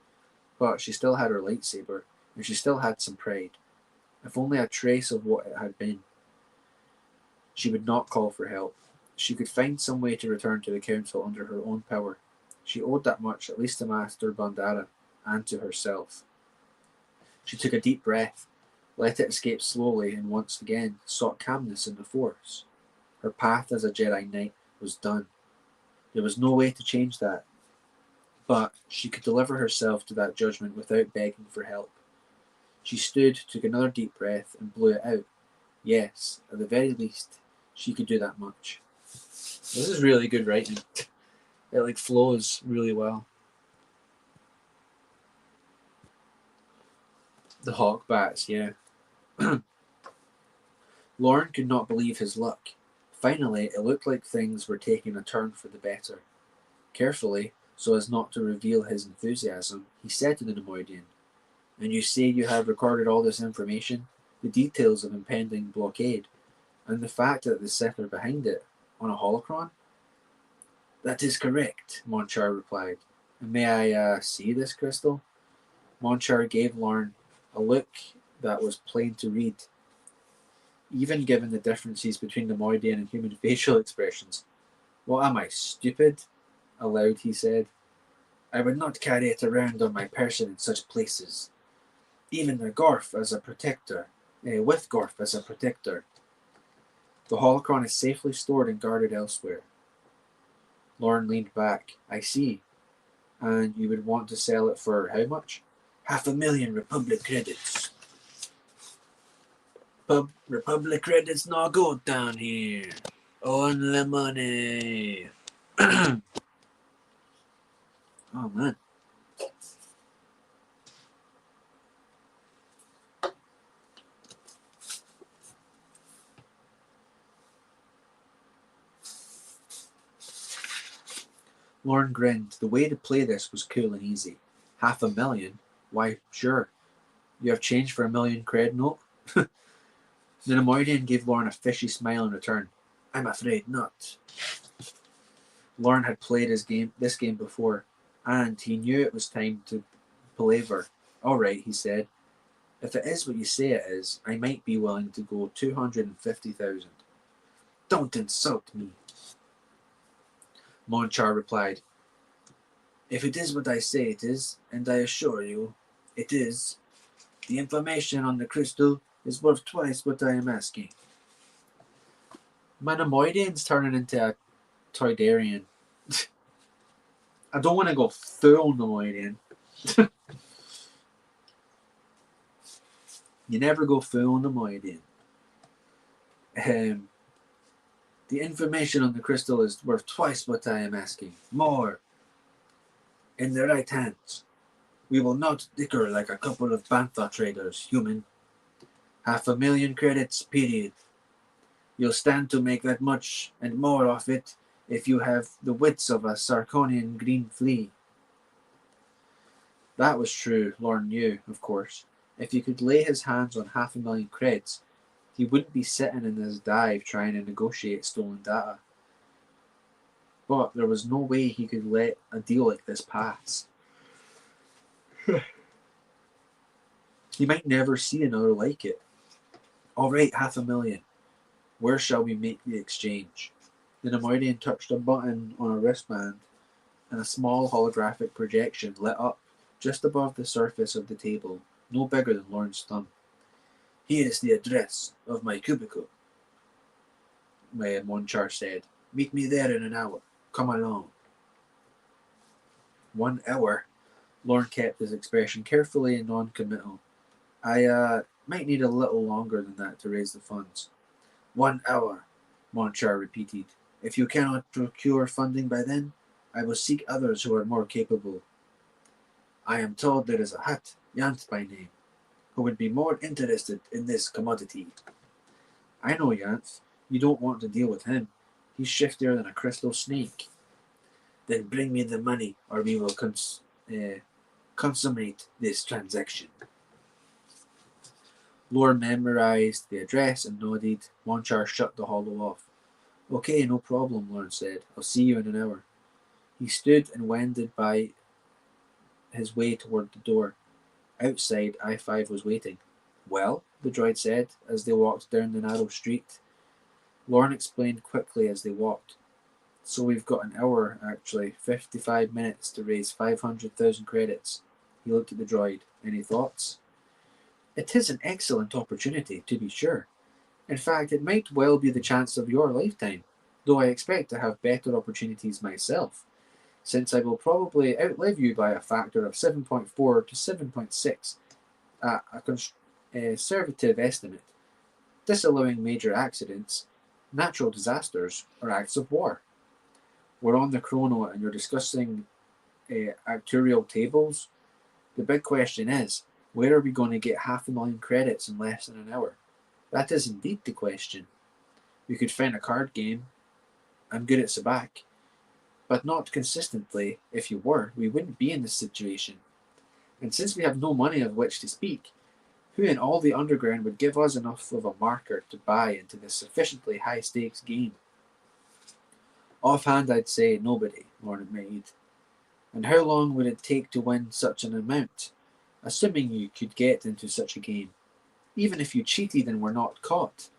But she still had her lightsaber, and she still had some pride. If only a trace of what it had been. She would not call for help. She could find some way to return to the council under her own power. She owed that much, at least to Master Bondara, and to herself. She took a deep breath, let it escape slowly, and once again sought calmness in the Force. Her path as a Jedi Knight was done. There was no way to change that. But she could deliver herself to that judgment without begging for help. She stood, took another deep breath, and blew it out. Yes, at the very least, she could do that much. This is really good writing. It flows really well. The Hawkbats, yeah. Lorne could not believe his luck. Finally, it looked like things were taking a turn for the better. Carefully, so as not to reveal his enthusiasm, he said to the Nemoidian, "And you say you have recorded all this information? The details of impending blockade, and the fact that the Sith are behind it, on a holocron?" "That is correct," Monchar replied. "And may I see this crystal?" Monchar gave Lorne a look that was plain to read, even given the differences between Nemoidian and human facial expressions. "What am I, stupid?" Aloud he said. "I would not carry it around on my person in such places. Even with Gorf as a protector. The holocron is safely stored and guarded elsewhere." Lorne leaned back. "I see. And you would want to sell it for how much?" 500,000 Republic credits. Republic credits not good down here. Only money. Oh man. Lorne grinned. The way to play this was cool and easy. 500,000? Why, sure. You have change for 1,000,000 cred note? The Nemoidian gave Lorne a fishy smile in return. "I'm afraid not." Lorne had played this game before, and he knew it was time to palaver. "All right," he said. "If it is what you say it is, I might be willing to go 250,000. "Don't insult me," Monchar replied. "If it is what I say it is, and I assure you it is, the information on the crystal is worth twice what I am asking." My Nemoidian's turning into a Toydarian. I don't want to go full Nemoidian. You never go full Nemoidian. The information on the crystal is worth twice what I am asking. More. In the right hands. We will not dicker like a couple of bantha traders, human. 500,000 credits, period. You'll stand to make that much and more off it if you have the wits of a Sarkonian green flea. That was true, Lorne knew, of course. If he could lay his hands on 500,000 creds, he wouldn't be sitting in his dive trying to negotiate stolen data. But there was no way he could let a deal like this pass. He might never see another like it. All right, 500,000. Where shall we make the exchange? The Nemoidian touched a button on a wristband, and a small holographic projection lit up just above the surface of the table, no bigger than Lorne's thumb. Here is the address of my cubicle, Monchar said. Meet me there in an hour. Come along. 1 hour? Lorne kept his expression carefully non-committal. I might need a little longer than that to raise the funds. 1 hour, Monchar repeated. If you cannot procure funding by then, I will seek others who are more capable. I am told there is a Hutt, Yant by name, who would be more interested in this commodity. I know Yant. You don't want to deal with him. He's shiftier than a crystal snake. Then bring me the money, or we will consummate this transaction. Lorne memorized the address and nodded. Monchar shut the holo off. Okay, no problem, Lorne said. I'll see you in an hour. He stood and wended by his way toward the door. Outside, I-5 was waiting. Well, the droid said, as they walked down the narrow street. Lorne explained quickly as they walked. So we've got an hour, actually, 55 minutes to raise 500,000 credits. He looked at the droid. Any thoughts? It is an excellent opportunity, to be sure. In fact, it might well be the chance of your lifetime, though I expect to have better opportunities myself, since I will probably outlive you by a factor of 7.4 to 7.6, a conservative estimate, disallowing major accidents, natural disasters, or acts of war. We're on the chrono and you're discussing actuarial tables. The big question is, where are we going to get 500,000 credits in less than an hour? That is indeed the question. We could find a card game. I'm good at sabacc. But not consistently. If you were, we wouldn't be in this situation. And since we have no money of which to speak, who in all the underground would give us enough of a marker to buy into this sufficiently high-stakes game? Offhand, I'd say nobody, Lorne admitted. And how long would it take to win such an amount, assuming you could get into such a game, even if you cheated and were not caught?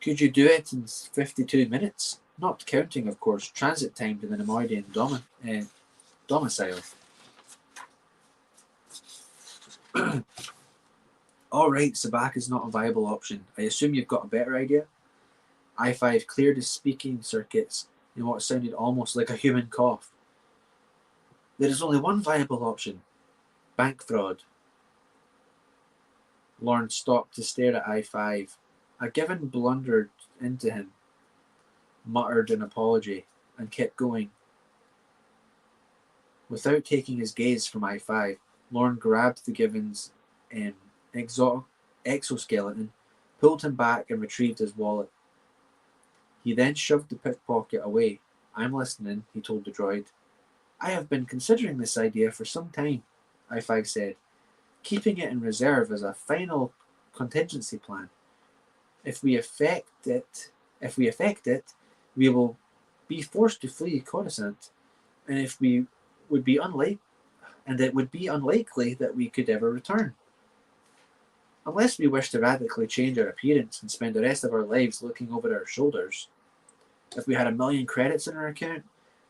Could you do it in 52 minutes? Not counting, of course, transit time to the Nemoidian domicile. All right, sabacc is not a viable option. I assume you've got a better idea? I-5 cleared his speaking circuits in what sounded almost like a human cough. There is only one viable option. Bank fraud. Lorne stopped to stare at I-5. A given blundered into him, muttered an apology, and kept going. Without taking his gaze from I-5, Lorne grabbed the Given's exoskeleton, pulled him back, and retrieved his wallet. He then shoved the pickpocket away. I'm listening, he told the droid. I have been considering this idea for some time, I-5 said, keeping it in reserve as a final contingency plan. If we effect it, we will be forced to flee Coruscant, and it would be unlikely that we could ever return. Unless we wish to radically change our appearance and spend the rest of our lives looking over our shoulders. If we had 1 million credits in our account,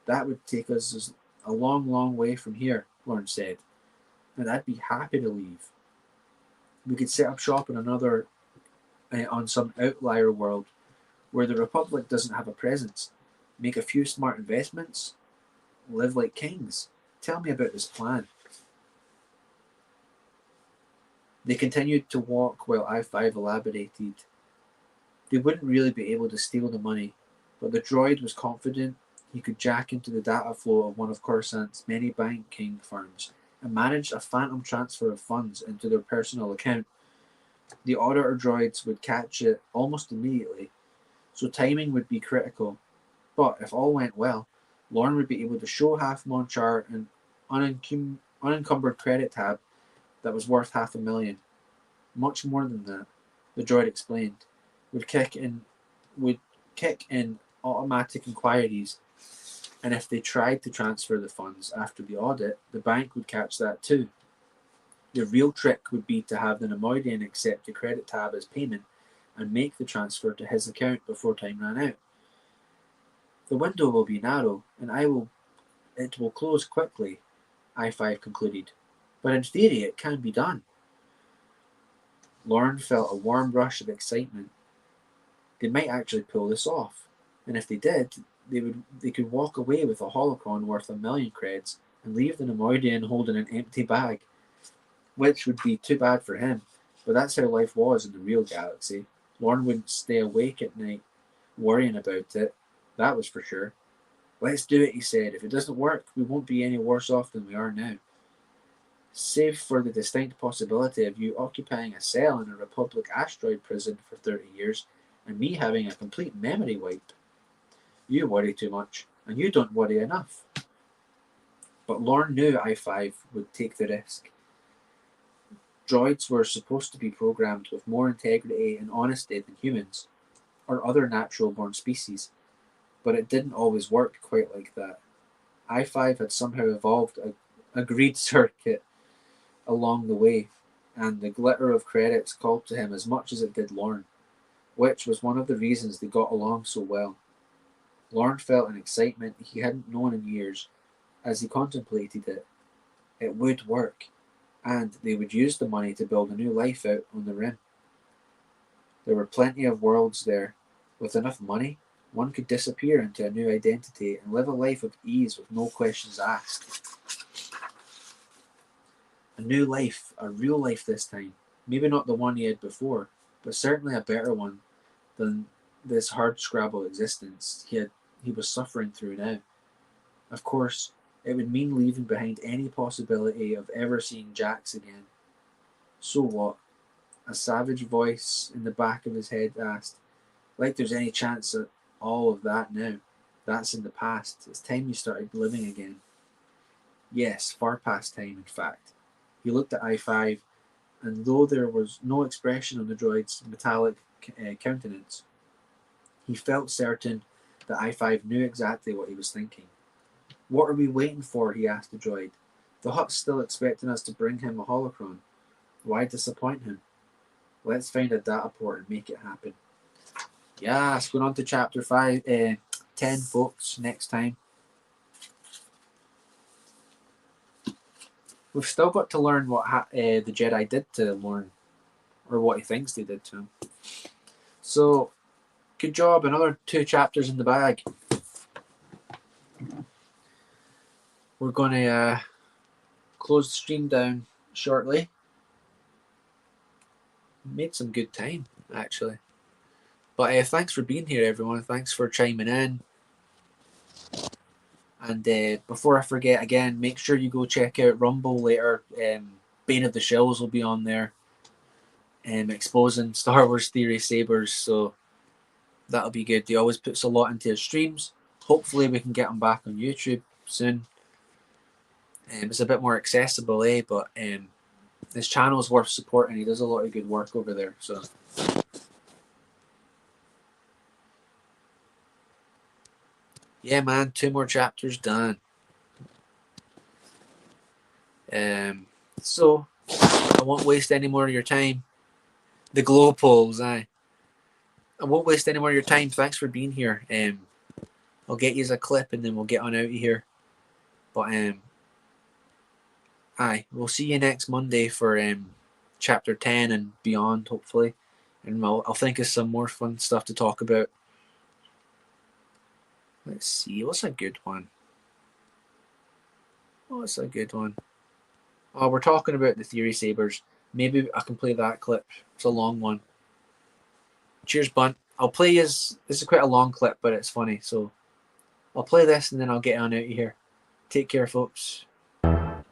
that would take us a long, long way from here, Lorne said, and I'd be happy to leave. We could set up shop on some outlier world where the Republic doesn't have a presence, make a few smart investments, live like kings. Tell me about this plan. They continued to walk while I-5 elaborated. They wouldn't really be able to steal the money, but the droid was confident he could jack into the data flow of one of Coruscant's many banking firms and manage a phantom transfer of funds into their personal account. The auditor droids would catch it almost immediately, so timing would be critical. But if all went well, Lorne would be able to show Half Monchar an unencumbered credit tab that was worth $500,000. Much more than that, the droid explained, would kick in automatic inquiries, and if they tried to transfer the funds after the audit, the bank would catch that too. The real trick would be to have the Nemoidian accept the credit tab as payment and make the transfer to his account before time ran out. The window will be narrow, and it will close quickly, I-5 concluded. But in theory, it can be done. Lorne felt a warm rush of excitement. They might actually pull this off, and if they did, they could walk away with a holocron worth 1,000,000 creds and leave the Nemoidian holding an empty bag, which would be too bad for him, but that's how life was in the real galaxy. Lorne wouldn't stay awake at night worrying about it, that was for sure. Let's do it, he said. If it doesn't work, we won't be any worse off than we are now. Save for the distinct possibility of you occupying a cell in a Republic asteroid prison for 30 years and me having a complete memory wipe. You worry too much, and you don't worry enough. But Lorne knew I-5 would take the risk. Droids were supposed to be programmed with more integrity and honesty than humans, or other natural-born species, but it didn't always work quite like that. I-5 had somehow evolved a greed circuit along the way, and the glitter of credits called to him as much as it did Lorne, which was one of the reasons they got along so well. Lorne felt an excitement he hadn't known in years as he contemplated it. It would work, and they would use the money to build a new life out on the rim. There were plenty of worlds there. With enough money, one could disappear into a new identity and live a life of ease with no questions asked. A new life, a real life this time. Maybe not the one he had before, but certainly a better one than this hard-scrabble existence he was suffering through now. Of course, it would mean leaving behind any possibility of ever seeing Jax again. So what? A savage voice in the back of his head asked, like there's any chance of all of that now. That's in the past. It's time you started living again. Yes, far past time, in fact. He looked at I-5, and though there was no expression on the droid's metallic countenance, he felt certain that I-5 knew exactly what he was thinking. What are we waiting for? He asked the droid. The Hutt's still expecting us to bring him a holocron. Why disappoint him? Let's find a data port and make it happen. Yes, going on to chapter 10, folks, next time. We've still got to learn what the Jedi did to Lorne, or what he thinks they did to him. So, good job, another 2 chapters in the bag. We're going to close the stream down shortly. Made some good time, actually. But thanks for being here, everyone. Thanks for chiming in. And before I forget, again, make sure you go check out Rumble later. Bane of the Shells will be on there, exposing Star Wars theory sabers. So that'll be good. He always puts a lot into his streams. Hopefully we can get him back on YouTube soon. It's a bit more accessible, but his channel is worth supporting. He does a lot of good work over there. So yeah, man, 2 more chapters done. So I won't waste any more of your time. The glow polls, I won't waste any more of your time. Thanks for being here. I'll get you a clip and then we'll get on out of here. But we'll see you next Monday for chapter 10 and beyond, hopefully. And I'll think of some more fun stuff to talk about. Let's see, what's a good one? What's a good one? Oh, we're talking about the theory sabers. Maybe I can play that clip. It's a long one. Cheers, Bunt. I'll play this is quite a long clip, but it's funny. So I'll play this and then I'll get on out of here. Take care, folks.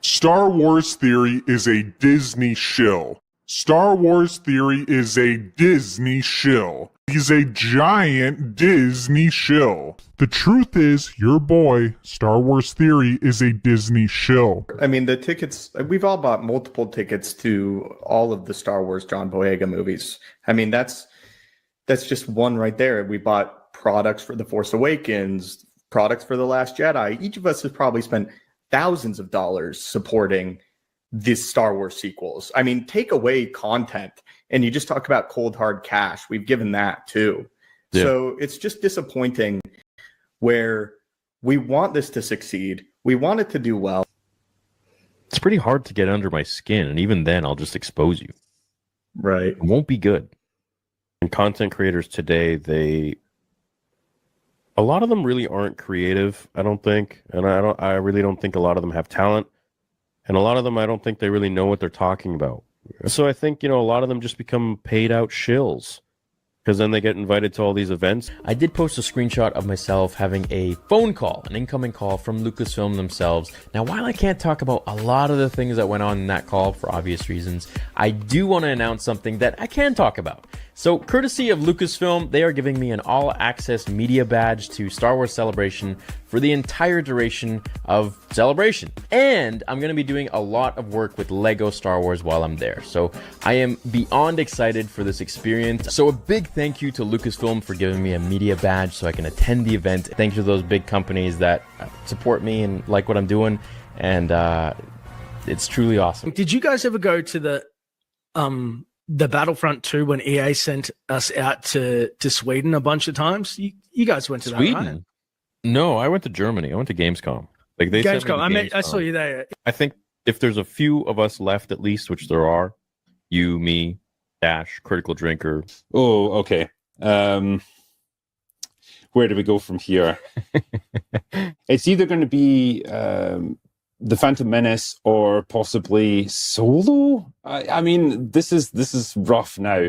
Star Wars Theory is a Disney shill. Star Wars Theory is a Disney shill. He's a giant Disney shill. The truth is, your boy, Star Wars Theory, is a Disney shill. I mean, the tickets, we've all bought multiple tickets to all of the Star Wars John Boyega movies. I mean, that's just one right there. We bought products for The Force Awakens, products for The Last Jedi. Each of us has probably spent thousands of dollars supporting these Star Wars sequels. I mean, take away content and you just talk about cold hard cash. We've given that too. Yeah. So it's just disappointing where we want this to succeed. We want it to do well. It's pretty hard to get under my skin. And even then I'll just expose you. Right. It won't be good. And content creators today, a lot of them really aren't creative, I don't think. And I really don't think a lot of them have talent. And a lot of them, I don't think they really know what they're talking about. So I think, a lot of them just become paid out shills because then they get invited to all these events. I did post a screenshot of myself having a phone call, an incoming call from Lucasfilm themselves. Now, while I can't talk about a lot of the things that went on in that call for obvious reasons, I do want to announce something that I can talk about. So, courtesy of Lucasfilm, they are giving me an all-access media badge to Star Wars Celebration for the entire duration of Celebration. And I'm going to be doing a lot of work with Lego Star Wars while I'm there. So, I am beyond excited for this experience. So, a big thank you to Lucasfilm for giving me a media badge so I can attend the event. Thank you to those big companies that support me and like what I'm doing. And it's truly awesome. Did you guys ever go to the Battlefront 2 when EA sent us out to Sweden a bunch of times? You guys went to Sweden? that, right? No, I went to Germany. I went to Gamescom. Like they sent me to Gamescom. I saw Gamescom. you there. I think if there's a few of us left, at least, which there are, you, me, Dash, Critical Drinker. Oh, okay. Where do we go from here? It's either going to be The Phantom Menace or possibly Solo. I mean, this is rough now,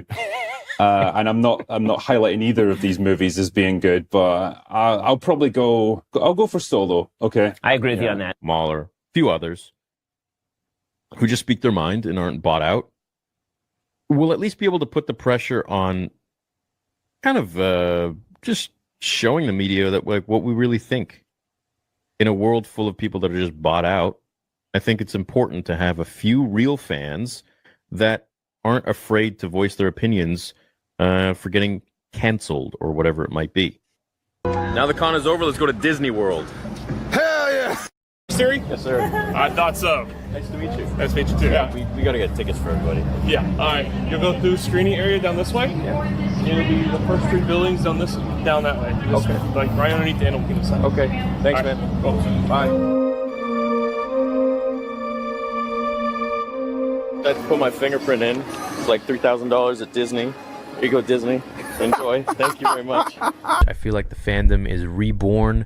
and I'm not highlighting either of these movies as being good, but I'll probably go. I'll go for Solo. Okay, I agree with you on that. Mauler, a few others who just speak their mind and aren't bought out. We'll at least be able to put the pressure on, kind of just showing the media that like what we really think. In a world full of people that are just bought out, I think it's important to have a few real fans that aren't afraid to voice their opinions for getting canceled or whatever it might be. Now the con is over, let's go to Disney World. Hell yeah! Siri? Yes, sir. I thought so. Nice to meet you. Nice to meet you too. Yeah, we got to get tickets for everybody. Yeah. All right. You'll go through screening area down this way. Yeah. It'll be the first 3 buildings down that way. Okay. Like right underneath the animal kingdom side. Okay. Thanks, right. man. Cool. Bye. I had to put my fingerprint in. It's like $3,000 at Disney. Here you go, Disney. Enjoy. Thank you very much. I feel like the fandom is reborn.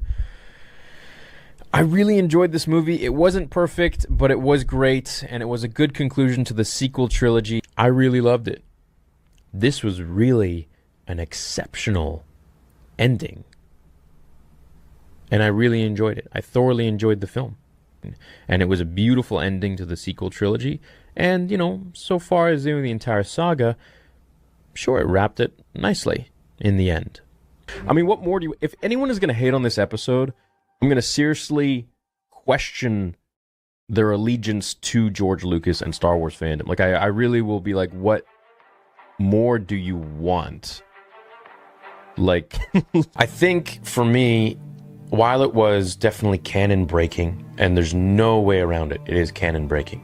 I really enjoyed this movie. It wasn't perfect, but it was great, and it was a good conclusion to the sequel trilogy. I really loved it. This was really an exceptional ending. And I really enjoyed it. I thoroughly enjoyed the film. And it was a beautiful ending to the sequel trilogy. And, so far as the entire saga, sure, it wrapped it nicely in the end. I mean, what more do you... If anyone is going to hate on this episode, I'm going to seriously question their allegiance to George Lucas and Star Wars fandom. Like, I really will be like, what more do you want? Like, I think for me, while it was definitely canon breaking, and there's no way around it, it is canon breaking.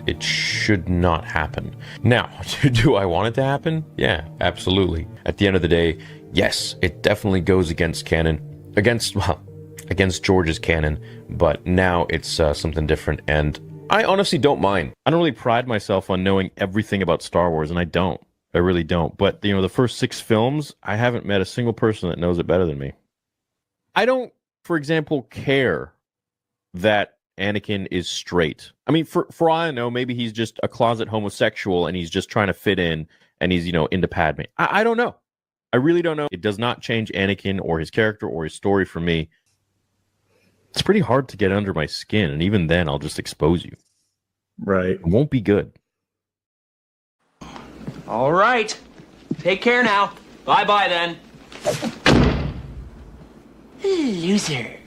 It should not happen. Now, do I want it to happen? Yeah, absolutely. At the end of the day, yes, it definitely goes against canon. Against George's canon, but now it's something different, and I honestly don't mind. I don't really pride myself on knowing everything about Star Wars, and I don't. I really don't. But, the first 6 films, I haven't met a single person that knows it better than me. I don't, for example, care that Anakin is straight. I mean, for all I know, maybe he's just a closet homosexual, and he's just trying to fit in, and he's, into Padme. I don't know. I really don't know. It does not change Anakin or his character or his story for me. It's pretty hard to get under my skin, and even then, I'll just expose you. Right. It won't be good. All right. Take care now. Bye-bye then. Loser.